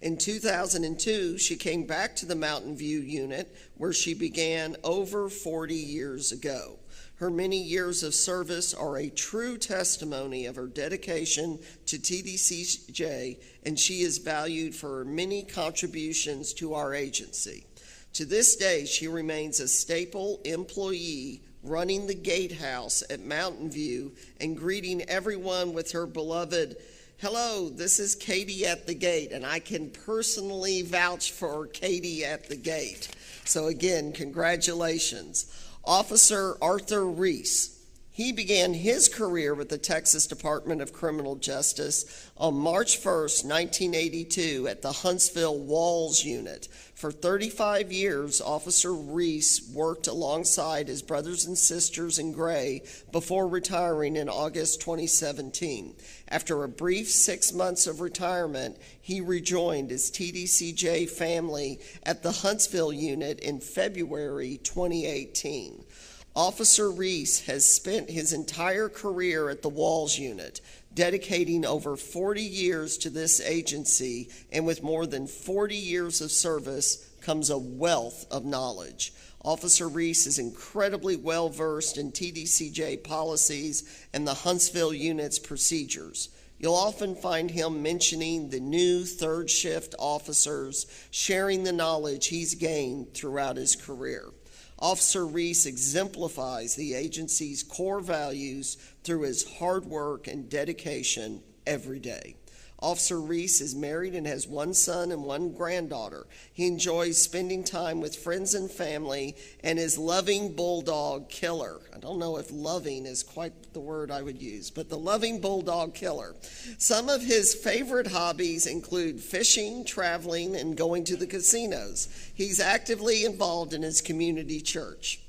B: In 2002, she came back to the Mountain View unit, where she began over 40 years ago. Her many years of service are a true testimony of her dedication to TDCJ, and she is valued for her many contributions to our agency. To this day, she remains a staple employee running the gatehouse at Mountain View and greeting everyone with her beloved, "Hello, this is Katie at the gate," and I can personally vouch for Katie at the gate. So again, congratulations. Officer Arthur Reese. He began his career with the Texas Department of Criminal Justice on March 1st, 1982 at the Huntsville Walls Unit. For 35 years, Officer Reese worked alongside his brothers and sisters in gray before retiring in August 2017. After a brief 6 months of retirement, he rejoined his TDCJ family at the Huntsville Unit in February 2018. Officer Reese has spent his entire career at the Walls Unit, dedicating over 40 years to this agency, and with more than 40 years of service comes a wealth of knowledge. Officer Reese is incredibly well-versed in TDCJ policies and the Huntsville Unit's procedures. You'll often find him mentioning the new third shift officers, sharing the knowledge he's gained throughout his career. Officer Reese exemplifies the agency's core values through his hard work and dedication every day. Officer Reese is married and has one son and one granddaughter. He enjoys spending time with friends and family and his loving bulldog, Killer. I don't know if loving is quite the word I would use, but the loving bulldog, Killer. Some of his favorite hobbies include fishing, traveling, and going to the casinos. He's actively involved in his community church.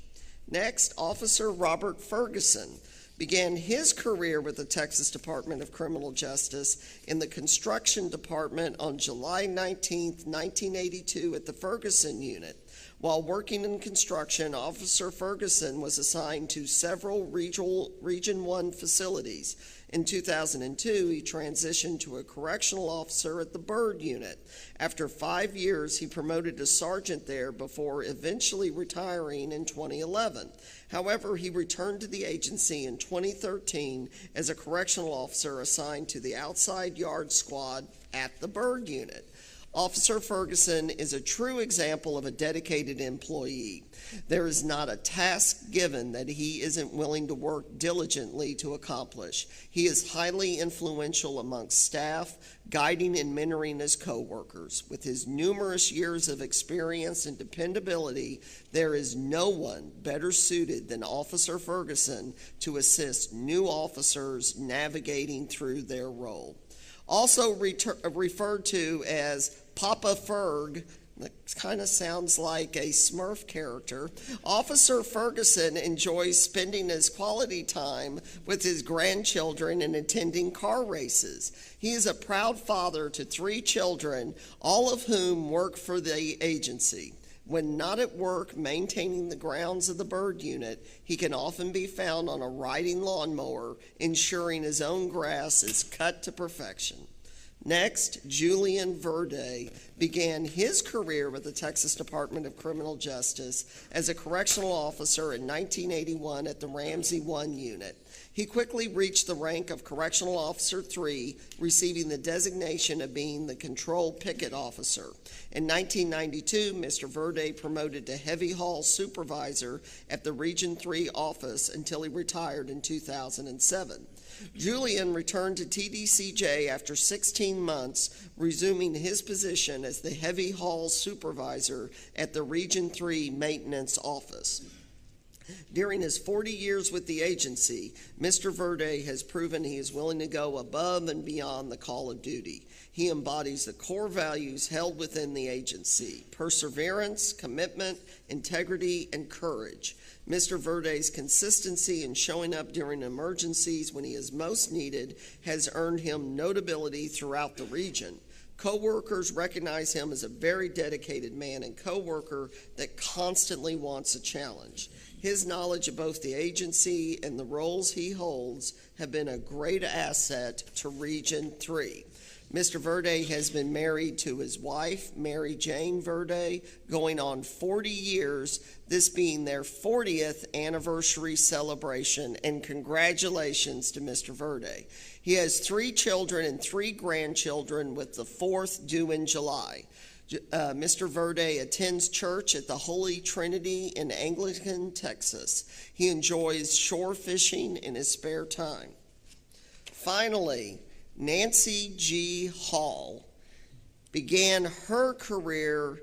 B: Next, Officer Robert Ferguson began his career with the Texas Department of Criminal Justice in the Construction Department on July 19, 1982 at the Ferguson Unit. While working in construction, Officer Ferguson was assigned to several Region 1 facilities. In 2002, he transitioned to a correctional officer at the Byrd Unit. After 5 years, he promoted to sergeant there before eventually retiring in 2011. However, he returned to the agency in 2013 as a correctional officer assigned to the outside yard squad at the Byrd Unit. Officer Ferguson is a true example of a dedicated employee. There is not a task given that he isn't willing to work diligently to accomplish. He is highly influential amongst staff, guiding and mentoring his coworkers. With his numerous years of experience and dependability, there is no one better suited than Officer Ferguson to assist new officers navigating through their role. Also referred to as Papa Ferg, that kind of sounds like a Smurf character. Officer Ferguson enjoys spending his quality time with his grandchildren and attending car races. He is a proud father to 3 children, all of whom work for the agency. When not at work maintaining the grounds of the bird unit, he can often be found on a riding lawnmower, ensuring his own grass is cut to perfection. Next, Julian Verde began his career with the Texas Department of Criminal Justice as a correctional officer in 1981 at the Ramsey 1 unit. He quickly reached the rank of Correctional Officer 3, receiving the designation of being the Control Picket Officer. In 1992, Mr. Verde promoted to Heavy Haul Supervisor at the Region 3 office until he retired in 2007. Julian returned to TBCJ after 16 months, resuming his position as the Heavy Haul Supervisor at the Region 3 Maintenance Office. During his 40 years with the agency, Mr. Verde has proven he is willing to go above and beyond the call of duty. He embodies the core values held within the agency: perseverance, commitment, integrity, and courage. Mr. Verde's consistency in showing up during emergencies when he is most needed has earned him notability throughout the region. Co-workers recognize him as a very dedicated man and co-worker that constantly wants a challenge. His knowledge of both the agency and the roles he holds have been a great asset to Region 3. Mr. Verde has been married to his wife, Mary Jane Verde, going on 40 years, this being their 40th anniversary celebration, and congratulations to Mr. Verde. He has 3 children and 3 grandchildren, with the 4th due in July. Mr. Verde attends church at the Holy Trinity in Anglican, Texas. He enjoys shore fishing in his spare time. Finally, Nancy G. Hall began her career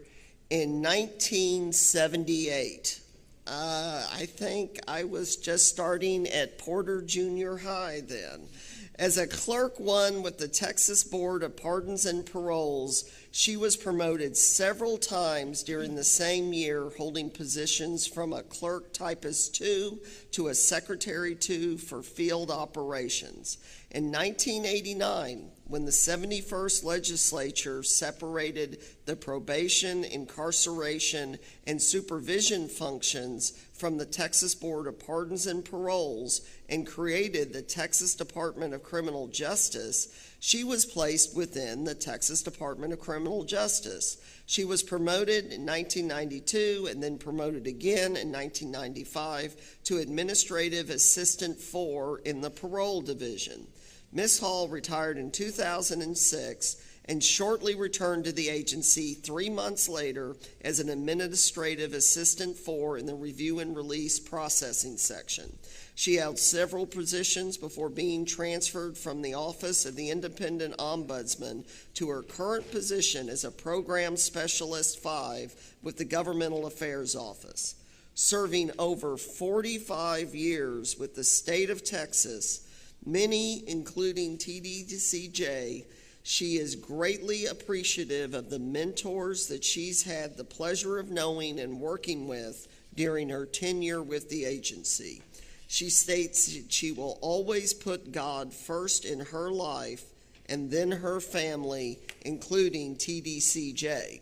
B: in 1978. I think I was just starting at Porter Junior High then. As a clerk 1 with the Texas Board of Pardons and Paroles, she was promoted several times during the same year, holding positions from a clerk typist 2 to a secretary 2 for field operations. In 1989, when the 71st legislature separated the probation, incarceration, and supervision functions from the Texas Board of Pardons and Paroles and created the Texas Department of Criminal Justice, she was placed within the Texas Department of Criminal Justice. She was promoted in 1992 and then promoted again in 1995 to Administrative Assistant 4 in the Parole Division. Ms. Hall retired in 2006 and shortly returned to the agency 3 months later as an Administrative Assistant 4 in the Review and Release Processing Section. She held several positions before being transferred from the Office of the Independent Ombudsman to her current position as a Program Specialist 5 with the Governmental Affairs Office. Serving over 45 years with the state of Texas, many including TBCJ, she is greatly appreciative of the mentors that she's had the pleasure of knowing and working with during her tenure with the agency. She states that she will always put God first in her life and then her family, including TBCJ.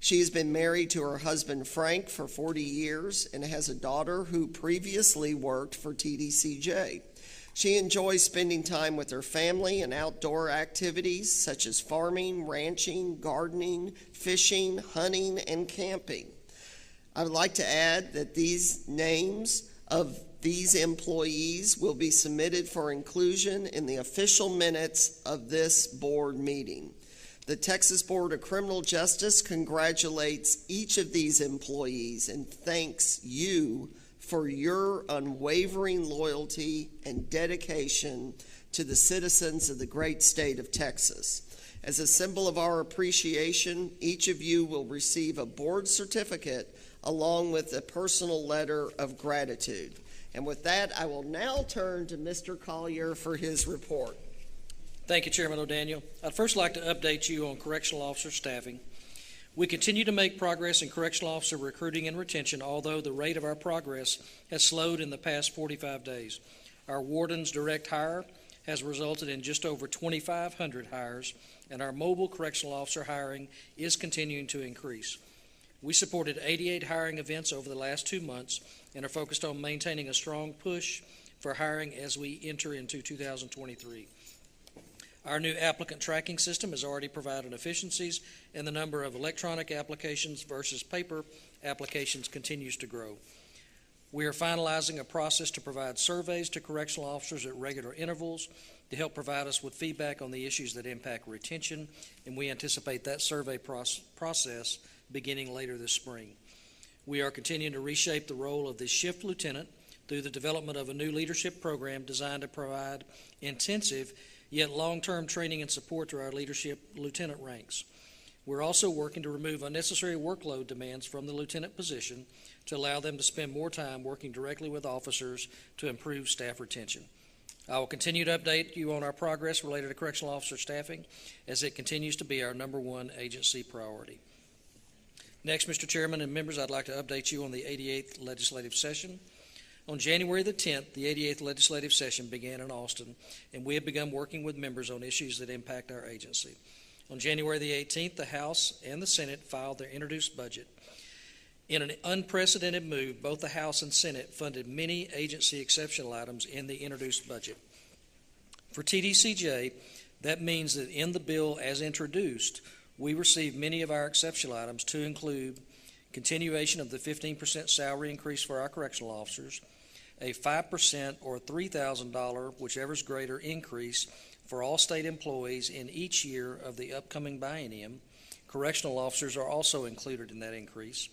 B: She has been married to her husband Frank for 40 years and has a daughter who previously worked for TBCJ. She enjoys spending time with her family and outdoor activities such as farming, ranching, gardening, fishing, hunting, and camping. I would like to add that these names of these employees will be submitted for inclusion in the official minutes of this board meeting. The Texas Board of Criminal Justice congratulates each of these employees and thanks you for your unwavering loyalty and dedication to the citizens of the great state of Texas. As a symbol of our appreciation, each of you will receive a board certificate along with a personal letter of gratitude. And with that, I will now turn to Mr. Collier for his report.
T: Thank you, Chairman O'Daniel. I'd first like to update you on correctional officer staffing. We continue to make progress in correctional officer recruiting and retention, although the rate of our progress has slowed in the past 45 days. Our warden's direct hire has resulted in just over 2,500 hires, and our mobile correctional officer hiring is continuing to increase. We supported 88 hiring events over the last 2 months and are focused on maintaining a strong push for hiring as we enter into 2023. Our new applicant tracking system has already provided efficiencies, and the number of electronic applications versus paper applications continues to grow. We are finalizing a process to provide surveys to correctional officers at regular intervals to help provide us with feedback on the issues that impact retention, and we anticipate that survey process beginning later this spring. We are continuing to reshape the role of the shift lieutenant through the development of a new leadership program designed to provide intensive yet long-term training and support to our leadership lieutenant ranks. We're also working to remove unnecessary workload demands from the lieutenant position to allow them to spend more time working directly with officers to improve staff retention. I will continue to update you on our progress related to correctional officer staffing as it continues to be our #1 agency priority. Next, Mr. Chairman and members, I'd like to update you on the 88th legislative session. On January the 10th, the 88th legislative session began in Austin, and we have begun working with members on issues that impact our agency. On January the 18th, the House and the Senate filed their introduced budget. In an unprecedented move, both the House and Senate funded many agency exceptional items in the introduced budget. For TDCJ, that means that in the bill as introduced, we received many of our exceptional items to include continuation of the 15% salary increase for our correctional officers, a 5% or $3,000, whichever is greater, increase for all state employees in each year of the upcoming biennium. Correctional officers are also included in that increase.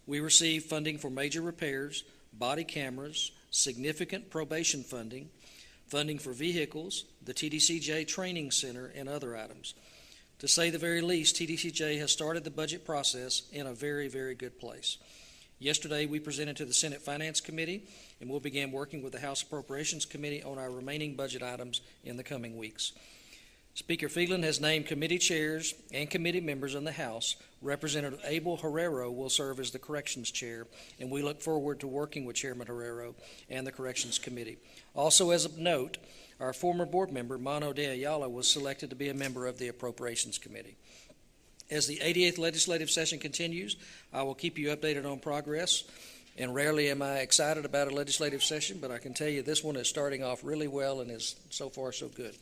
T: We received funding for major repairs, body cameras, significant probation funding, funding for vehicles, the TDCJ Training Center, and other items. To say the very least, TDCJ has started the budget process in a very, very good place. Yesterday, we presented to the Senate Finance Committee, and we'll begin working with the House Appropriations Committee on our remaining budget items in the coming weeks. Speaker Phelan has named committee chairs and committee members in the House. Representative Abel Herrero will serve as the Corrections Chair, and we look forward to working with Chairman Herrero and the Corrections Committee. Also, as of note, our former board member, Mano de Ayala, was selected to be a member of the Appropriations Committee. As the 88th legislative session continues, I will keep you updated on progress, and rarely am I excited about a legislative session, but I can tell you this one is starting off really well and is so far so good.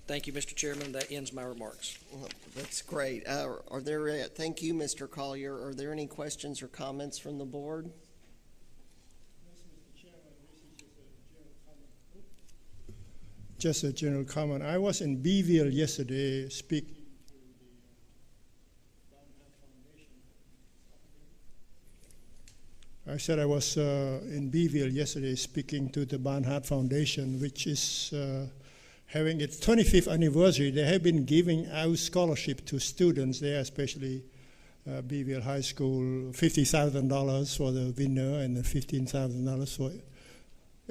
T: Thank you, Mr. Chairman. That ends my remarks.
B: Well, that's great. Thank you, Mr. Collier. Are there any questions or comments from the board?
D: Just a general comment. I was in Beeville yesterday speaking to the Barnhart Foundation. I said I was in Beeville yesterday speaking to the Barnhart Foundation, which is having its 25th anniversary. They have been giving out scholarship to students there, especially Beeville High School, $50,000 for the winner and $15,000 for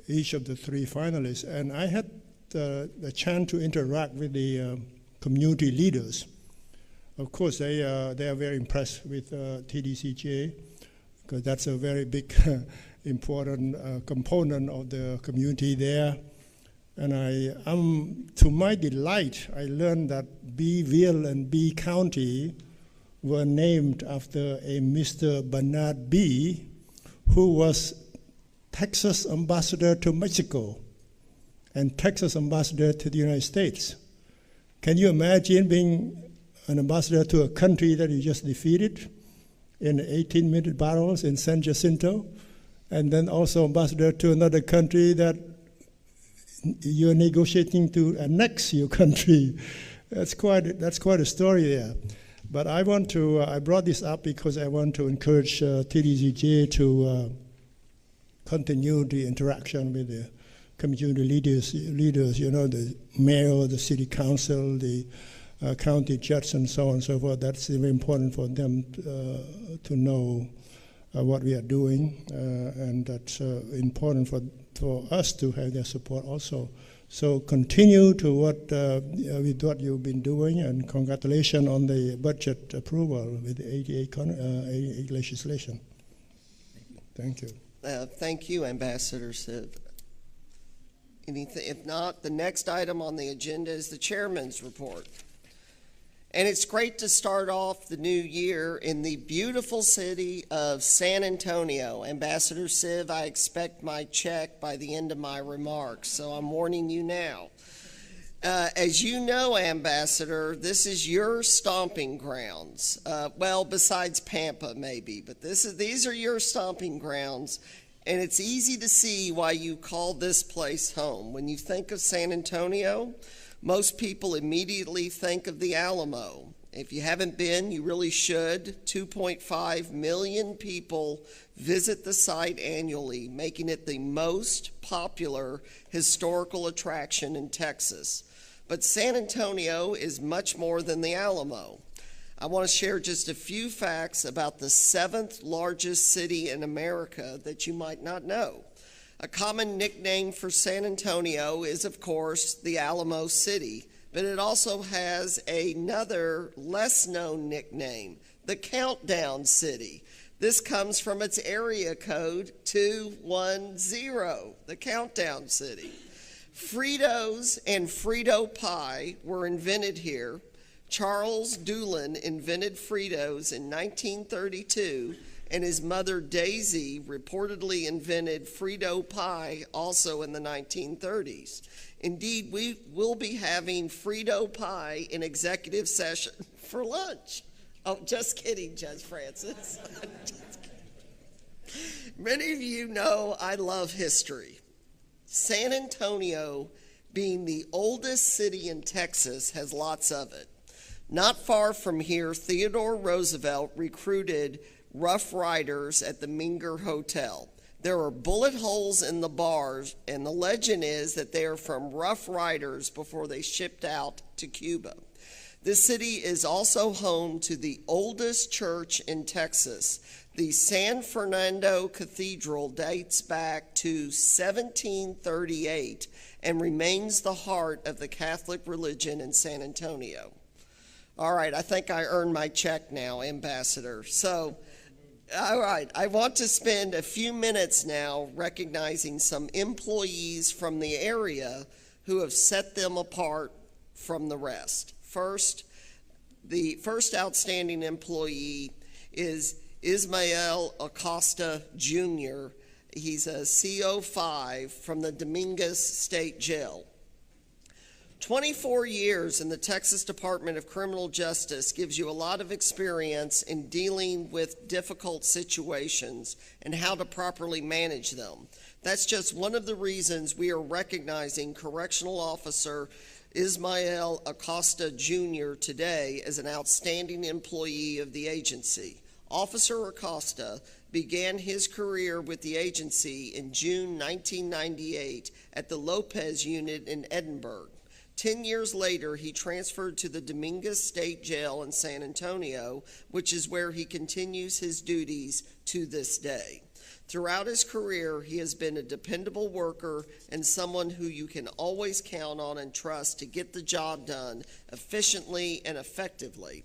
D: each of the 3 finalists. And I had the chance to interact with the community leaders. Of course, they are very impressed with TDCJ because that's a very big, important component of the community there. And to my delight, I learned that Beeville and B County were named after a Mr. Bernard B., who was Texas ambassador to Mexico and Texas ambassador to the United States. Can you imagine being an ambassador to a country that you just defeated in 18-minute battles in San Jacinto, and then also ambassador to another country that you're negotiating to annex your country? That's quite a story there. But I brought this up because I want to encourage TDCJ to continue the interaction with the community leaders, the mayor, the city council, the county judge, and so on and so forth. That's very important for them to know what we are doing, and that's important for us to have their support also. So continue to with what you've been doing, and congratulations on the budget approval with the 88 legislation. Thank you.
B: Thank you, Ambassador Siv. If not, the next item on the agenda is the chairman's report. And it's great to start off the new year in the beautiful city of San Antonio. Ambassador Siv, I expect my check by the end of my remarks, so I'm warning you now. As you know, Ambassador, this is your stomping grounds. Well, besides Pampa, maybe, but these are your stomping grounds, and it's easy to see why you call this place home. When you think of San Antonio, most people immediately think of the Alamo. If you haven't been, you really should. 2.5 million people visit the site annually, making it the most popular historical attraction in Texas. But San Antonio is much more than the Alamo. I want to share just a few facts about the 7th largest city in America that you might not know. A common nickname for San Antonio is, of course, the Alamo City, but it also has another less-known nickname, the Countdown City. This comes from its area code 210, the Countdown City. Fritos and Frito pie were invented here. Charles Doolin invented Fritos in 1932, and his mother Daisy reportedly invented Frito pie also in the 1930s. Indeed, we will be having Frito pie in executive session for lunch. Oh, just kidding, Judge Francis. Many of you know I love history. San Antonio, being the oldest city in Texas, has lots of it. Not far from here, Theodore Roosevelt recruited Rough Riders at the Menger Hotel. There are bullet holes in the bars, and the legend is that they are from Rough Riders before they shipped out to Cuba. This city is also home to the oldest church in Texas. The San Fernando Cathedral dates back to 1738 and remains the heart of the Catholic religion in San Antonio. All right, I think I earned my check now, Ambassador. So, all right, I want to spend a few minutes now recognizing some employees from the area who have set them apart from the rest. First, the first outstanding employee is Ismael Acosta Jr. He's a CO5 from the Dominguez State Jail. 24 years in the Texas Department of Criminal Justice gives you a lot of experience in dealing with difficult situations and how to properly manage them. That's just one of the reasons we are recognizing Correctional Officer Ismael Acosta Jr. today as an outstanding employee of the agency. Officer Acosta began his career with the agency in June 1998 at the Lopez Unit in Edinburgh. 10 years later, he transferred to the Dominguez State Jail in San Antonio, which is where he continues his duties to this day. Throughout his career, he has been a dependable worker and someone who you can always count on and trust to get the job done efficiently and effectively.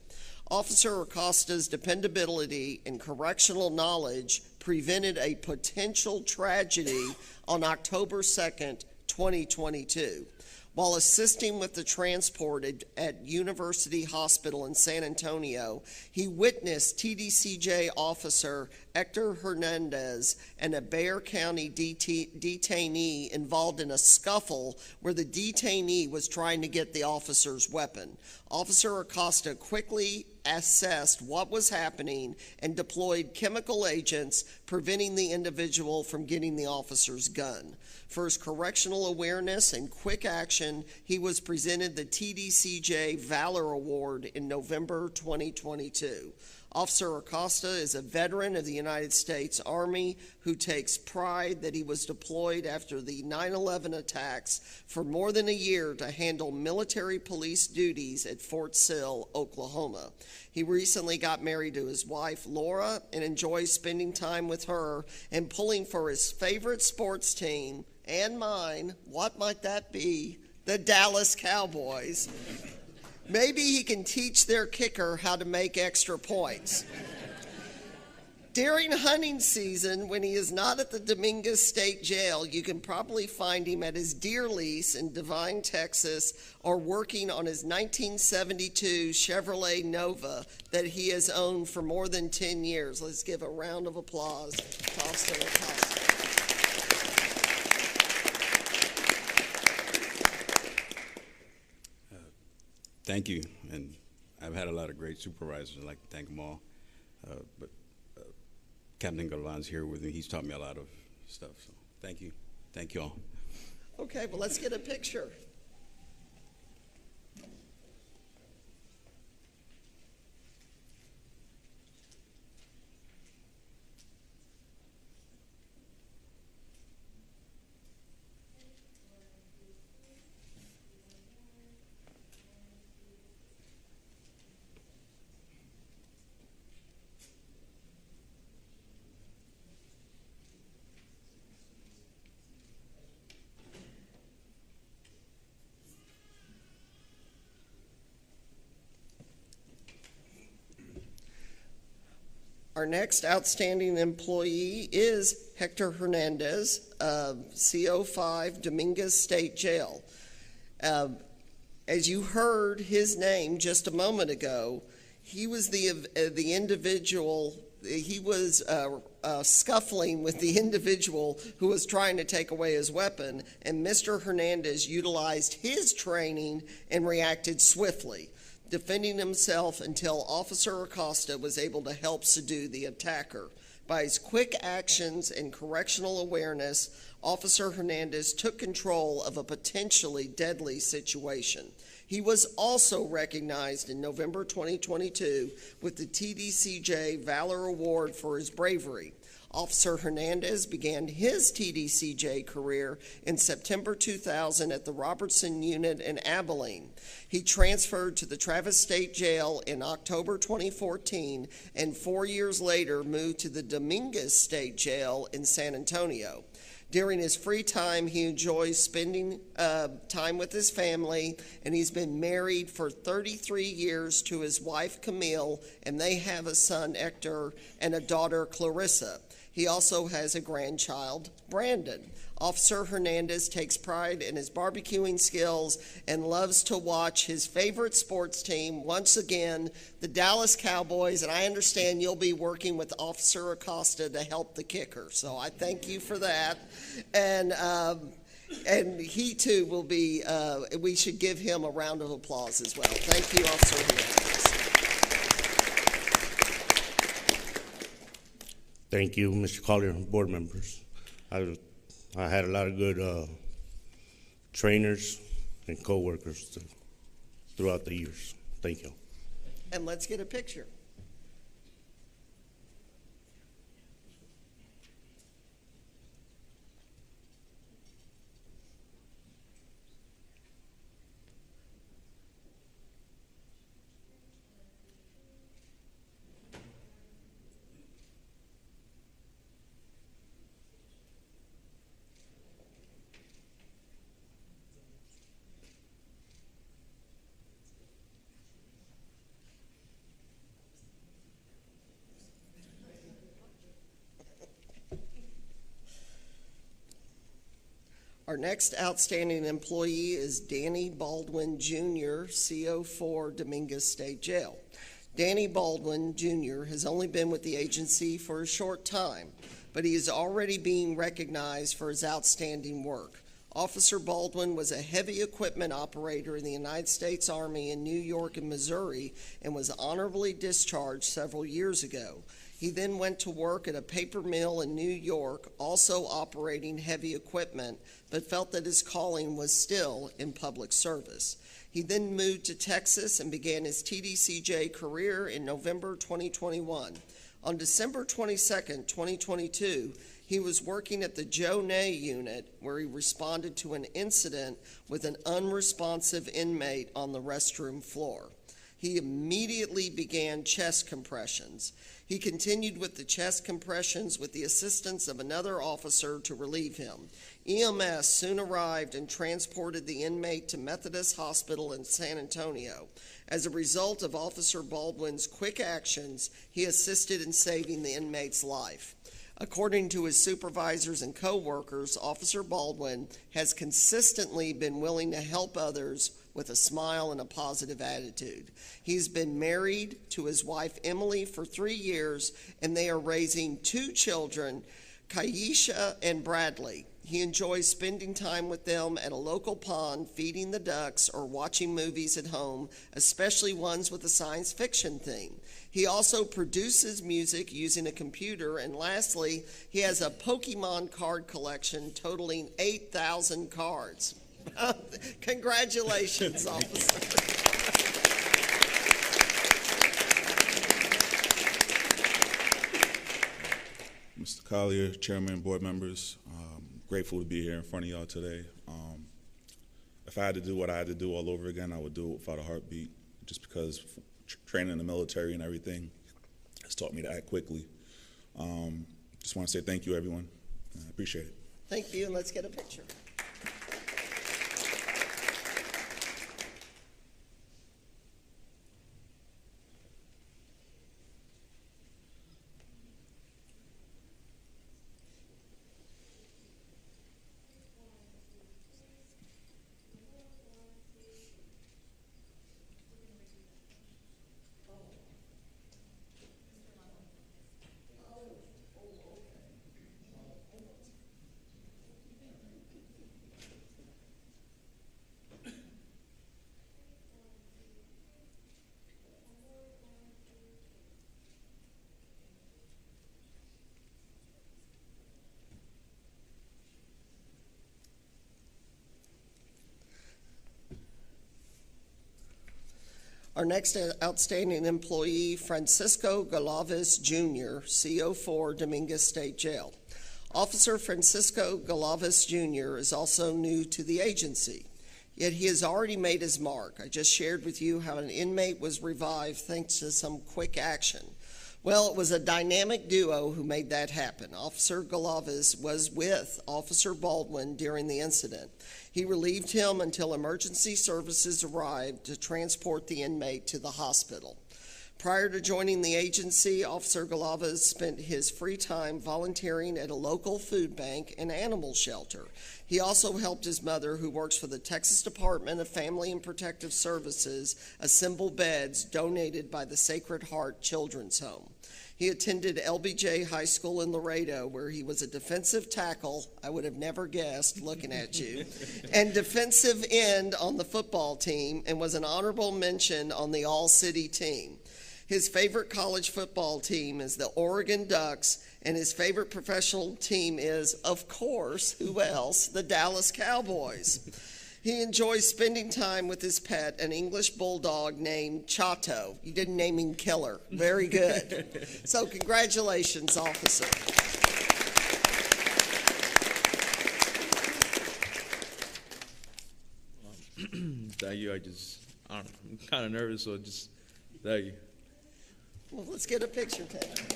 B: Officer Acosta's dependability and correctional knowledge prevented a potential tragedy on October 2nd, 2022. While assisting with the transport at University Hospital in San Antonio, he witnessed TBCJ officer Hector Hernandez and a Bexar County detainee involved in a scuffle where the detainee was trying to get the officer's weapon. Officer Acosta quickly assessed what was happening and deployed chemical agents, preventing the individual from getting the officer's gun. For his correctional awareness and quick action, he was presented the TBCJ Valor Award in November 2022. Officer Acosta is a veteran of the United States Army who takes pride that he was deployed after the 9/11 attacks for more than a year to handle military police duties at Fort Sill, Oklahoma. He recently got married to his wife, Laura, and enjoys spending time with her and pulling for his favorite sports team, and mine. What might that be? The Dallas Cowboys. Maybe he can teach their kicker how to make extra points. During hunting season, when he is not at the Dominguez State Jail, you can probably find him at his deer lease in Devine, Texas, or working on his 1972 Chevrolet Nova that he has owned for more than 10 years. Let's give a round of applause to Austin Acosta.
C: Thank you, and I've had a lot of great supervisors. I'd like to thank them all. But Captain Galvan's here with me. He's taught me a lot of stuff. So thank you. Thank you all.
B: Okay, well, let's get a picture. Our next outstanding employee is Hector Hernandez, CO5 Dominguez State Jail. As you heard his name just a moment ago, he was the individual, he was scuffling with the individual who was trying to take away his weapon, and Mr. Hernandez utilized his training and reacted swiftly, defending himself until Officer Acosta was able to help subdue the attacker. By his quick actions and correctional awareness, Officer Hernandez took control of a potentially deadly situation. He was also recognized in November 2022 with the TBCJ Valor Award for his bravery. Officer Hernandez began his TBCJ career in September 2000 at the Robertson Unit in Abilene. He transferred to the Travis State Jail in October 2014 and 4 years later moved to the Dominguez State Jail in San Antonio. During his free time, he enjoys spending time with his family, and he's been married for 33 years to his wife, Camille, and they have a son, Hector, and a daughter, Clarissa. He also has a grandchild, Brandon. Officer Hernandez takes pride in his barbecuing skills and loves to watch his favorite sports team, once again, the Dallas Cowboys, and I understand you'll be working with Officer Acosta to help the kicker, so I thank you for that. And he too will be, we should give him a round of applause as well. Thank you, Officer Hernandez.
G: Thank you, Mr. Collier, board members. I had a lot of good trainers and co-workers throughout the years. Thank you.
B: And let's get a picture. Our next outstanding employee is Danny Baldwin Jr., CO4 Dominguez State Jail. Danny Baldwin Jr. has only been with the agency for a short time, but he is already being recognized for his outstanding work. Officer Baldwin was a heavy equipment operator in the United States Army in New York and Missouri and was honorably discharged several years ago. He then went to work at a paper mill in New York, also operating heavy equipment, but felt that his calling was still in public service. He then moved to Texas and began his TBCJ career in November 2021. On December 22nd, 2022, he was working at the Joe Nay unit where he responded to an incident with an unresponsive inmate on the restroom floor. He immediately began chest compressions. He continued with the chest compressions with the assistance of another officer to relieve him. EMS soon arrived and transported the inmate to Methodist Hospital in San Antonio. As a result of Officer Baldwin's quick actions, he assisted in saving the inmate's life. According to his supervisors and co-workers, Officer Baldwin has consistently been willing to help others with a smile and a positive attitude. He's been married to his wife Emily for 3 years, and they are raising 2 children, Kaisha and Bradley. He enjoys spending time with them at a local pond, feeding the ducks, or watching movies at home, especially ones with a science fiction theme. He also produces music using a computer, and lastly, he has a Pokemon card collection totaling 8,000 cards. Congratulations, officer.
F: Mr. Collier, Chairman, board members, grateful to be here in front of y'all today. If I had to do what I had to do all over again, I would do it without a heartbeat, just because training in the military and everything has taught me to act quickly. Just want to say thank you, everyone. I appreciate it.
B: Thank you, and let's get a picture. Our next outstanding employee, Francisco Galavis Jr., CO4, Dominguez State Jail. Officer Francisco Galavis Jr. is also new to the agency, yet he has already made his mark. I just shared with you how an inmate was revived thanks to some quick action. Well, it was a dynamic duo who made that happen. Officer Galavis was with Officer Baldwin during the incident. He relieved him until emergency services arrived to transport the inmate to the hospital. Prior to joining the agency, Officer Galavis spent his free time volunteering at a local food bank and animal shelter. He also helped his mother, who works for the Texas Department of Family and Protective Services, assemble beds donated by the Sacred Heart Children's Home. He attended LBJ High School in Laredo, where he was a defensive tackle, I would have never guessed looking at you, and defensive end on the football team, and was an honorable mention on the all-city team. His favorite college football team is the Oregon Ducks, and his favorite professional team is, of course, who else, the Dallas Cowboys. He enjoys spending time with his pet, an English bulldog named Chato. You didn't name him Killer. Very good. So congratulations, officer.
H: Thank you. I'm kind of nervous, so just thank you.
B: Well, let's get a picture taken.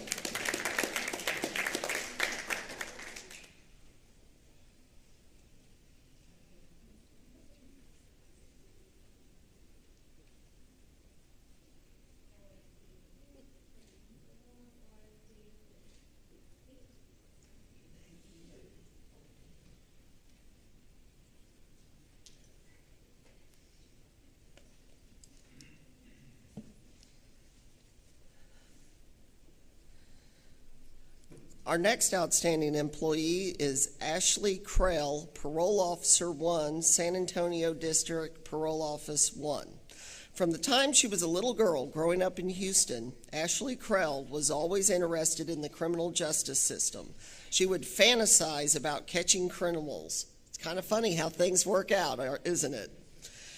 B: Our next outstanding employee is Ashley Krell, Parole Officer 1, San Antonio District, Parole Office 1. From the time she was a little girl growing up in Houston, Ashley Krell was always interested in the criminal justice system. She would fantasize about catching criminals. It's kind of funny how things work out, isn't it?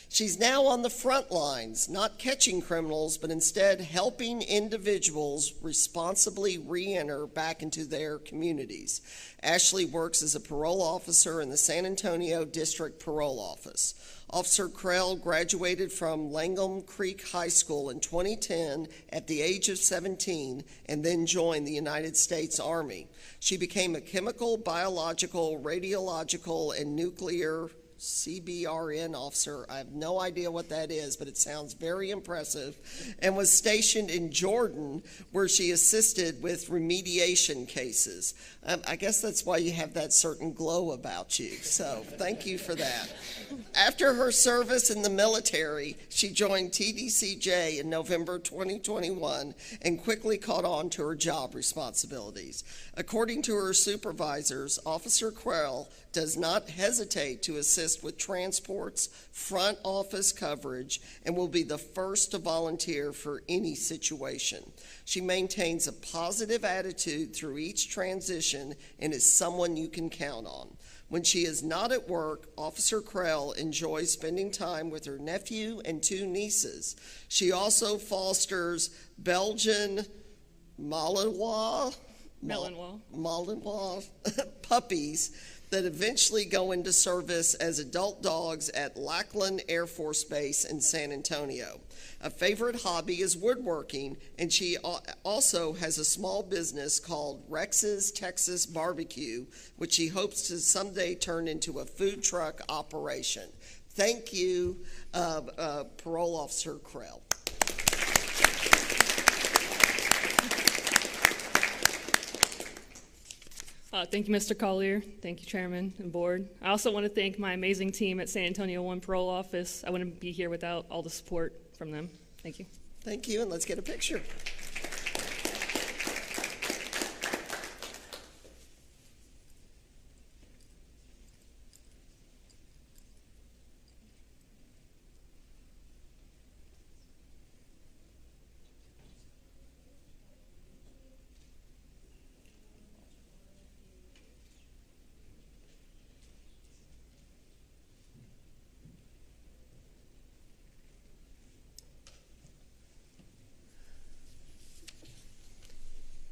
B: She's now on the front lines, not catching criminals, but instead helping individuals responsibly re-enter back into their communities. Ashley works as a parole officer in the San Antonio District Parole Office. Officer Krell graduated from Langham Creek High School in 2010 at the age of 17 and then joined the United States Army. She became a chemical, biological, radiological, and nuclear CBRN officer. I have no idea what that is, but it sounds very impressive, and was stationed in Jordan, where she assisted with remediation cases. I guess that's why you have that certain glow about you, so thank you for that. After her service in the military, she joined TBCJ in November 2021 and quickly caught on to her job responsibilities. According to her supervisors, Officer Krell does not hesitate to assist with transports, front office coverage, and will be the first to volunteer for any situation. She maintains a positive attitude through each transition and is someone you can count on. When she is not at work, Officer Krell enjoys spending time with her nephew and 2 nieces. She also fosters Belgian Malinois puppies that eventually go into service as adult dogs at Lackland Air Force Base in San Antonio. A favorite hobby is woodworking, and she also has a small business called Rex's Texas Barbecue, which she hopes to someday turn into a food truck operation. Thank you, Parole Officer Krell.
E: Thank you, Mr. Collier. Thank you, Chairman and Board. I also want to thank my amazing team at San Antonio One Parole Office. I wouldn't be here without all the support from them. Thank you.
B: Thank you, and let's get a picture.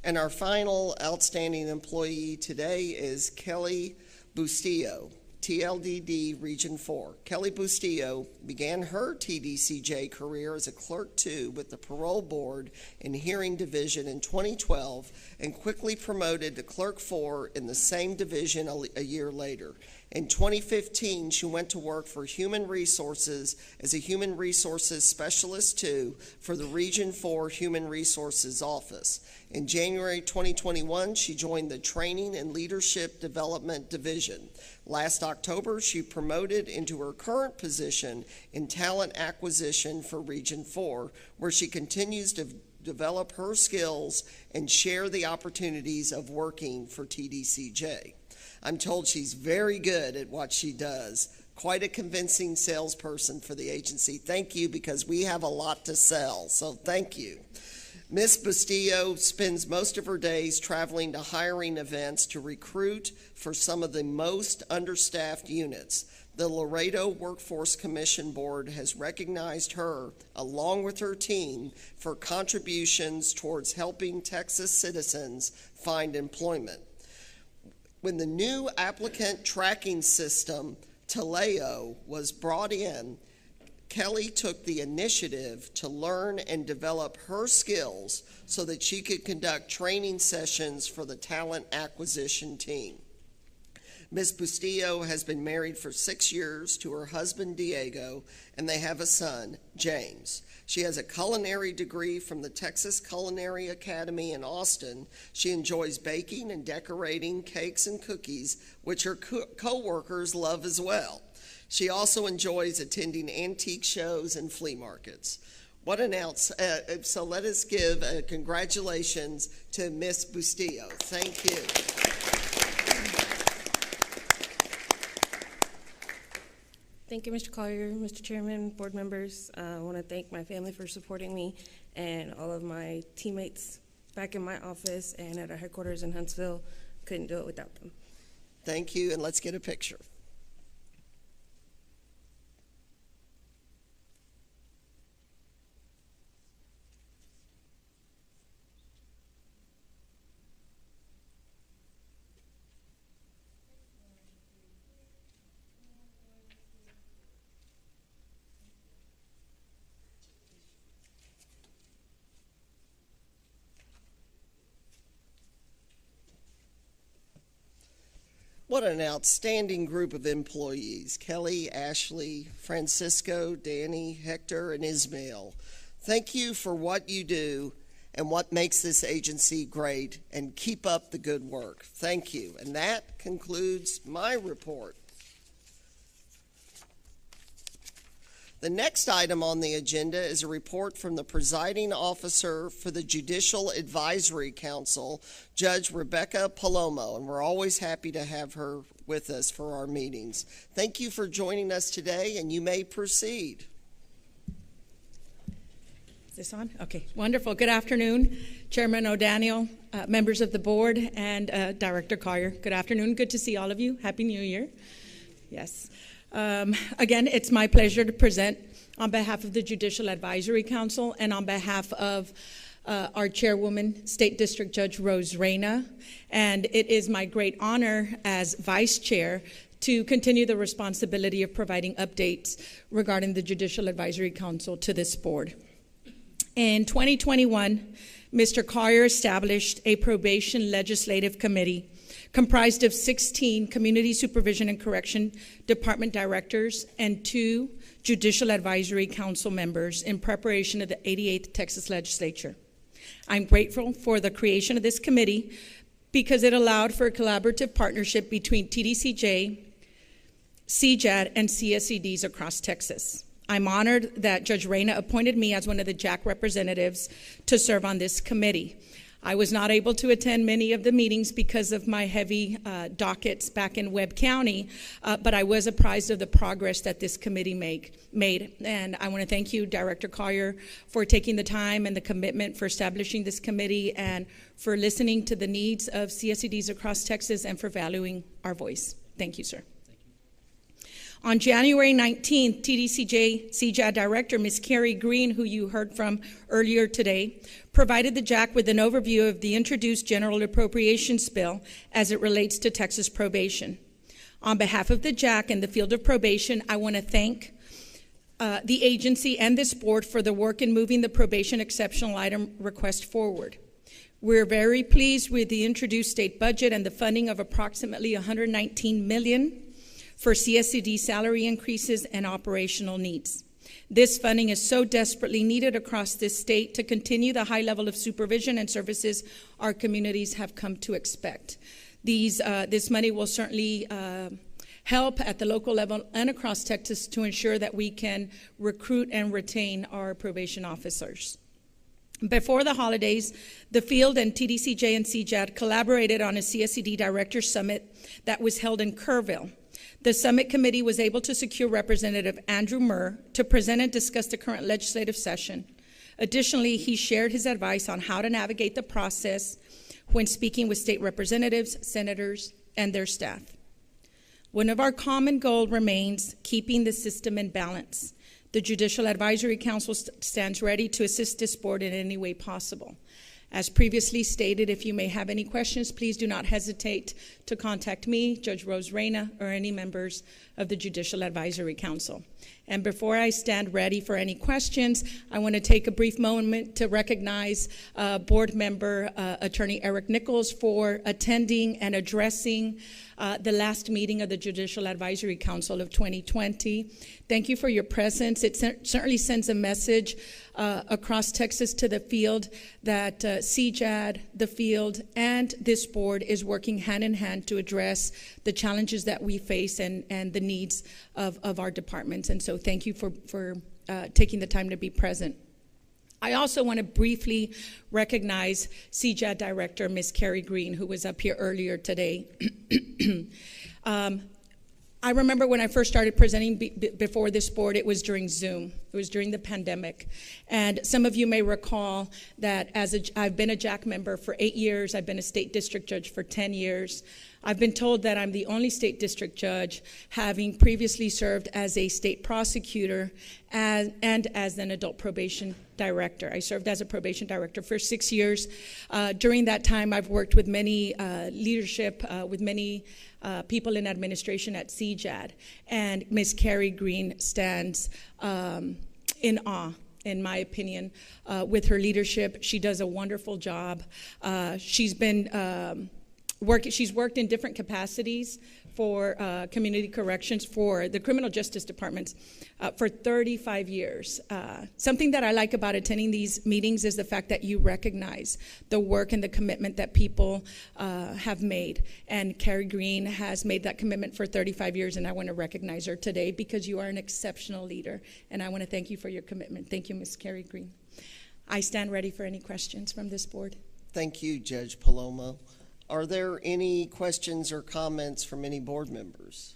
B: And our final outstanding employee today is Kelly Bustillo, TLDD Region 4. Kelly Bustillo began her TDCJ career as a Clerk 2 with the Parole Board and Hearing Division in 2012 and quickly promoted to Clerk 4 in the same division a year later. In 2015, she went to work for Human Resources as a Human Resources Specialist 2 for the Region 4 Human Resources Office. In January 2021, she joined the Training and Leadership Development Division. Last October, she promoted into her current position in Talent Acquisition for Region 4, where she continues to develop her skills and share the opportunities of working for TDCJ. I'm told she's very good at what she does. Quite a convincing salesperson for the agency. Thank you, because we have a lot to sell, so thank you. Ms. Bustillo spends most of her days traveling to hiring events to recruit for some of the most understaffed units. The Laredo Workforce Commission Board has recognized her, along with her team, for contributions towards helping Texas citizens find employment. When the new applicant tracking system, Taleo, was brought in, Kelly took the initiative to learn and develop her skills so that she could conduct training sessions for the talent acquisition team. Ms. Bustillo has been married for 6 years to her husband, Diego, and they have a son, James. She has a culinary degree from the Texas Culinary Academy in Austin. She enjoys baking and decorating cakes and cookies, which her co-workers love as well. She also enjoys attending antique shows and flea markets. What an so let us give congratulations to Ms. Bustillo. Thank you.
I: Thank you, Mr. Collier, Mr. Chairman, board members. I want to thank my family for supporting me and all of my teammates back in my office and at our headquarters in Huntsville. Couldn't do it without them.
B: Thank you, and let's get a picture. What an outstanding group of employees. Kelly, Ashley, Francisco, Danny, Hector, and Ismail. Thank you for what you do and what makes this agency great, and keep up the good work. Thank you. And that concludes my report. The next item on the agenda is a report from the presiding officer for the Judicial Advisory Council, Judge Rebecca Palomo, and we're always happy to have her with us for our meetings. Thank you for joining us today, and you may proceed.
J: Is this on? Okay, wonderful. Good afternoon, Chairman O'Daniel, members of the board, and Director Collier. Good afternoon. Good to see all of you. Happy New Year. Yes. Again, it's my pleasure to present on behalf of the Judicial Advisory Council and on behalf of our chairwoman, State District Judge Rose Reyna. And it is my great honor as vice chair to continue the responsibility of providing updates regarding the Judicial Advisory Council to this board. In 2021, Mr. Collier established a probation legislative committee comprised of 16 Community Supervision and Correction Department directors and 2 Judicial Advisory Council members in preparation of the 88th Texas Legislature. I'm grateful for the creation of this committee because it allowed for a collaborative partnership between TDCJ, CJAD, and CSEDs across Texas. I'm honored that Judge Reyna appointed me as one of the JAC representatives to serve on this committee. I was not able to attend many of the meetings because of my heavy dockets back in Webb County, but I was apprised of the progress that this committee made. And I want to thank you, Director Collier, for taking the time and the commitment for establishing this committee and for listening to the needs of CSEDs across Texas and for valuing our voice. Thank you, sir. On January 19th, TDCJ CJAD Director Ms. Carrie Green, who you heard from earlier today, provided the JAC with an overview of the introduced general appropriations bill as it relates to Texas probation. On behalf of the JAC and the field of probation, I want to thank the agency and this board for the work in moving the probation exceptional item request forward. We're very pleased with the introduced state budget and the funding of approximately $119 million for CSED salary increases and operational needs. This funding is so desperately needed across this state to continue the high level of supervision and services our communities have come to expect. This money will certainly help at the local level and across Texas to ensure that we can recruit and retain our probation officers. Before the holidays, the field and TDCJ and CJAD collaborated on a CSED Director Summit that was held in Kerrville. The Summit Committee was able to secure Representative Andrew Murr to present and discuss the current legislative session. Additionally, he shared his advice on how to navigate the process when speaking with state representatives, senators, and their staff. One of our common goals remains keeping the system in balance. The Judicial Advisory Council stands ready to assist this board in any way possible. As previously stated, if you may have any questions, please do not hesitate to contact me, Judge Rose Reyna, or any members of the Judicial Advisory Council. And before I stand ready for any questions, I want to take a brief moment to recognize board member Attorney Eric Nichols for attending and addressing the last meeting of the Judicial Advisory Council of 2020. Thank you for your presence. It certainly sends a message across Texas to the field that CJAD, the field, and this board is working hand in hand to address the challenges that we face and the needs of our departments. And so thank you for taking the time to be present. I also want to briefly recognize CJAD Director Ms. Carrie Green, who was up here earlier today. I remember when I first started presenting before this board, it was during Zoom. It was during the pandemic. And some of you may recall that I've been a JAC member for 8 years. I've been a state district judge for 10 years. I've been told that I'm the only state district judge, having previously served as a state prosecutor and as an adult probation director. I served as a probation director for 6 years. During that time, I've worked with many leadership, with many people in administration at CJAD. And Ms. Carrie Green stands in awe, in my opinion, with her leadership. She does a wonderful job. She's been she's worked in different capacities for community corrections for the criminal justice departments for 35 years. Something that I like about attending these meetings is the fact that you recognize the work and the commitment that people have made. And Carrie Green has made that commitment for 35 years, and I want to recognize her today because you are an exceptional leader, and I want to thank you for your commitment. Thank you, Ms. Carrie Green. I stand ready for any questions from this board.
B: Thank you, Judge Palomo. Are there any questions or comments from any board members?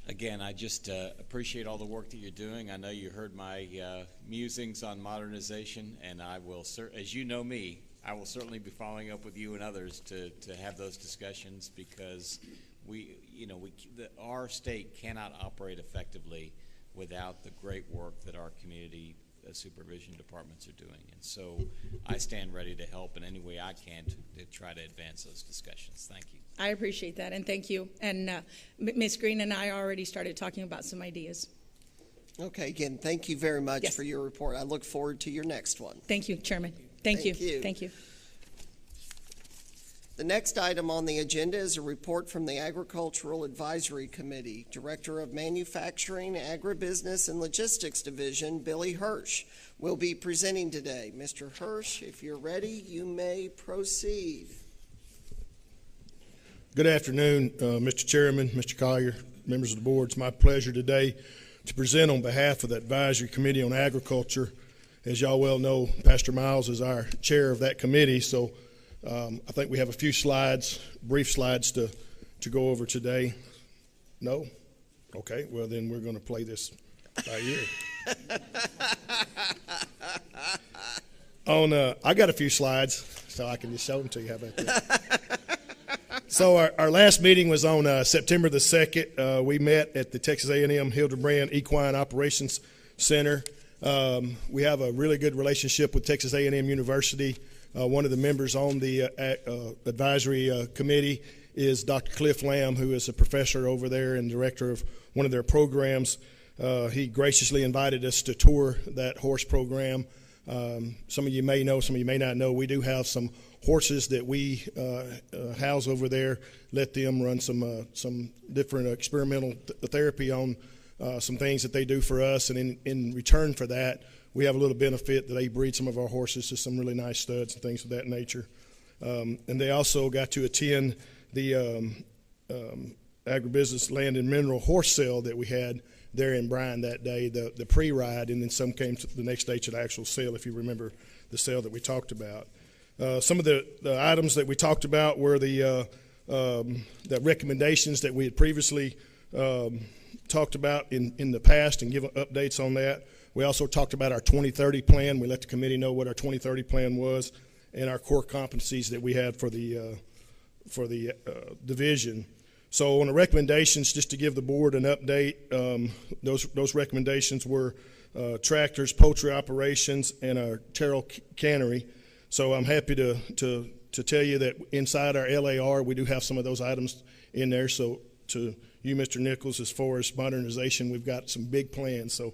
N: Again, I just appreciate all the work that you're doing. I know you heard my musings on modernization, and I will, as you know me, I will certainly be following up with you and others to have those discussions, because our state cannot operate effectively without the great work that our community supervision departments are doing. And so I stand ready to help in any way I can to try to advance those discussions. Thank you.
J: I appreciate that, and thank you. And Ms. Green and I already started talking about some ideas.
B: Okay, again, thank you very much for your report. I look forward to your next one.
J: Thank you, Chairman. Thank you. Thank you.
B: The next item on the agenda is a report from the Agricultural Advisory Committee. Director of Manufacturing, Agribusiness, and Logistics Division, Billy Hirsch, will be presenting today. Mr. Hirsch, if you're ready, you may proceed.
M: Good afternoon, Mr. Chairman, Mr. Collier, members of the board. It's my pleasure today to present on behalf of the Advisory Committee on Agriculture. As y'all well know, Pastor Miles is our chair of that committee, so I think we have a few slides, brief slides to go over today. No? Okay, well then we're going to play this right here. I got a few slides, so I can just show them to you. How about that? So our last meeting was on September the 2nd. We met at the Texas A&M Hildebrand Equine Operations Center. We have a really good relationship with Texas A&M University. One of the members on the advisory committee is Dr. Cliff Lamb, who is a professor over there and director of one of their programs. He graciously invited us to tour that horse program. Some of you may know, some of you may not know, we do have some horses that we house over there, let them run some different experimental therapy on some things that they do for us, and in return for that, we have a little benefit that they breed some of our horses to some really nice studs and things of that nature. And they also got to attend the agribusiness land and mineral horse sale that we had there in Bryan that day, the pre-ride, and then some came to the next day to the actual sale, if you remember the sale that we talked about. Some of the items that we talked about were the recommendations that we had previously talked about in the past and given updates on that. We also talked about our 2030 plan. We let the committee know what our 2030 plan was and our core competencies that we had for the division. So on the recommendations, just to give the board an update, those recommendations were tractors, poultry operations, and our Terrell cannery. So I'm happy to tell you that inside our LAR, we do have some of those items in there. So to you, Mr. Nichols, as far as modernization, we've got some big plans. So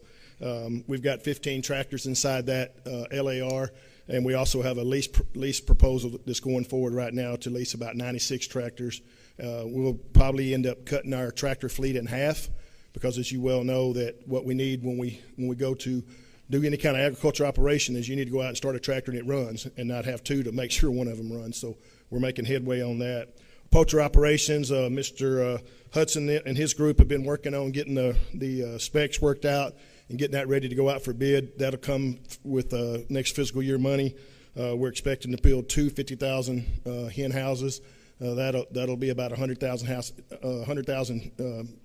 M: we've got 15 tractors inside that LAR, and we also have a lease proposal that's going forward right now to lease about 96 tractors. We'll probably end up cutting our tractor fleet in half because, as you well know, that what we need when we go to do any kind of agriculture operation is you need to go out and start a tractor and it runs, and not have two to make sure one of them runs. So we're making headway on that. Poultry operations, Mr. Hudson and his group have been working on getting the specs worked out and getting that ready to go out for bid. That'll come with next fiscal year money. We're expecting to build two 50,000 hen houses. That'll be about 100,000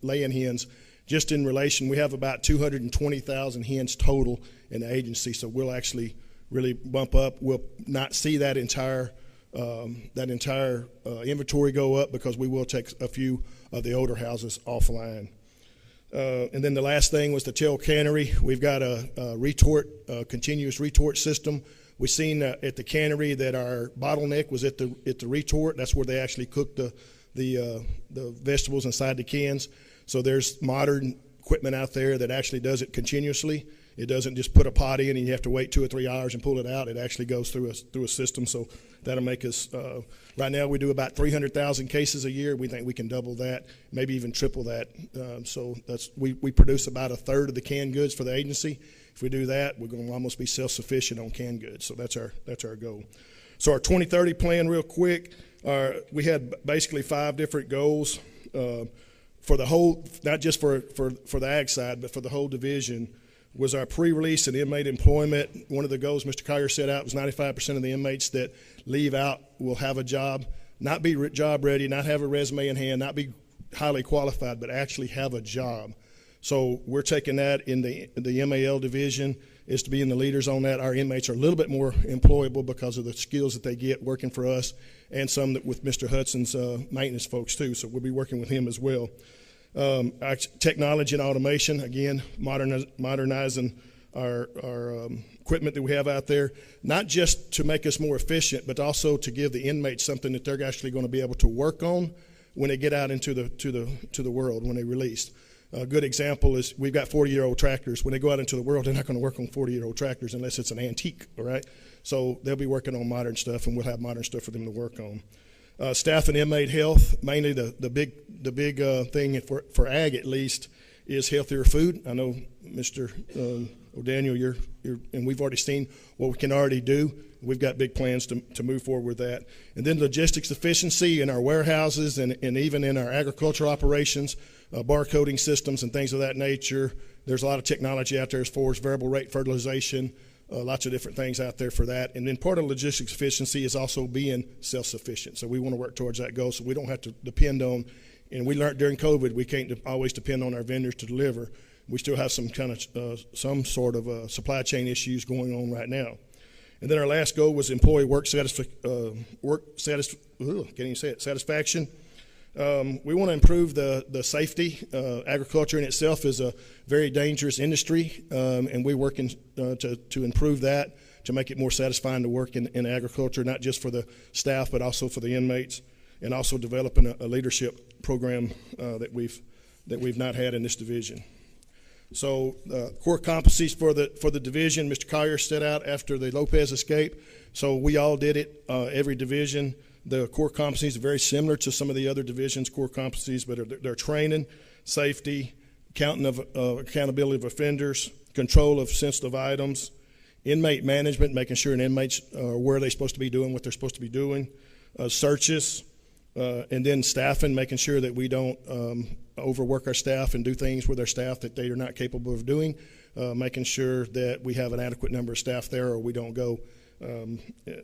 M: laying hens. Just in relation, we have about 220,000 hens total in the agency, so we'll actually really bump up. We'll not see that entire inventory go up because we will take a few of the older houses offline. And then the last thing was the Terrell cannery. We've got a continuous retort system. We've seen at the cannery that our bottleneck was at the retort. That's where they actually cook the vegetables inside the cans. So there's modern equipment out there that actually does it continuously. It doesn't just put a pot in and you have to wait 2 or 3 hours and pull it out. It actually goes through a system, so that'll make us, right now we do about 300,000 cases a year. We think we can double that, maybe even triple that. So we produce about a third of the canned goods for the agency. If we do that, we're going to almost be self-sufficient on canned goods, so that's our goal. So our 2030 plan, real quick, we had basically 5 different goals for the whole, not just for the ag side, but for the whole division. Was our pre-release and inmate employment. One of the goals Mr. Collier set out was 95% of the inmates that leave out will have a job, not be job ready, not have a resume in hand, not be highly qualified, but actually have a job. So we're taking that in the MAL division, is to be in the leaders on that. Our inmates are a little bit more employable because of the skills that they get working for us, and some that with Mr. Hudson's maintenance folks too, so we'll be working with him as well. Our technology and automation, again, modernizing our equipment that we have out there, not just to make us more efficient, but also to give the inmates something that they're actually going to be able to work on when they get out into the world, when they're released. A good example is we've got 40-year-old tractors. When they go out into the world, they're not going to work on 40-year-old tractors unless it's an antique, all right? So they'll be working on modern stuff, and we'll have modern stuff for them to work on. Staff and inmate health, mainly the big thing for ag at least is healthier food. I know Mr. O'Daniel, you're and we've already seen what we can already do. We've got big plans to move forward with that. And then logistics efficiency in our warehouses and even in our agricultural operations, barcoding systems and things of that nature. There's a lot of technology out there as far as variable rate fertilization, lots of different things out there for that. And then part of logistics efficiency is also being self-sufficient. So we want to work towards that goal so we don't have to depend on, and we learned during COVID, we can't always depend on our vendors to deliver. We still have some sort of supply chain issues going on right now. And then our last goal was employee satisfaction. We want to improve the safety. Agriculture in itself is a very dangerous industry, and we're working to improve that, to make it more satisfying to work in agriculture, not just for the staff, but also for the inmates, and also developing a leadership program that we've not had in this division. So core competencies for the division, Mr. Collier set out after the Lopez escape. So we all did it, every division. The core competencies are very similar to some of the other divisions' core competencies, but they're training, safety, accountability of offenders, control of sensitive items, inmate management, making sure an inmate's where they're supposed to be doing what they're supposed to be doing, searches, and then staffing, making sure that we don't overwork our staff and do things with our staff that they are not capable of doing, making sure that we have an adequate number of staff there or we don't go. And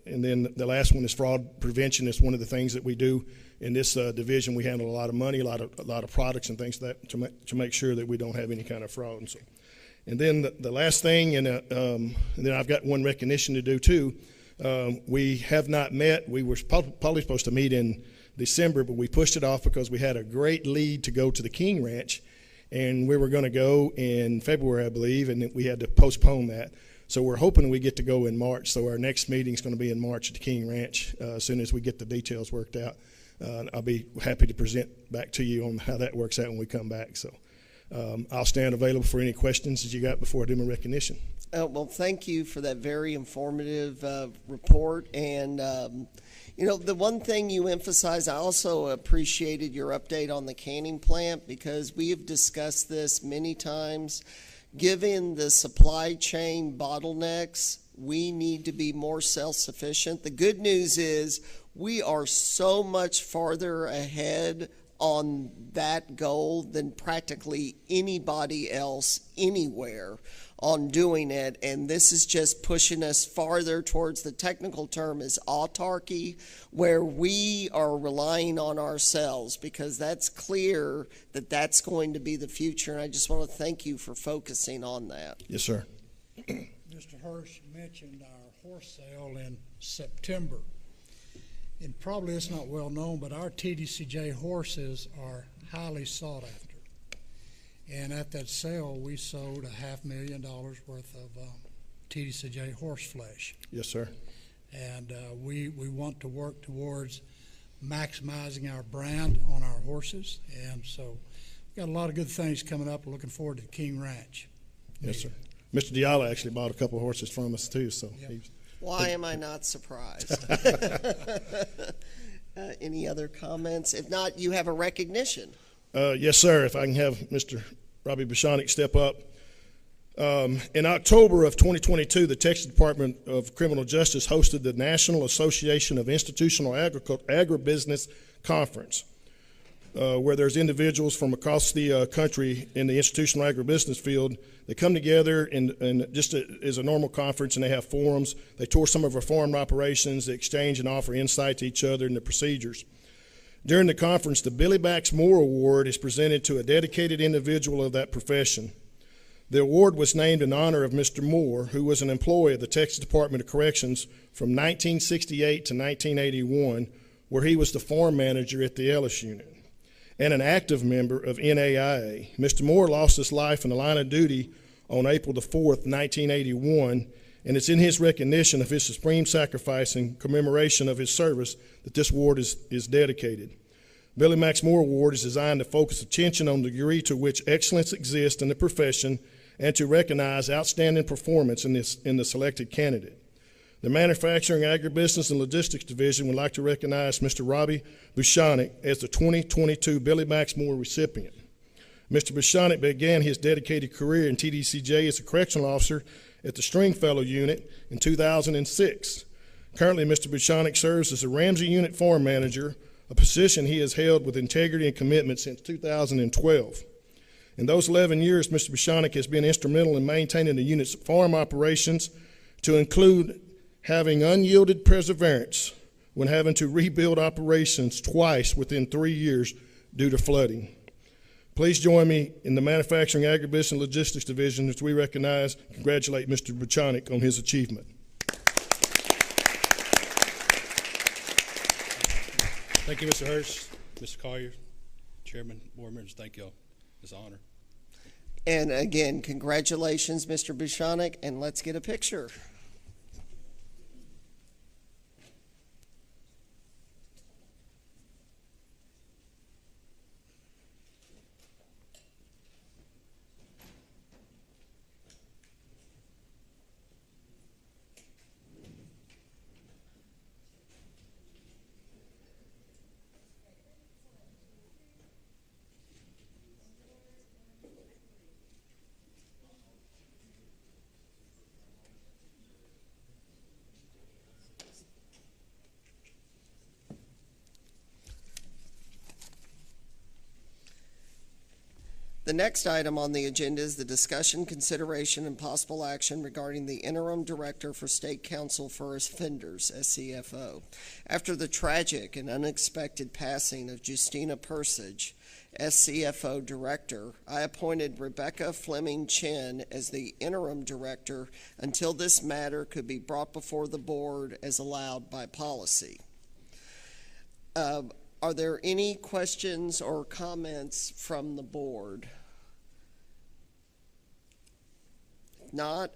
M: then the last one is fraud prevention. It's one of the things that we do in this division. We handle a lot of money, a lot of products and things that to make sure that we don't have any kind of fraud. And so, and then the last thing, and then I've got one recognition to do too. We have not met. We were probably supposed to meet in December, but we pushed it off because we had a great lead to go to the King Ranch, and we were going to go in February, I believe, and we had to postpone that. So we're hoping we get to go in March. So our next meeting is going to be in March at the King Ranch. As soon as we get the details worked out, I'll be happy to present back to you on how that works out when we come back. So I'll stand available for any questions that you got before I do my recognition.
B: Well, thank you for that very informative report. And, you know, the one thing you emphasized, I also appreciated your update on the canning plant, because we have discussed this many times. Given the supply chain bottlenecks, we need to be more self-sufficient. The good news is we are so much farther ahead on that goal than practically anybody else anywhere on doing it, and this is just pushing us farther towards, the technical term is autarky, where we are relying on ourselves, because that's clear that that's going to be the future, and I just want to thank you for focusing on that.
M: Yes, sir.
K: Mr. Hirsch mentioned our horse sale in September, and probably it's not well known, but our TDCJ horses are highly sought after. And at that sale, we sold $500,000 worth of TDCJ horse flesh.
M: Yes, sir.
K: And we want to work towards maximizing our brand on our horses. And so we've got a lot of good things coming up. We're looking forward to the King Ranch.
M: Yes, sir. Mr. Diallo actually bought a couple of horses from us too. So,
B: Why am I not surprised? Any other comments? If not, you have a recognition.
M: Yes, sir. If I can have Mr. Robbie Bishonik step up. In October of 2022, the Texas Department of Criminal Justice hosted the National Association of Institutional Agribusiness Conference, where there's individuals from across the country in the institutional agribusiness field. They come together and just as a normal conference, and they have forums. They tour some of our farm operations, they exchange and offer insight to each other and the procedures. During the conference, the Billy Bax Moore Award is presented to a dedicated individual of that profession. The award was named in honor of Mr. Moore, who was an employee of the Texas Department of Corrections from 1968 to 1981, where he was the farm manager at the Ellis Unit, and an active member of NAIA. Mr. Moore lost his life in the line of duty on April the 4th, 1981, and it's in his recognition of his supreme sacrifice and commemoration of his service that this award is dedicated. Billy Max Moore Award is designed to focus attention on the degree to which excellence exists in the profession and to recognize outstanding performance in the selected candidate. The Manufacturing, Agribusiness, and Logistics Division would like to recognize Mr. Robbie Bishonik as the 2022 Billy Max Moore recipient. Mr. Bishonik began his dedicated career in TBCJ as a correctional officer at the Stringfellow Unit in 2006. Currently, Mr. Bishonik serves as a Ramsey Unit Farm Manager, a position he has held with integrity and commitment since 2012. In those 11 years, Mr. Bishonik has been instrumental in maintaining the unit's farm operations, to include having unyielded perseverance when having to rebuild operations twice within 3 years due to flooding. Please join me in the Manufacturing, Agribusiness, and Logistics Division as we recognize and congratulate Mr. Bishonik on his achievement.
P: Thank you, Mr. Hurst, Mr. Collier, Chairman, board members, thank y'all. It's an honor.
B: And again, congratulations, Mr. Bishonik, and let's get a picture. The next item on the agenda is the discussion, consideration, and possible action regarding the Interim Director for State Counsel for Offenders, SCFO. After the tragic and unexpected passing of Justina Persich, SCFO Director, I appointed Rebecca Fleming Chin as the Interim Director until this matter could be brought before the board as allowed by policy. Are there any questions or comments from the board? If not,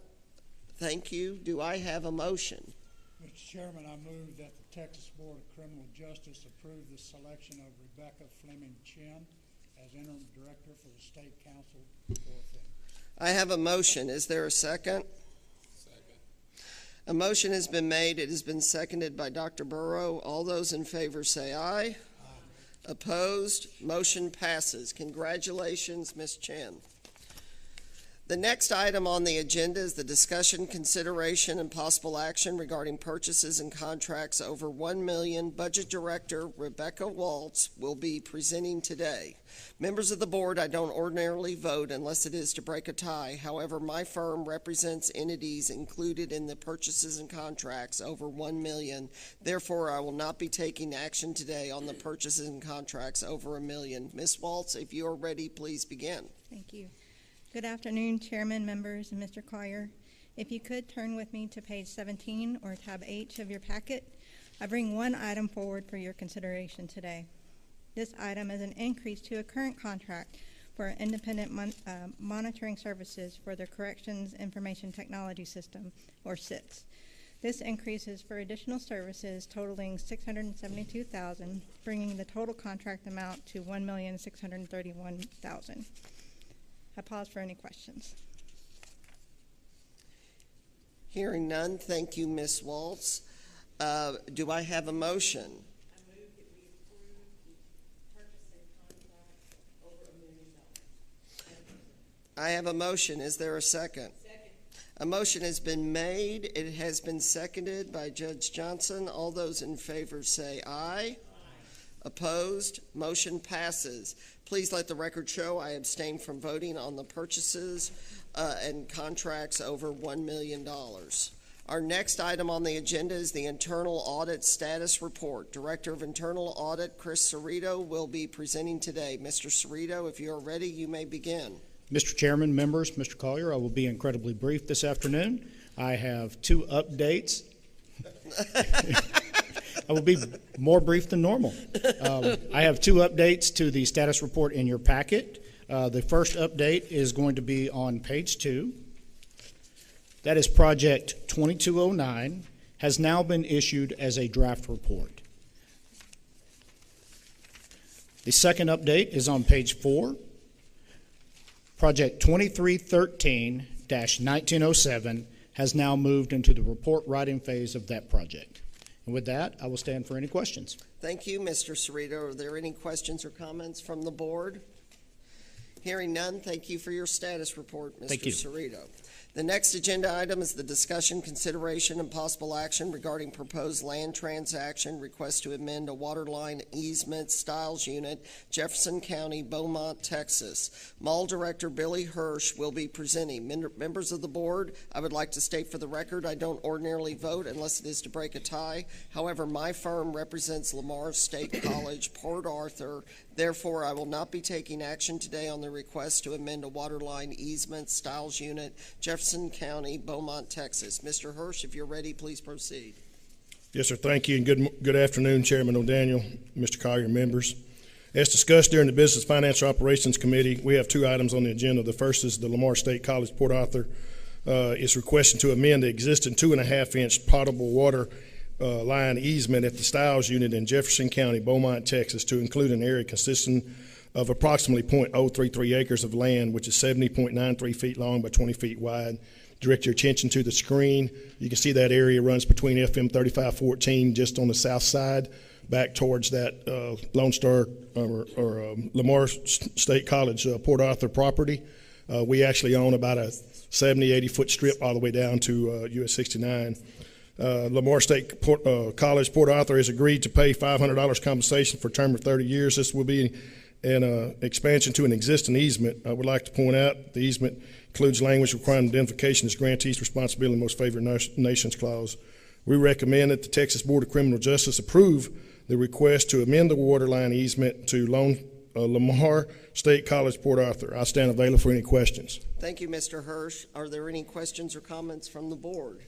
B: thank you. Do I have a motion?
K: Mr. Chairman, I move that the Texas Board of Criminal Justice approve the selection of Rebecca Fleming Chin as Interim Director for the State Counsel for Offenders. I have a motion. Is there a second? A motion has been made. It has been seconded by Dr. Burrow. All those in favor say aye. Opposed? Motion passes. Congratulations, Ms. Chin. The next item on the agenda is the discussion, consideration, and possible action regarding purchases and contracts over $1 million. Budget Director Rebecca Waltz will be presenting today. Members of the board, I don't ordinarily vote unless it is to break a tie. However, my firm represents entities included in the purchases and contracts over $1 million. Therefore, I will not be taking action today on the purchases and contracts over $1 million. Ms. Waltz, if you are ready, please begin.
R: Thank you. Good afternoon, Chairman, members, and Mr. Collier. If you could turn with me to page 17 or tab H of your packet, I bring one item forward for your consideration today. This item is an increase to a current contract for independent monitoring services for the Corrections Information Technology System, or CITS. This increase is for additional services totaling $672,000, bringing the total contract amount to $1,631,000. I pause for any questions.
B: Hearing none, thank you, Ms. Waltz. Do I have a motion? I have a motion. Is there a second? Second. A motion has been made. It has been seconded by Judge Johnson. All those in favor say aye. Aye. Opposed? Motion passes. Please let the record show I abstain from voting on the purchases and contracts over $1 million. Our next item on the agenda is the Internal Audit Status Report. Director of Internal Audit, Chris Cerrito, will be presenting today. Mr. Cerrito, if you are ready, you may begin.
Q: Mr. Chairman, members, Mr. Collier, I will be incredibly brief this afternoon. I have two updates. I will be more brief than normal. I have two updates to the status report in your packet. The first update is going to be on page 2. That is Project 2209, has now been issued as a draft report. The second update is on page 4. Project 2313-1907 has now moved into the report writing phase of that project. And with that, I will stand for any questions.
B: Thank you, Mr. Cerrito. Are there any questions or comments from the board? Hearing none, thank you for your status report, Mr. Cerrito. The next agenda item is the discussion, consideration, and possible action regarding proposed land transaction, request to amend a waterline easement Styles Unit, Jefferson County, Beaumont, Texas. Mall Director Billy Hirsch will be presenting. Members of the board, I would like to state for the record, I don't ordinarily vote unless it is to break a tie. However, my firm represents Lamar State College, Port Arthur. Therefore, I will not be taking action today on the request to amend a waterline easement Styles Unit, Jefferson County, Beaumont, Texas. Mr. Hirsch, if you're ready, please proceed.
M: Yes, sir. Thank you, and good afternoon, Chairman O'Daniel, Mr. Collier, members. As discussed during the Business Financial Operations Committee, we have two items on the agenda. The first is the Lamar State College, Port Arthur is requesting to amend the existing 2.5-inch potable water line easement at the Styles Unit in Jefferson County, Beaumont, Texas, to include an area consisting of approximately 0.033 acres of land, which is 70.93 feet long by 20 feet wide. Direct your attention to the screen. You can see that area runs between FM 3514 just on the south side, back towards that Lone Star or Lamar State College Port Arthur property. We actually own about a 70, 80-foot strip all the way down to US 69. Lamar State College Port Arthur has agreed to pay $500 compensation for a term of 30 years. This will be an expansion to an existing easement. I would like to point out the easement includes language requiring identification as grantee's responsibility in most favored nations clause. We recommend that the Texas Board of Criminal Justice approve the request to amend the waterline easement to Lamar State College Port Arthur. I stand available for any questions.
B: Thank you, Mr. Hirsch. Are there any questions or comments from the board?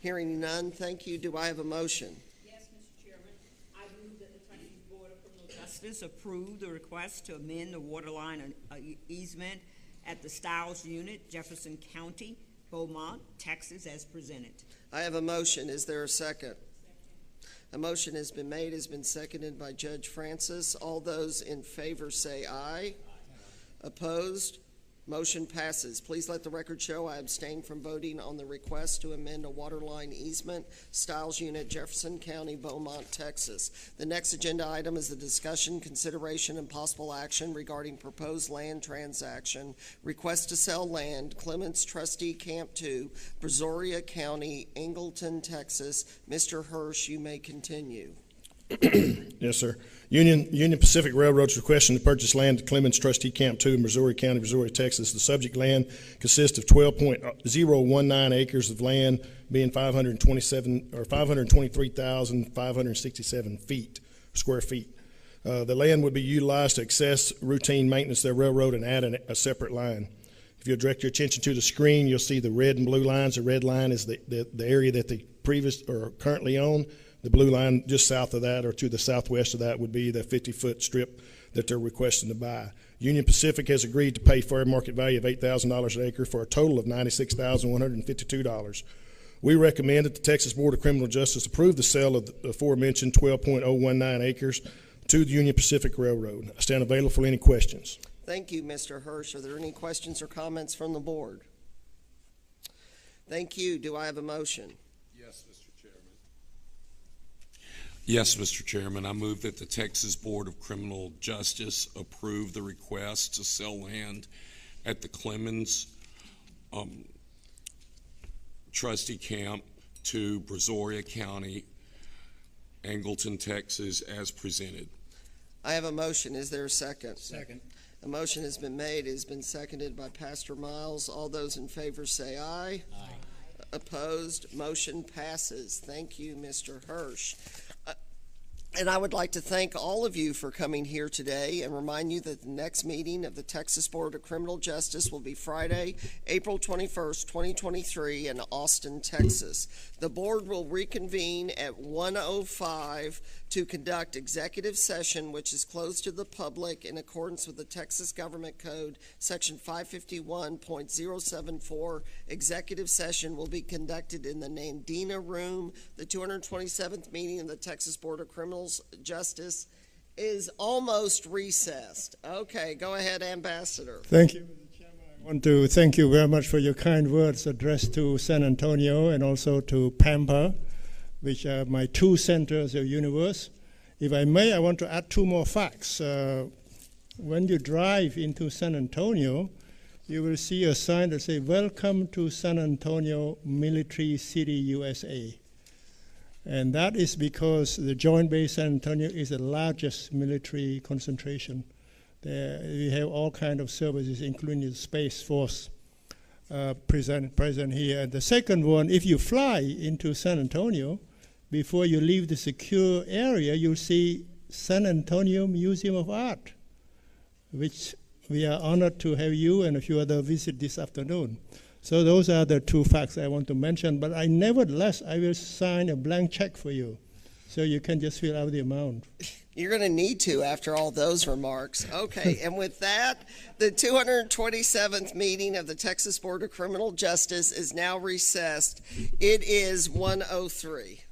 B: Hearing none, thank you. Do I have a motion?
S: Yes, Mr. Chairman. I move that the Texas Board of Criminal Justice approve the request to amend the waterline easement at the Styles Unit, Jefferson County, Beaumont, Texas, as presented.
B: I have a motion. Is there a second? A motion has been made, has been seconded by Judge Francis. All those in favor say aye. Opposed? Motion passes. Please let the record show I abstain from voting on the request to amend a waterline easement, Styles Unit, Jefferson County, Beaumont, Texas. The next agenda item is the discussion, consideration, and possible action regarding proposed land transaction, request to sell land, Clements Trustee Camp 2, Brazoria County, Angleton, Texas. Mr. Hirsch, you may continue.
M: Yes, sir. Union Pacific Railroad is requesting to purchase land at Clements Trustee Camp 2 in Missouri County, Missouri, Texas. The subject land consists of 12.019 acres of land, being 523,567 square feet. The land would be utilized to access routine maintenance of their railroad and add a separate line. If you'll direct your attention to the screen, you'll see the red and blue lines. The red line is the area that they currently own. The blue line just south of that or to the southwest of that would be the 50-foot strip that they're requesting to buy. Union Pacific has agreed to pay fair market value of $8,000 an acre for a total of $96,152. We recommend that the Texas Board of Criminal Justice approve the sale of the aforementioned 12.019 acres to the Union Pacific Railroad. I stand available for any questions.
B: Thank you, Mr. Hirsch. Are there any questions or comments from the board? Thank you. Do I have a motion?
A: Yes, Mr. Chairman. Yes, Mr. Chairman. I move that the Texas Board of Criminal Justice approve the request to sell land at the Clemens trustee camp to Brazoria County, Angleton, Texas, as presented.
B: I have a motion. Is there a second?
Q: Second.
B: A motion has been made. It has been seconded by Pastor Miles. All those in favor say aye.
N: Aye.
B: Opposed? Motion passes. Thank you, Mr. Hirsch. And I would like to thank all of you for coming here today and remind you that the next meeting of the Texas Board of Criminal Justice will be Friday, April 21st, 2023 in Austin, Texas. The board will reconvene at 1:05 to conduct executive session, which is closed to the public in accordance with the Texas Government Code, Section 551.074. Executive session will be conducted in the Nandina Room. The 227th meeting of the Texas Board of Criminal Justice is almost recessed. Okay, go ahead, Ambassador.
D: Thank you, Mr. Chairman. I want to thank you very much for your kind words addressed to San Antonio and also to Pampa, which are my two centers of universe. If I may, I want to add two more facts. When you drive into San Antonio, you will see a sign that says, "Welcome to San Antonio Military City, USA." And that is because the Joint Base San Antonio is the largest military concentration. We have all kinds of services, including the Space Force present here. And the second one, if you fly into San Antonio, before you leave the secure area, you'll see San Antonio Museum of Art, which we are honored to have you and a few others visit this afternoon. So those are the two facts I want to mention, but nevertheless, I will sign a blank check for you, so you can just fill out the amount.
B: You're going to need to after all those remarks. Okay, and with that, the 227th meeting of the Texas Board of Criminal Justice is now recessed. It is 1:03.